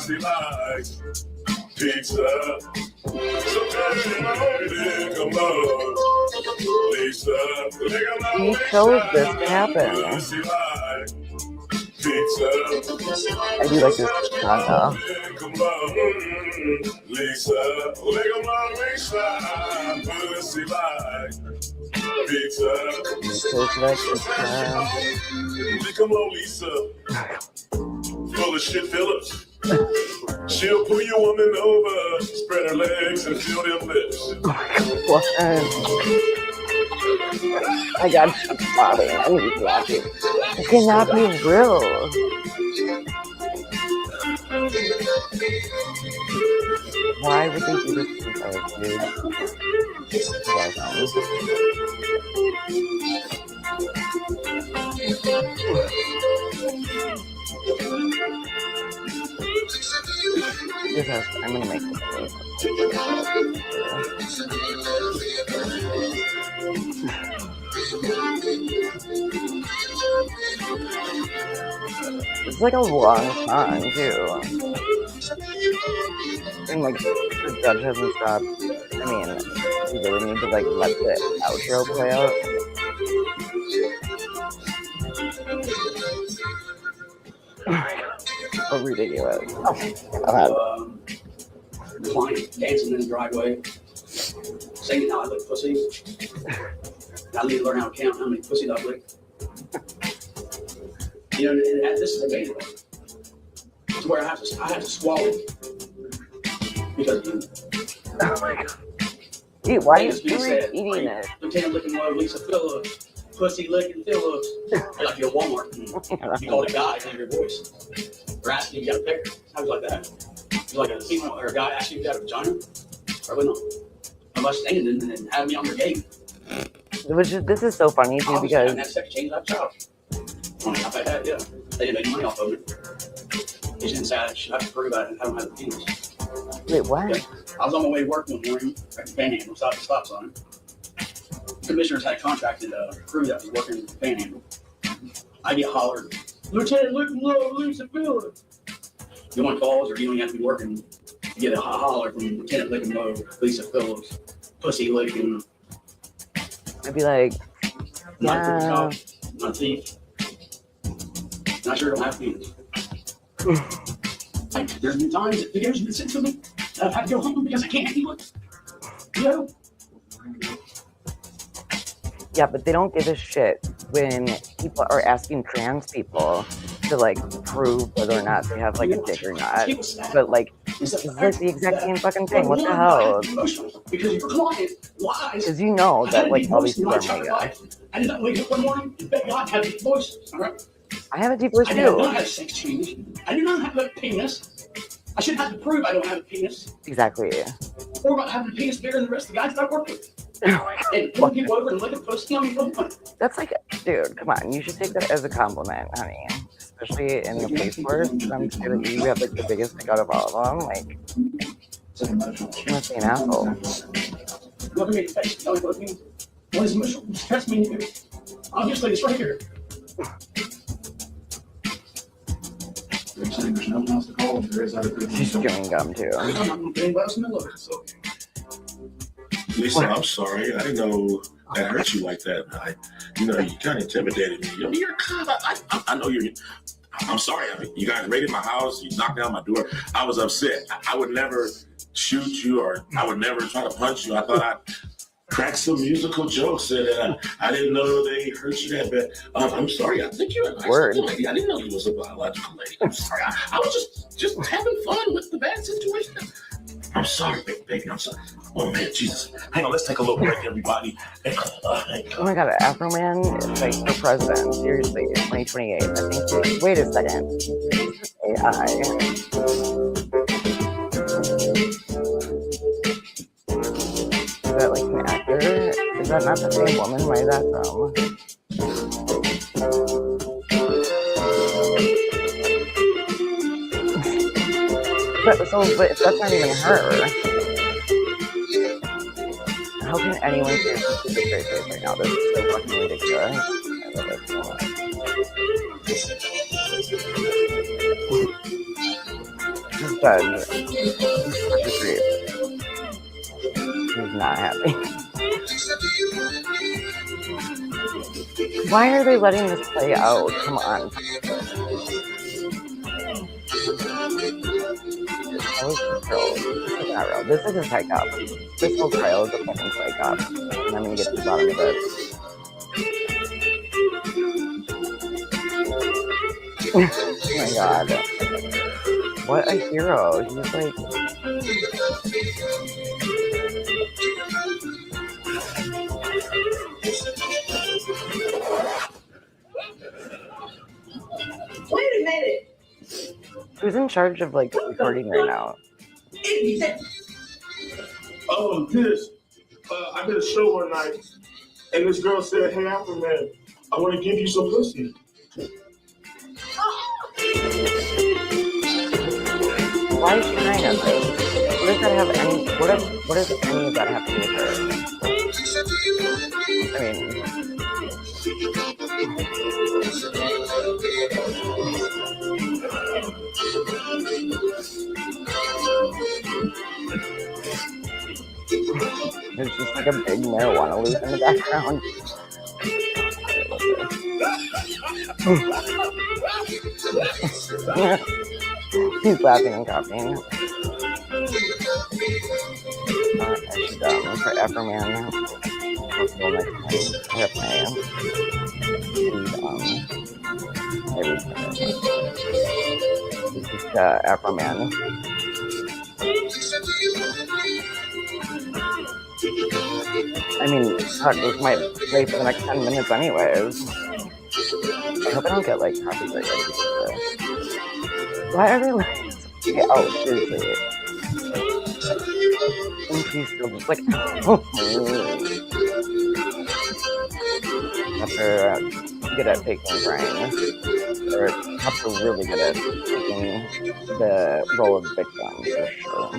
She likes pizza. Lisa, look at my He chose this to happen. She likes pizza. I do like this song though. Lisa, look at my Lisa. She likes pizza. Come on, Lisa. Full of shit, Phillips. She'll pull your woman over, spread her legs and feel them lips. What? I got body. I need to watch it. It cannot be real. Why would they do this to us, dude? I'm gonna make this. It's like a long song too. And like the judge hasn't stopped. I mean, you really need to like let the outro play out. Oh, ridiculous. Client dancing in the driveway, singing how I lick pussy. I need to learn how to count how many pussies I lick. You know, and this is debatable. It's where I have to swallow because Oh my god. Dude, why are you eating it? Lieutenant licking low, Lisa Phillips, pussy licking Phillips. Like you're Walmart. You call a guy and your voice. They're asking you got a picture. How was like that? Like a female or a guy asking you got a vagina? Probably not. Unless they didn't have me on their game. This is so funny too because that second change that child. Yeah. They didn't make money off of it. They didn't say I should have to prove I don't have a penis. Wait, what? Yeah. I was on my way to work one morning at the Panhandle, stop the stop sign. Commissioners had contracted a crew that was working at the Panhandle. I get hollered, Lieutenant Low, Lisa Phillips. You want calls or you don't have to be working to get a holler from Lieutenant Licking Low, Lisa Phillips, pussy licking. I'd be like, yeah. Not thief. Not sure don't have penis. Like, there's been times that videos have been sent to me that I've had to go home because I can't handle it. You know? Yeah, but they don't give a shit when people are asking trans people to like prove whether or not they have like a dick or not. But like, it's like the exact same fucking thing. What the hell? Because your client lies. Because you know that like all these people are mega. I did not wake up one morning and bet God have a deep voice. All right. I have a deep voice I too. do not have sex change. I do not have a penis. I shouldn't have to prove I don't have a penis. Exactly. Or about having a penis bigger than the rest of the guys that I work with. And pulling people over and licking pussy on me. That's like, dude, come on. You should take that as a compliment, honey. Especially in the police force. I'm sure that you have like the biggest dick out of all of them. Like, you must be an asshole. Look at me in the face. Tell me what means. What is emotional? Stress me. Obviously, it's right here. There's no one else to call. There is other people. She's chewing gum too. I'm not getting else in the look. So. Lisa, I'm sorry. I didn't know that hurt you like that. You kind of intimidated me. You're a cop. I know you're. I'm sorry. You guys raided my house. You knocked down my door. I was upset. I would never shoot you, or I would never try to punch you. I thought I'd crack some musical jokes, and I didn't know they hurt you that bad. I'm sorry. I think you're a nice lady. I didn't know you was a biological lady. I'm sorry. I was just having fun with the bad situation. I'm sorry, baby. I'm sorry. Oh man, Jesus. Hang on, let's take a little break, everybody. Oh my god, Afroman is like for president. Seriously, in 2028. I think. Wait a second. AI. Is that like an actor? Is that not the same woman? Where is that from? But if that's not even her. How can anyone say this is a straight face right now? This is so fucking ridiculous. I love it so much. He's done. He's such a creep. He's not happy. Why are they letting this play out? Come on. How is this real? This is not real. This is a psych-up. This whole trial is a fucking psych-up. And I'm gonna get to the bottom of it. Oh my god. What a hero. He's like... Wait a minute. Who's in charge of like recording right now? Oh, this. I did a show one night, and this girl said, "Hey, Afroman, I want to give you some pussy." Why is she crying at this? What does that have any? What does any of that have to do with her? I mean. There's just like a big marijuana leaf in the background. He's laughing and coughing. I should for Afroman. Possible next time. I have my this is Afroman. I mean, fuck, this might play for the next 10 minutes anyways. I hope I don't get, like, copyright. Why are they, like... Oh, seriously. And she's still just, like... After good at faking crying. Or after really good at taking the role of victim, for sure.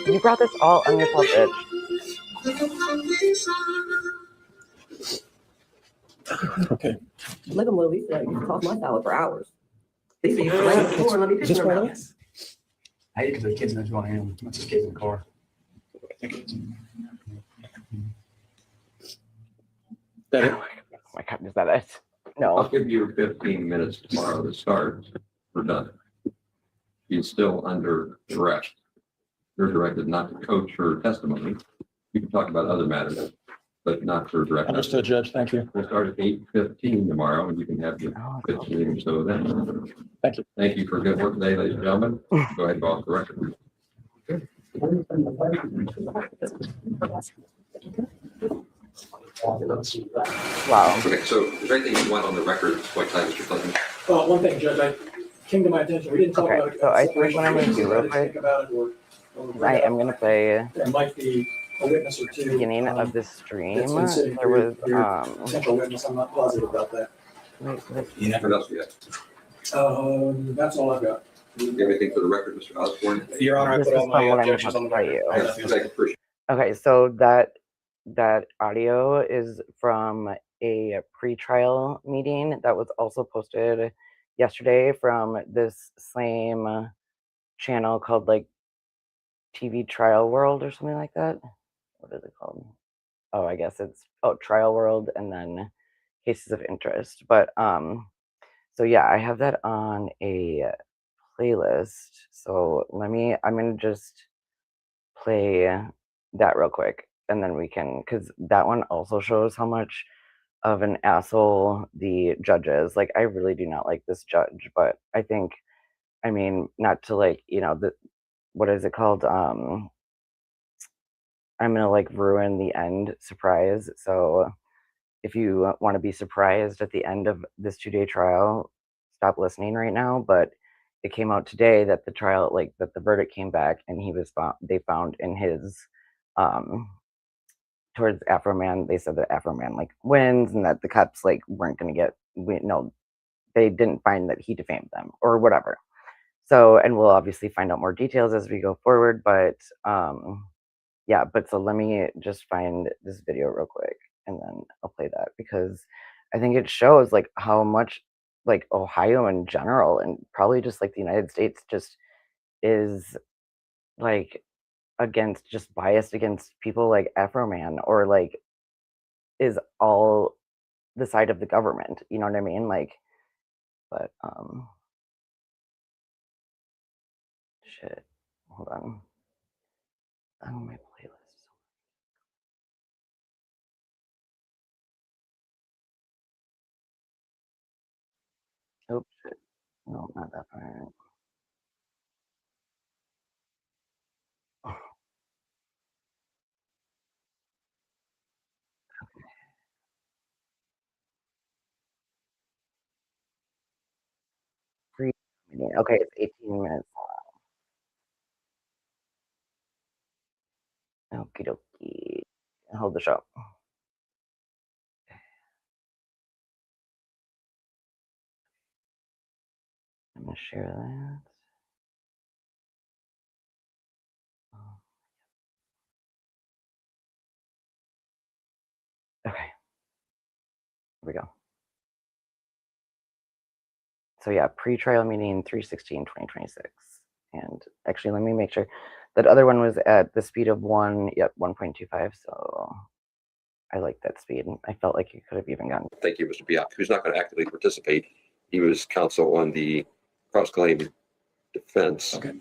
You brought this all on yourself, bitch. Okay. Look at Lisa. You can talk my salad for hours. Lisa, you're laying on the floor. Let me fix your mouth. I hate because the kids know who I am. Let's just get in the car. That Oh my god, is that it? No. I'll give you 15 minutes tomorrow to start. We're done. She's still under arrest. You're directed not to coach her testimony. You can talk about other matters, but not for direct. Understood, Judge. Thank you. We'll start at 8:15 tomorrow, and you can have your 15 or so then. Thank you. Thank you for good work today, ladies and gentlemen. Go ahead and go off the record. Wow. Okay, so is there anything you want on the record at this point in time, Mr. Clinton? One thing, Judge, I came to my attention. We didn't talk about it. So I think what I'm going to do real quick, I am going to play There might be a witness or the two. beginning of this stream. That's been sitting There was, potential witness. I'm not positive about that. You never else yet. That's all I've got. Do you have anything for the record, Mr. Osborne? Your Honor, I This put is all my from what I'm objections on about the to record. tell you. I appreciate it. Okay, so that audio is from a pre-trial meeting that was also posted yesterday from this same channel called like TV Trial World or something like that. what is it called? Oh, I guess it's Trial World and then Cases of Interest. But so yeah, I have that on a playlist. So I'm gonna just play that real quick and then we can, because that one also shows how much of an asshole the judge is. Like, I really do not like this judge, but I think, I mean, not to like, what is it called? I'm gonna like ruin the end surprise. So if you want to be surprised at the end of this 2-day trial, stop listening right now. But it came out today that the trial, like that the verdict came back and he was found, they found in his, towards Afroman, they said that Afroman like wins and that the cops like weren't going to no, they didn't find that he defamed them or whatever. So, and we'll obviously find out more details as we go forward, but yeah, but so let me just find this video real quick and then I'll play that because I think it shows like how much like Ohio in general and probably just like the United States just is like just biased against people like Afroman or like is all the side of the government. You know what I mean? Like, but shit. Hold on. Oh, my playlist. Oops, shit. No, not that part. Free. Okay, it's 18 minutes. Okie dokie. Hold the show. I'm gonna share that. Okay. Here we go. So yeah, pre-trial meeting 3/16/2026. And actually, let me make sure. That other one was at the speed of 1.25. So I like that speed. I felt like you could have even gotten. Thank you, Mr. Biak, who's not going to actively participate. He was counsel on the cross-claim defense. Okay.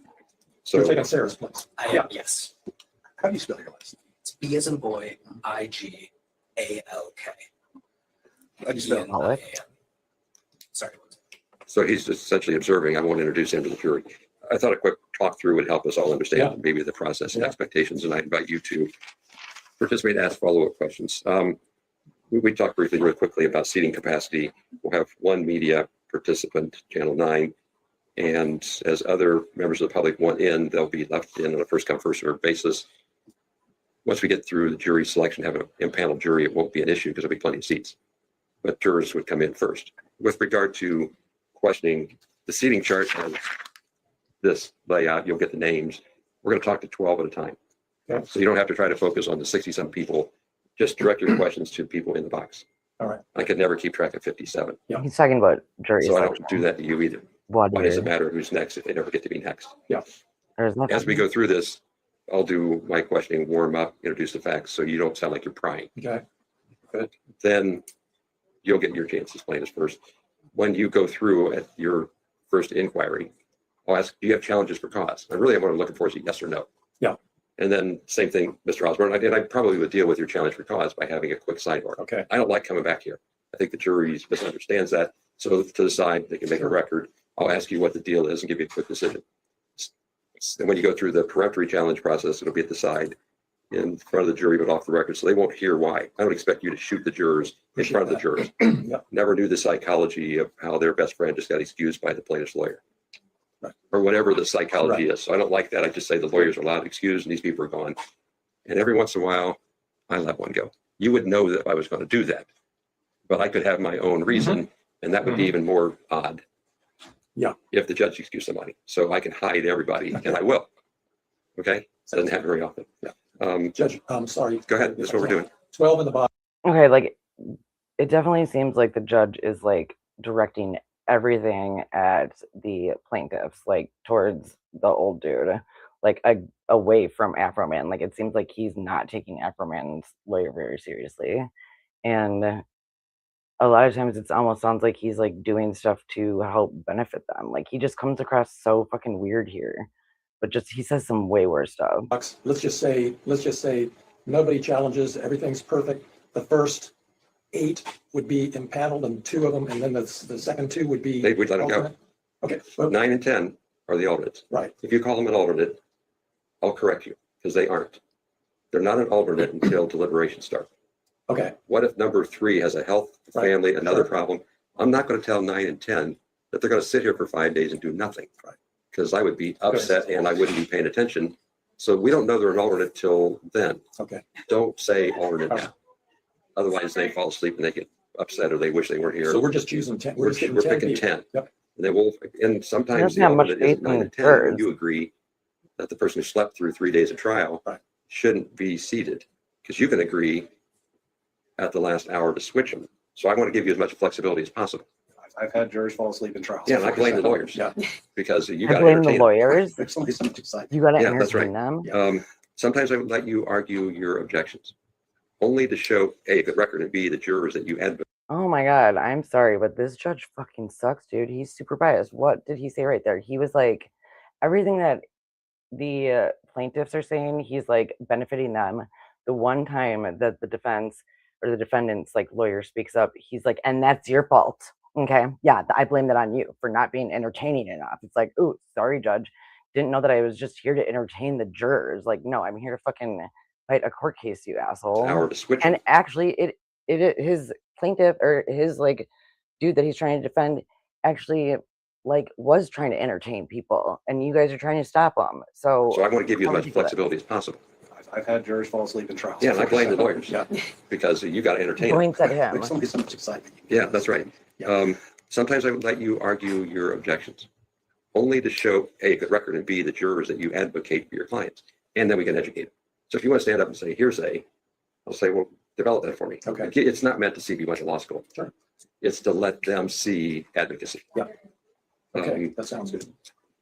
So You're taking Sarah's place. Yes. How do you spell your last name? It's B as in boy, I-G-A-L-K. How do you spell it? Sorry. So he's just essentially observing. I won't introduce him to the jury. I thought a quick talk through would help us all understand maybe the process and expectations, and I invite you to participate and ask follow-up questions. We talked briefly, really quickly about seating capacity. We'll have one media participant, channel 9, and as other members of the public want in, they'll be left in on a first come, first served basis. Once we get through the jury selection, have an impaneled jury, it won't be an issue because there'll be plenty of seats. But jurors would come in first. With regard to questioning, the seating chart has this layout, you'll get the names. We're going to talk to 12 at a time. Okay. So you don't have to try to focus on the 60-some people. Just direct your questions to people in the box. All right. I could never keep track of 57. Yeah. He's talking about jury So I selection. don't do that to you either. Why Why does it matter who's next if they never get to be next? Yeah. There's nothing. As we go through this, I'll do my questioning, warm up, introduce the facts, so you don't sound like you're prying. Okay. Good. Then you'll get your chance to explain this first. When you go through at your first inquiry, I'll ask, do you have challenges for cause? I really what I'm looking for is a yes or no. Yeah. And then same thing, Mr. Osborne, I probably would deal with your challenge for cause by having a quick sidebar. Okay. I don't like coming back here. I think the jury misunderstands that. So to the side, they can make a record. I'll ask you what the deal is and give you a quick decision. And when you go through the peremptory challenge process, it'll be at the side in front of the jury, but off the record. So they won't hear why. I don't expect you to shoot the jurors in front of the jurors. Never knew the psychology of how their best friend just got excused by the plaintiff's lawyer. Right. Or whatever the psychology is. So I don't like that. I just say the lawyers are allowed to excuse and these people are gone. And every once in a while, I let one go. You would know that I was going to do that, but I could have my own reason, and that would be even more odd. Yeah. If the judge excused somebody. So I can hide everybody, and I will. Okay? That doesn't happen very often. Yeah. Judge, I'm sorry. Go ahead. That's what we're doing. 12 in the box. Okay, like it definitely seems like the judge is like directing everything at the plaintiffs, like towards the old dude. like away from Afroman. Like it seems like he's not taking Afroman's lawyer very seriously, and a lot of times it almost sounds like he's like doing stuff to help benefit them. Like he just comes across so fucking weird here, but just he says some way worse stuff. Let's just say nobody challenges, everything's perfect. The first 8 would be impaneled and 2 of them, and then the second 2 would be. They would let them go. alternate? Okay, well, 9 and 10 are the alternates. right, If you call them an alternate, I'll correct you because they aren't. They're not an alternate until deliberations start. okay, What if number 3 has a health, Right, family, another sure. problem? I'm not going to tell 9 and 10 that they're going to sit here for 5 days and do nothing. Right. Because I would be upset and I wouldn't be paying attention. So we don't know they're an alternate till then. okay. Don't say alternate All now. Otherwise they fall asleep and they get upset or they wish they weren't here. So we're just choosing 10. We're just getting we're 10 picking people. 10. Yep. And then we'll, and sometimes doesn't the have much alternate is faith 9 in and 10. And jurors. you agree that the person who slept through 3 days of trial Right. shouldn't be seated because you can agree at the last hour to switch them. So I want to give you as much flexibility as possible. I've had jurors fall asleep in trials. Yeah, and I blame the lawyers. Yeah. Because you I got to blame the entertain them. lawyers. There's only so much excitement. You gotta Yeah, that's entertain right. them. Sometimes I would let you argue your objections, only to show A, a good record, and B, the jurors that you advocate. Oh my god, I'm sorry, but this judge fucking sucks, dude. He's super biased. What did he say right there? He was like, everything that the plaintiffs are saying, he's like benefiting them. The one time that the defense or the defendant's like lawyer speaks up, he's like, and that's your fault. Okay. Yeah, I blame that on you for not being entertaining enough. It's like, ooh, sorry, judge. Didn't know that I was just here to entertain the jurors. Like, no, I'm here to fucking fight a court case, you asshole. Hour to switch And them. actually, his plaintiff or his like dude that he's trying to defend actually like was trying to entertain people, and you guys are trying to stop him. So So I want to give you as how much ridiculous. flexibility as possible. I've had jurors fall asleep in trials. Yeah, and I blame the lawyers. Yeah. Because you got to entertain them. Points at him. There's only so much excitement. Yeah, that's right. Yeah. Sometimes I would let you argue your objections, only to show A, a good record, and B, the jurors that you advocate for your clients. And then we can educate them. So if you want to stand up and say, hearsay, I'll say, well, develop that for me. Okay. It's not meant to see if you went to law school. Sure. It's to let them see advocacy. Yeah. Okay, Um, that sounds good.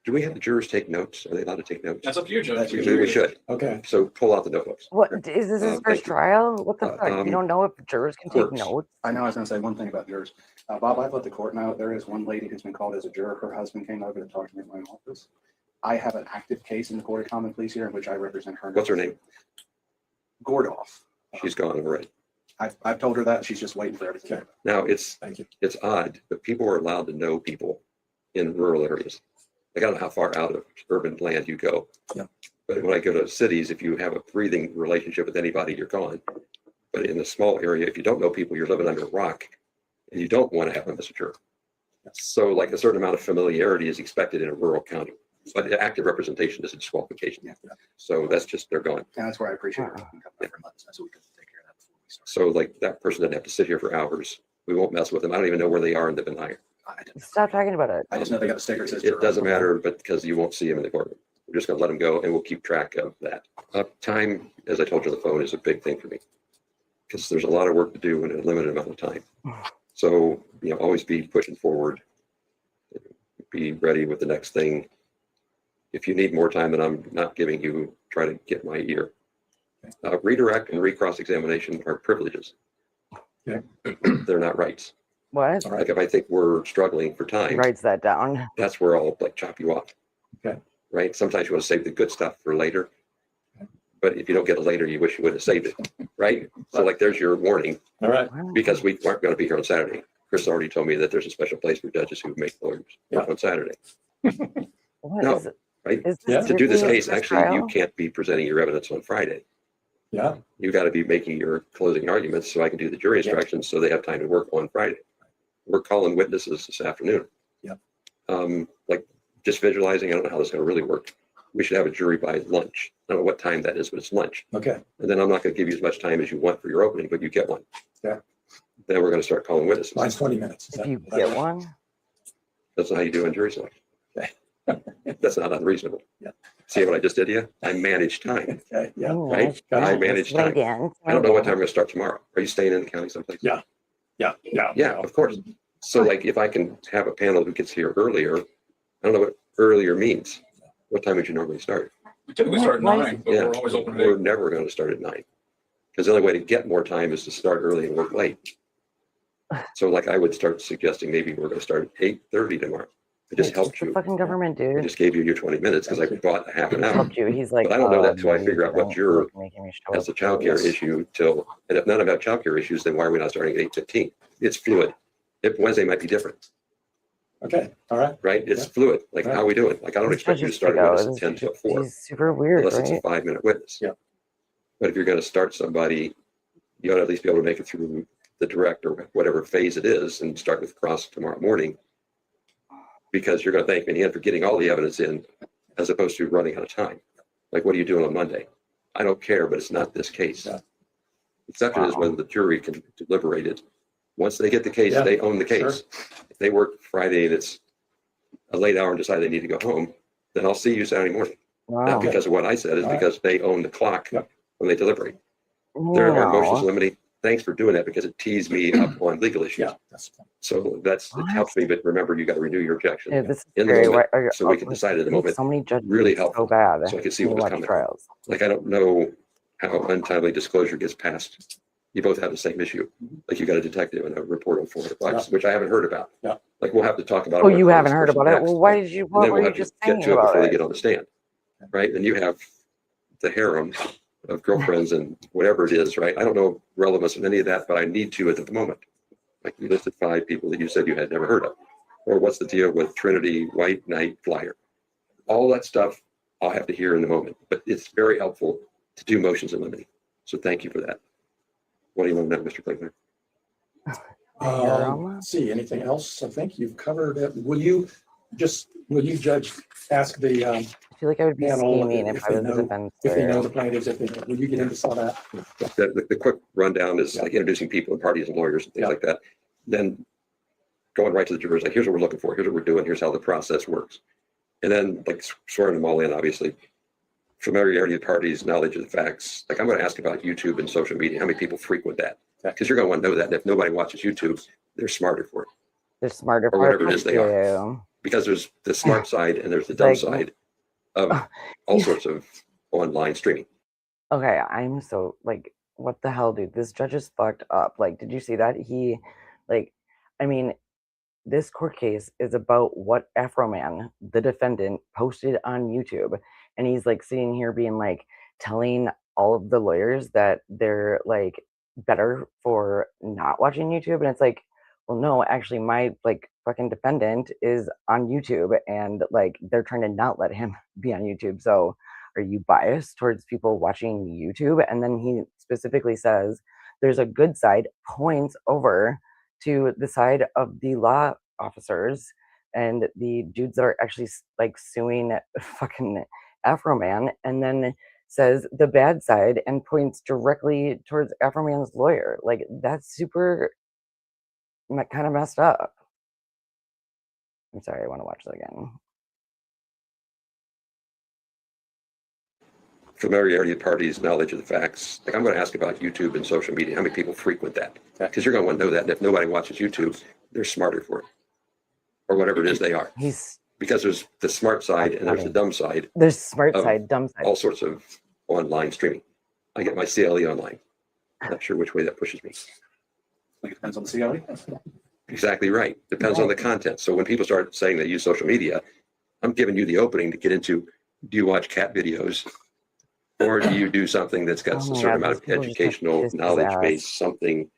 Do we have the jurors take notes? Are they allowed to take notes? That's up to you, Judge. Maybe we should. Okay. So pull out the notebooks. What is this his Thank first you. trial? What the fuck? Um, You don't know if jurors can take clerks. notes? I know I was gonna say one thing about jurors. Bob, I've let the court know there is one lady who's been called as a juror. Her husband came over to talk to me at my office. I have an active case in the Court of Common Pleas here in which I represent her. What's her name? Gordoff. She's gone already. I've told her that. She's just waiting for everything. Okay. Now, it's Thank you. odd, but people are allowed to know people in rural areas. Like, I don't know how far out of urban land you go. Yeah. But when I go to cities, if you have a breathing relationship with anybody, you're gone. But in a small area, if you don't know people, you're living under a rock and you don't want to have them as a juror. So like a certain amount of familiarity is expected in a rural county, but active representation is a disqualification. Yeah. So that's just, they're gone. And that's where I appreciate her coming over and letting us know so we can take care of that before we start. So like that person doesn't have to sit here for hours. We won't mess with them. I don't even know where they are and they've been hired. I didn't- Stop talking about it. I just know they got a sticker that says. It doesn't matter, but because you won't see them in the courtroom. We're just gonna let them go and we'll keep track of that. Time, as I told you on the phone, is a big thing for me. Because there's a lot of work to do in a limited amount of time. So, always be pushing forward. Be ready with the next thing. If you need more time than I'm not giving you, try to get my ear. Redirect and recross examination are privileges. Okay. They're not rights. What? All right. Like if I think we're struggling for time, Writes that down. that's where I'll like chop you off. Okay. Right? Sometimes you want to save the good stuff for later. But if you don't get it later, you wish you would have saved it. Right? So like there's your warning All right. because we aren't going to be here on Saturday. Chris already told me that there's a special place for judges who make lawyers Yeah. on Saturday. What No. is it? Right? Is Yeah. To do this seriously case, his actually, you trial? can't be presenting your evidence on Friday. Yeah. You got to be making your closing arguments so I can do the jury instructions so they have time to work on Friday. We're calling witnesses this afternoon. Yeah. Like just visualizing, I don't know how this is going to really work. We should have a jury by lunch. I don't know what time that is, but it's lunch. Okay. And then I'm not going to give you as much time as you want for your opening, but you get one. Yeah. Then we're going to start calling witnesses. Mine's 20 minutes. Is If that- you is that get right? one, That's not how you do in jury selection. Okay. That's not unreasonable. Yeah. See what I just did to you? I managed time. Okay. Yeah. Right? I manage time. I don't know what time we're going to start tomorrow. Are you staying in the county someplace? Yeah. Yeah. Yeah. Yeah, of course. So like if I can have a panel who gets here earlier, I don't know what earlier means. What time would you normally start? We typically start at Why- 9, but Yeah, we're always open at we're 8. never going to start at 9. Because the only way to get more time is to start early and work late. So like I would start suggesting maybe we're going to start at 8:30 tomorrow. It just helped It's the you. fucking government, I dude. just gave you your 20 minutes because I bought a half an It hour. helped you. He's like, But I don't know that until I you figure out what don't your, like making me show as a up childcare early. issue till, and if none of them have childcare issues, then why are we not starting at 8:15? It's fluid. If Wednesday might be different, Okay, all right. right? It's fluid. Like, how are we doing? Like, I don't This expect you to judge's start a freak witness out. at 10 till 4, He's super weird, unless it's a right? 5-minute witness. Yeah. But if you're going to start somebody, you ought to at least be able to make it through the direct or whatever phase it is and start with cross tomorrow morning. Because you're going to thank me in the end for getting all the evidence in as opposed to running out of time. Like, what are you doing on Monday? I don't care, but it's not this case. Yeah. Exception is whether the jury can deliberate it. Once they get the case, Yeah, they own the case. sure. If they work Friday and it's a late hour and decide they need to go home, then I'll see you Saturday morning. Wow. Not because of what I said, it's All right. because they own the clock Yep. when they deliberate. There are motions No. limiting. Thanks for doing that because it tees me up on legal issues. Yeah, that's So it What? helps me, but remember, you got to renew your objection Dude, this is in the scary. moment, Why are you, so we can decide at the I need moment. so many judges Really so helpful, bad. so I can see when what you was watch coming. trials. Like, I don't know how untimely disclosure gets passed. You both have the same issue. Like, you got a detective and a report on $400, which I haven't heard about. Yeah. Like, we'll have to talk about. Oh, it when you I call haven't this heard person about it? next. Well, why did you, And what then were we'll you have to just get saying to it about before they it? get on the stand, right? And you have the harem of girlfriends and whatever it is, right? I don't know relevance of any of that, but I need to at the moment. Like, you listed 5 people that you said you had never heard of. Or what's the deal with Trinity White Knight Flyer? All that stuff I'll have to hear in the moment, but it's very helpful to do motions in limine. So thank you for that. What do you want to know, Mr. Clayton? Let's see, anything else? I think you've covered it. Will you, Judge, ask the I feel like I would be panel scheming if I was the defense if they know lawyer. the plaintiffs, will you get into some of that? The quick rundown is like introducing people and parties and lawyers and things like that. Then going right to the jurors, like, here's what we're looking for, here's what we're doing, here's how the process works. And then like swearing them all in, obviously. Familiarity of parties, knowledge of the facts. Like, I'm going to ask about YouTube and social media, how many people frequent that? Because you're going to want to know that. And if nobody watches YouTube, they're smarter for it. They're smarter or whatever it is they are. you. Because there's the smart side and there's the dumb side of all sorts of online streaming. Okay, I'm so like, what the hell, dude? This judge is fucked up. Like, did you see that? I mean, this court case is about what Afroman, the defendant, posted on YouTube. And he's like sitting here being like, telling all of the lawyers that they're like better for not watching YouTube. And it's like, well, no, actually, my like fucking defendant is on YouTube and like they're trying to not let him be on YouTube. So are you biased towards people watching YouTube? And then he specifically says there's a good side, points over to the side of the law officers and the dudes that are actually like suing fucking Afroman, and then says the bad side and points directly towards Afroman's lawyer. Like, that's super kind of messed up. I'm sorry, I want to watch that again. Familiarity of parties, knowledge of the facts. Like, I'm going to ask about YouTube and social media, how many people frequent that? Because you're going to want to know that. And if nobody watches YouTube, they're smarter for it. Or whatever it is they are. Because there's the smart side and there's the dumb side. There's smart side, dumb side. All sorts of online streaming. I get my CLE online. Not sure which way that pushes me. It depends on the CLE. Exactly right. Depends on the content. So when people start saying they use social media, I'm giving you the opening to get into, do you watch cat videos? Or do you do something that's got a certain amount of educational knowledge base, something?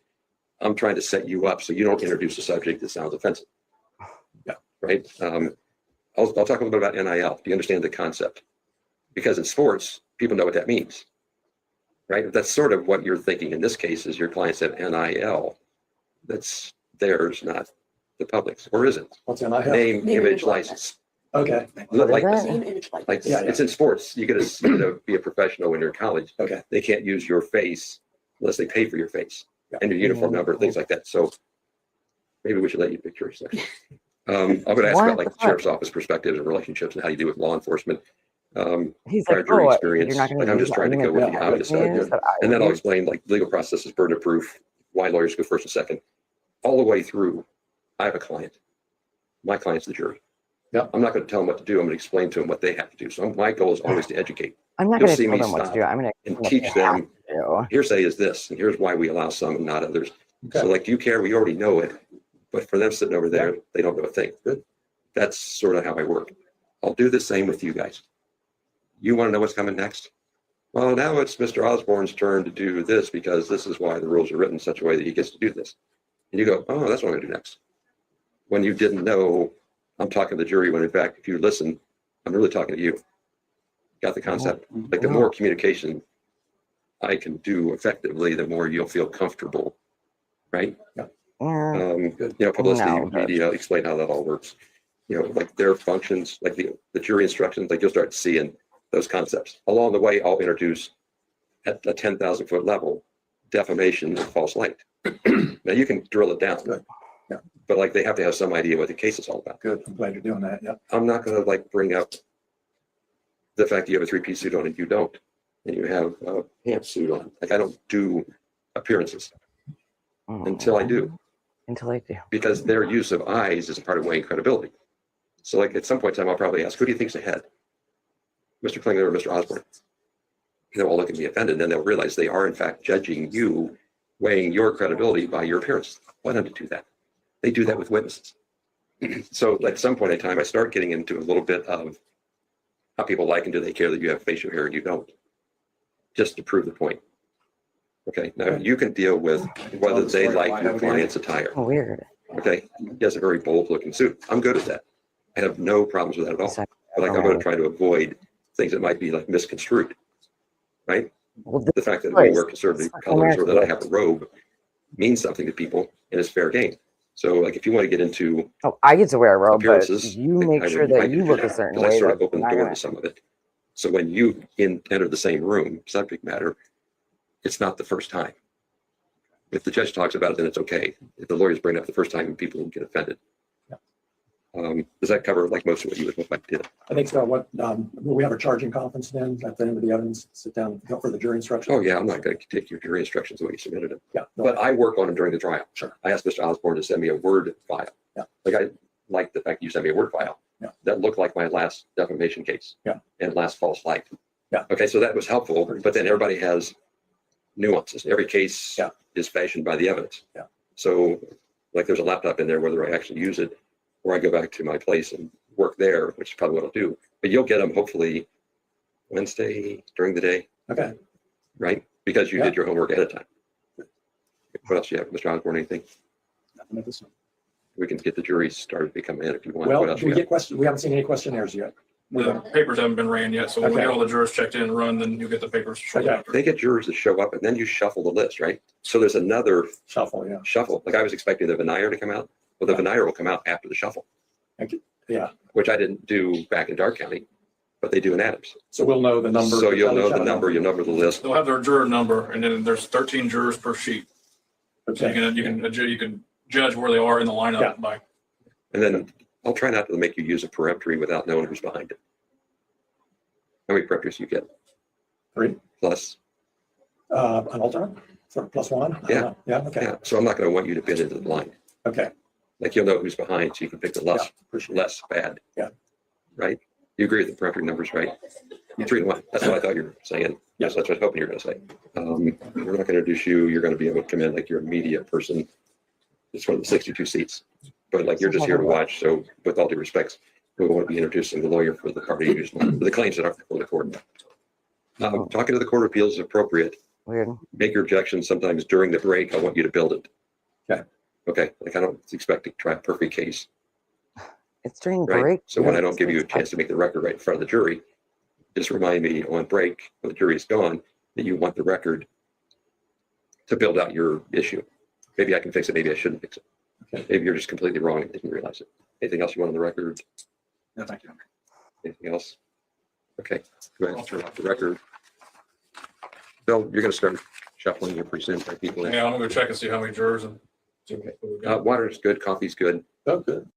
I'm trying to set you up so you don't introduce a subject that sounds offensive. Yeah. Right? I'll talk a little bit about NIL. Do you understand the concept? Because in sports, people know what that means. Right? That's sort of what you're thinking in this case is your client said NIL. That's theirs, not the public's. Or is it? What's NIL? Name, image, license. Okay. Like Yeah, it's in sports. You got to be a professional when you're in college. Okay. They can't use your face unless they pay for your face and your uniform number, things like that. So maybe we should let you pick your section. I'm going to ask about like the sheriff's office perspectives and relationships and how you deal with law enforcement. He's prior like, jury oh, experience. you're not going Like, to I'm just trying to go with the obvious side. And then I'll explain like legal process is burden of proof, why lawyers go first and second, all the way through. I have a client. My client's the jury. I'm not going to tell them what to do. I'm going to explain to them what they have to do. So my goal is always to educate. I'm not You'll going to see tell me them what to stop do. I'm going to and teach them. Hearsay is this, and here's why we allow some and not others. So like, do you care? We already know it, but for them sitting over there, they don't know a thing. Good. That's sort of how I work. I'll do the same with you guys. You want to know what's coming next? Well, now it's Mr. Osborne's turn to do this because this is why the rules are written in such a way that he gets to do this. And you go, oh, that's what I'm going to do next. When you didn't know, I'm talking to the jury, when in fact, if you listen, I'm really talking to you. Got the concept? Like the more communication I can do effectively, the more you'll feel comfortable, right? Publicity, media, explain how that all works. Like their functions, like the jury instructions, like you'll start seeing those concepts. Along the way, I'll introduce at a 10,000-foot level defamation and false light. Now you can drill it down. Good. Yeah. But like they have to have some idea what the case is all about. Good. I'm glad you're doing that. Yeah. I'm not going to like bring up the fact that you have a three-piece suit on and you don't, and you have a pantsuit on. Like I don't do appearances until I do. Because their use of eyes is a part of weighing credibility. So like at some point in time, I'll probably ask, who do you think's ahead? Mr. Klingler or Mr. Osborne? They'll all look at me offended, and then they'll realize they are in fact judging you, weighing your credibility by your appearance. Why don't they do that? They do that with witnesses. So at some point in time, I start getting into a little bit of how people like and do they care that you have facial hair and you don't, just to prove the point. Okay, now you can deal with whether they like your client's attire. Weird. Okay, he has a very bold looking suit. I'm good at that. I have no problems with that at all. But like I'm going to try to avoid things that might be like misconstrued, right? Well, the fact that we wear conservative colors or that I have a robe means something to people and it's fair game. So like if you want to get into I get to wear a robe, but appearances, you make sure that you look a certain way. I sort of open the door to some of it. So when you enter the same room, subject matter, it's not the first time. If the judge talks about it, then it's okay. If the lawyers bring it up the first time, people get offended. Does that cover like most of what you would like to do? I think so. Will we have a charging conference then at the end of the evidence? Sit down and go for the jury instructions? Oh yeah, I'm not going to take your jury instructions the way you submitted them. Yeah. But I work on them during the trial. Sure. I asked Mr. Osborne to send me a Word file. Yeah. Like I like the fact that you sent me a Word file. Yeah. That looked like my last defamation case. Yeah. And last false light. Yeah. Okay, so that was helpful, but then everybody has nuances. Every case is fashioned by the evidence. Yeah. So like there's a laptop in there, whether I actually use it or I go back to my place and work there, which is probably what I'll do. But you'll get them hopefully Wednesday during the day. Okay. Right? Because you did your homework ahead of time. What else do you have, Mr. Osborne? Anything? Nothing at this time. We can get the jury started to come in if you want. Well, What else do we you get questions? We haven't seen any questionnaires yet. The papers haven't been ran yet, so when we Okay. get all the jurors checked in and run, then you'll get the papers shortly Okay. after. They get jurors to show up and then you shuffle the list, right? So there's another Shuffle, yeah. shuffle. Like I was expecting the veneer to come out. Well, the veneer will come out after the shuffle. Yeah. Which I didn't do back in Dark County, but they do in Adams. So we'll know the number. So you'll know the number, you'll number the list. They'll have their juror number, and then there's 13 jurors per sheet. So you can judge where they are in the lineup by. And then I'll try not to make you use a peremptory without knowing who's behind it. How many peremptories do you get? 3. Plus? An alternate? So +1? Yeah. Yeah, okay. Yeah. So I'm not going to want you to bid into the blind. Okay. Like you'll know who's behind, so you can pick the less bad. Yeah. Right? You agree with the peremptory numbers, right? You 3 to 1. That's what I thought you were saying. Yes, that's what I was hoping you were going to say. We're not going to introduce you. You're going to be able to come in like you're a media person. It's one of the 62 seats. But like you're just here to watch. So with all due respect, we won't be introducing the lawyer for the party who's the claims that aren't before the court. Talking to the Court of Appeals is appropriate. Weird. Make your objections sometimes during the break. I want you to build it. Okay. Okay. Like I don't expect to try a perfect case. It's during Right. break. So when I don't give you a chance to make the record right in front of the jury, just remind me on break when the jury is gone that you want the record to build out your issue. Maybe I can fix it. Maybe I shouldn't fix it. Okay. Maybe you're just completely wrong and didn't realize it. Anything else you want on the record? No, thank you. Anything else? Okay. Go ahead and turn off the record. Bill, you're going to start shuffling your precinct by people. Yeah, I'm gonna go check and see how many jurors and. see what we've got. Water's good. Coffee's good. Oh, good.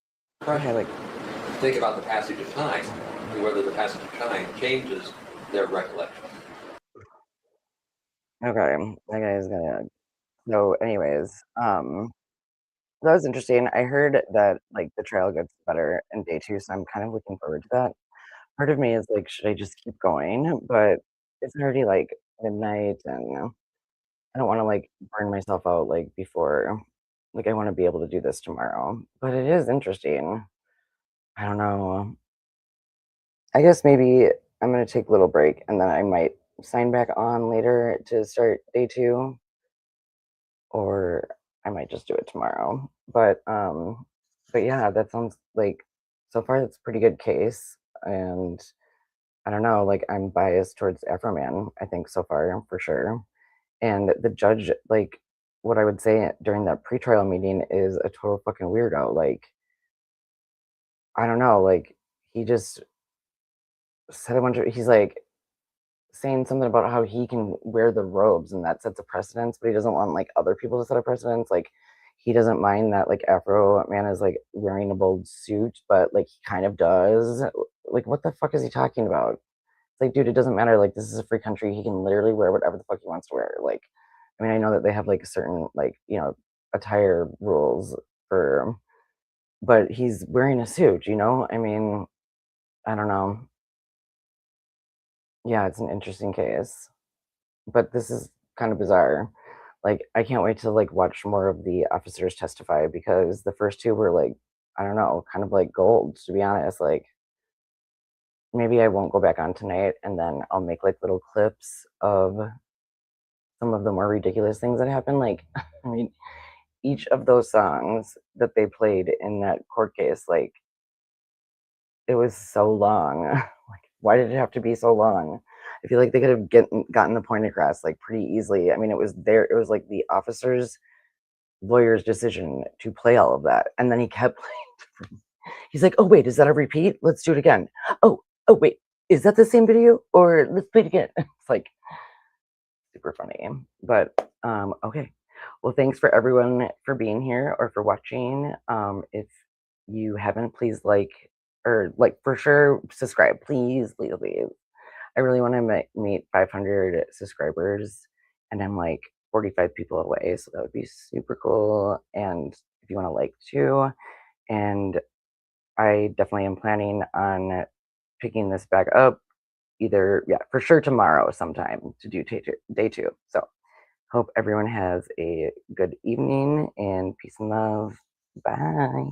Think about the passage of time and whether the passage of time changes their recollection. Okay, that guy's gonna. So, anyways, that was interesting. I heard that like the trail gets better in day 2, so I'm kind of looking forward to that. Part of me is like, should I just keep going? But it's already like midnight, and I don't want to like burn myself out like before. Like I want to be able to do this tomorrow. But it is interesting. I don't know. I guess maybe I'm gonna take a little break and then I might sign back on later to start day 2, or I might just do it tomorrow. But yeah, that sounds like so far that's a pretty good case. And I don't know, like I'm biased towards Afroman, I think so far for sure. And the judge, like what I would say during that pretrial meeting is a total fucking weirdo. Like, I don't know, like he just said a bunch of he's like saying something about how he can wear the robes and that sets a precedence, but he doesn't want like other people to set a precedence. Like he doesn't mind that like Afro Man is like wearing a bold suit, but like he kind of does. Like what the fuck is he talking about? It's like, dude, it doesn't matter. Like this is a free country. He can literally wear whatever the fuck he wants to wear. Like, I mean, I know that they have like certain like, attire rules for, but he's wearing a suit, I mean, I don't know. Yeah, it's an interesting case. But this is kind of bizarre. Like, I can't wait to like watch more of the officers testify because the first 2 were like, I don't know, kind of like gold, to be honest. Like, maybe I won't go back on tonight and then I'll make like little clips of some of the more ridiculous things that happen. Like, I mean, each of those songs that they played in that court case, like, it was so long. Like, why did it have to be so long? I feel like they could have gotten the point across like pretty easily. I mean, it was like the officer's lawyer's decision to play all of that. And then he kept playing. He's like, oh, wait, is that a repeat? Let's do it again. Oh, wait, is that the same video? Or let's play it again. It's like super funny. But okay. Well, thanks for everyone for being here or for watching. If you haven't, please like for sure subscribe. Please, please, please. I really want to meet 500 subscribers, and I'm like 45 people away, so that would be super cool. And if you want to like too, and I definitely am planning on picking this back up either, yeah, for sure tomorrow sometime to do day 2. So hope everyone has a good evening and peace and love. Bye.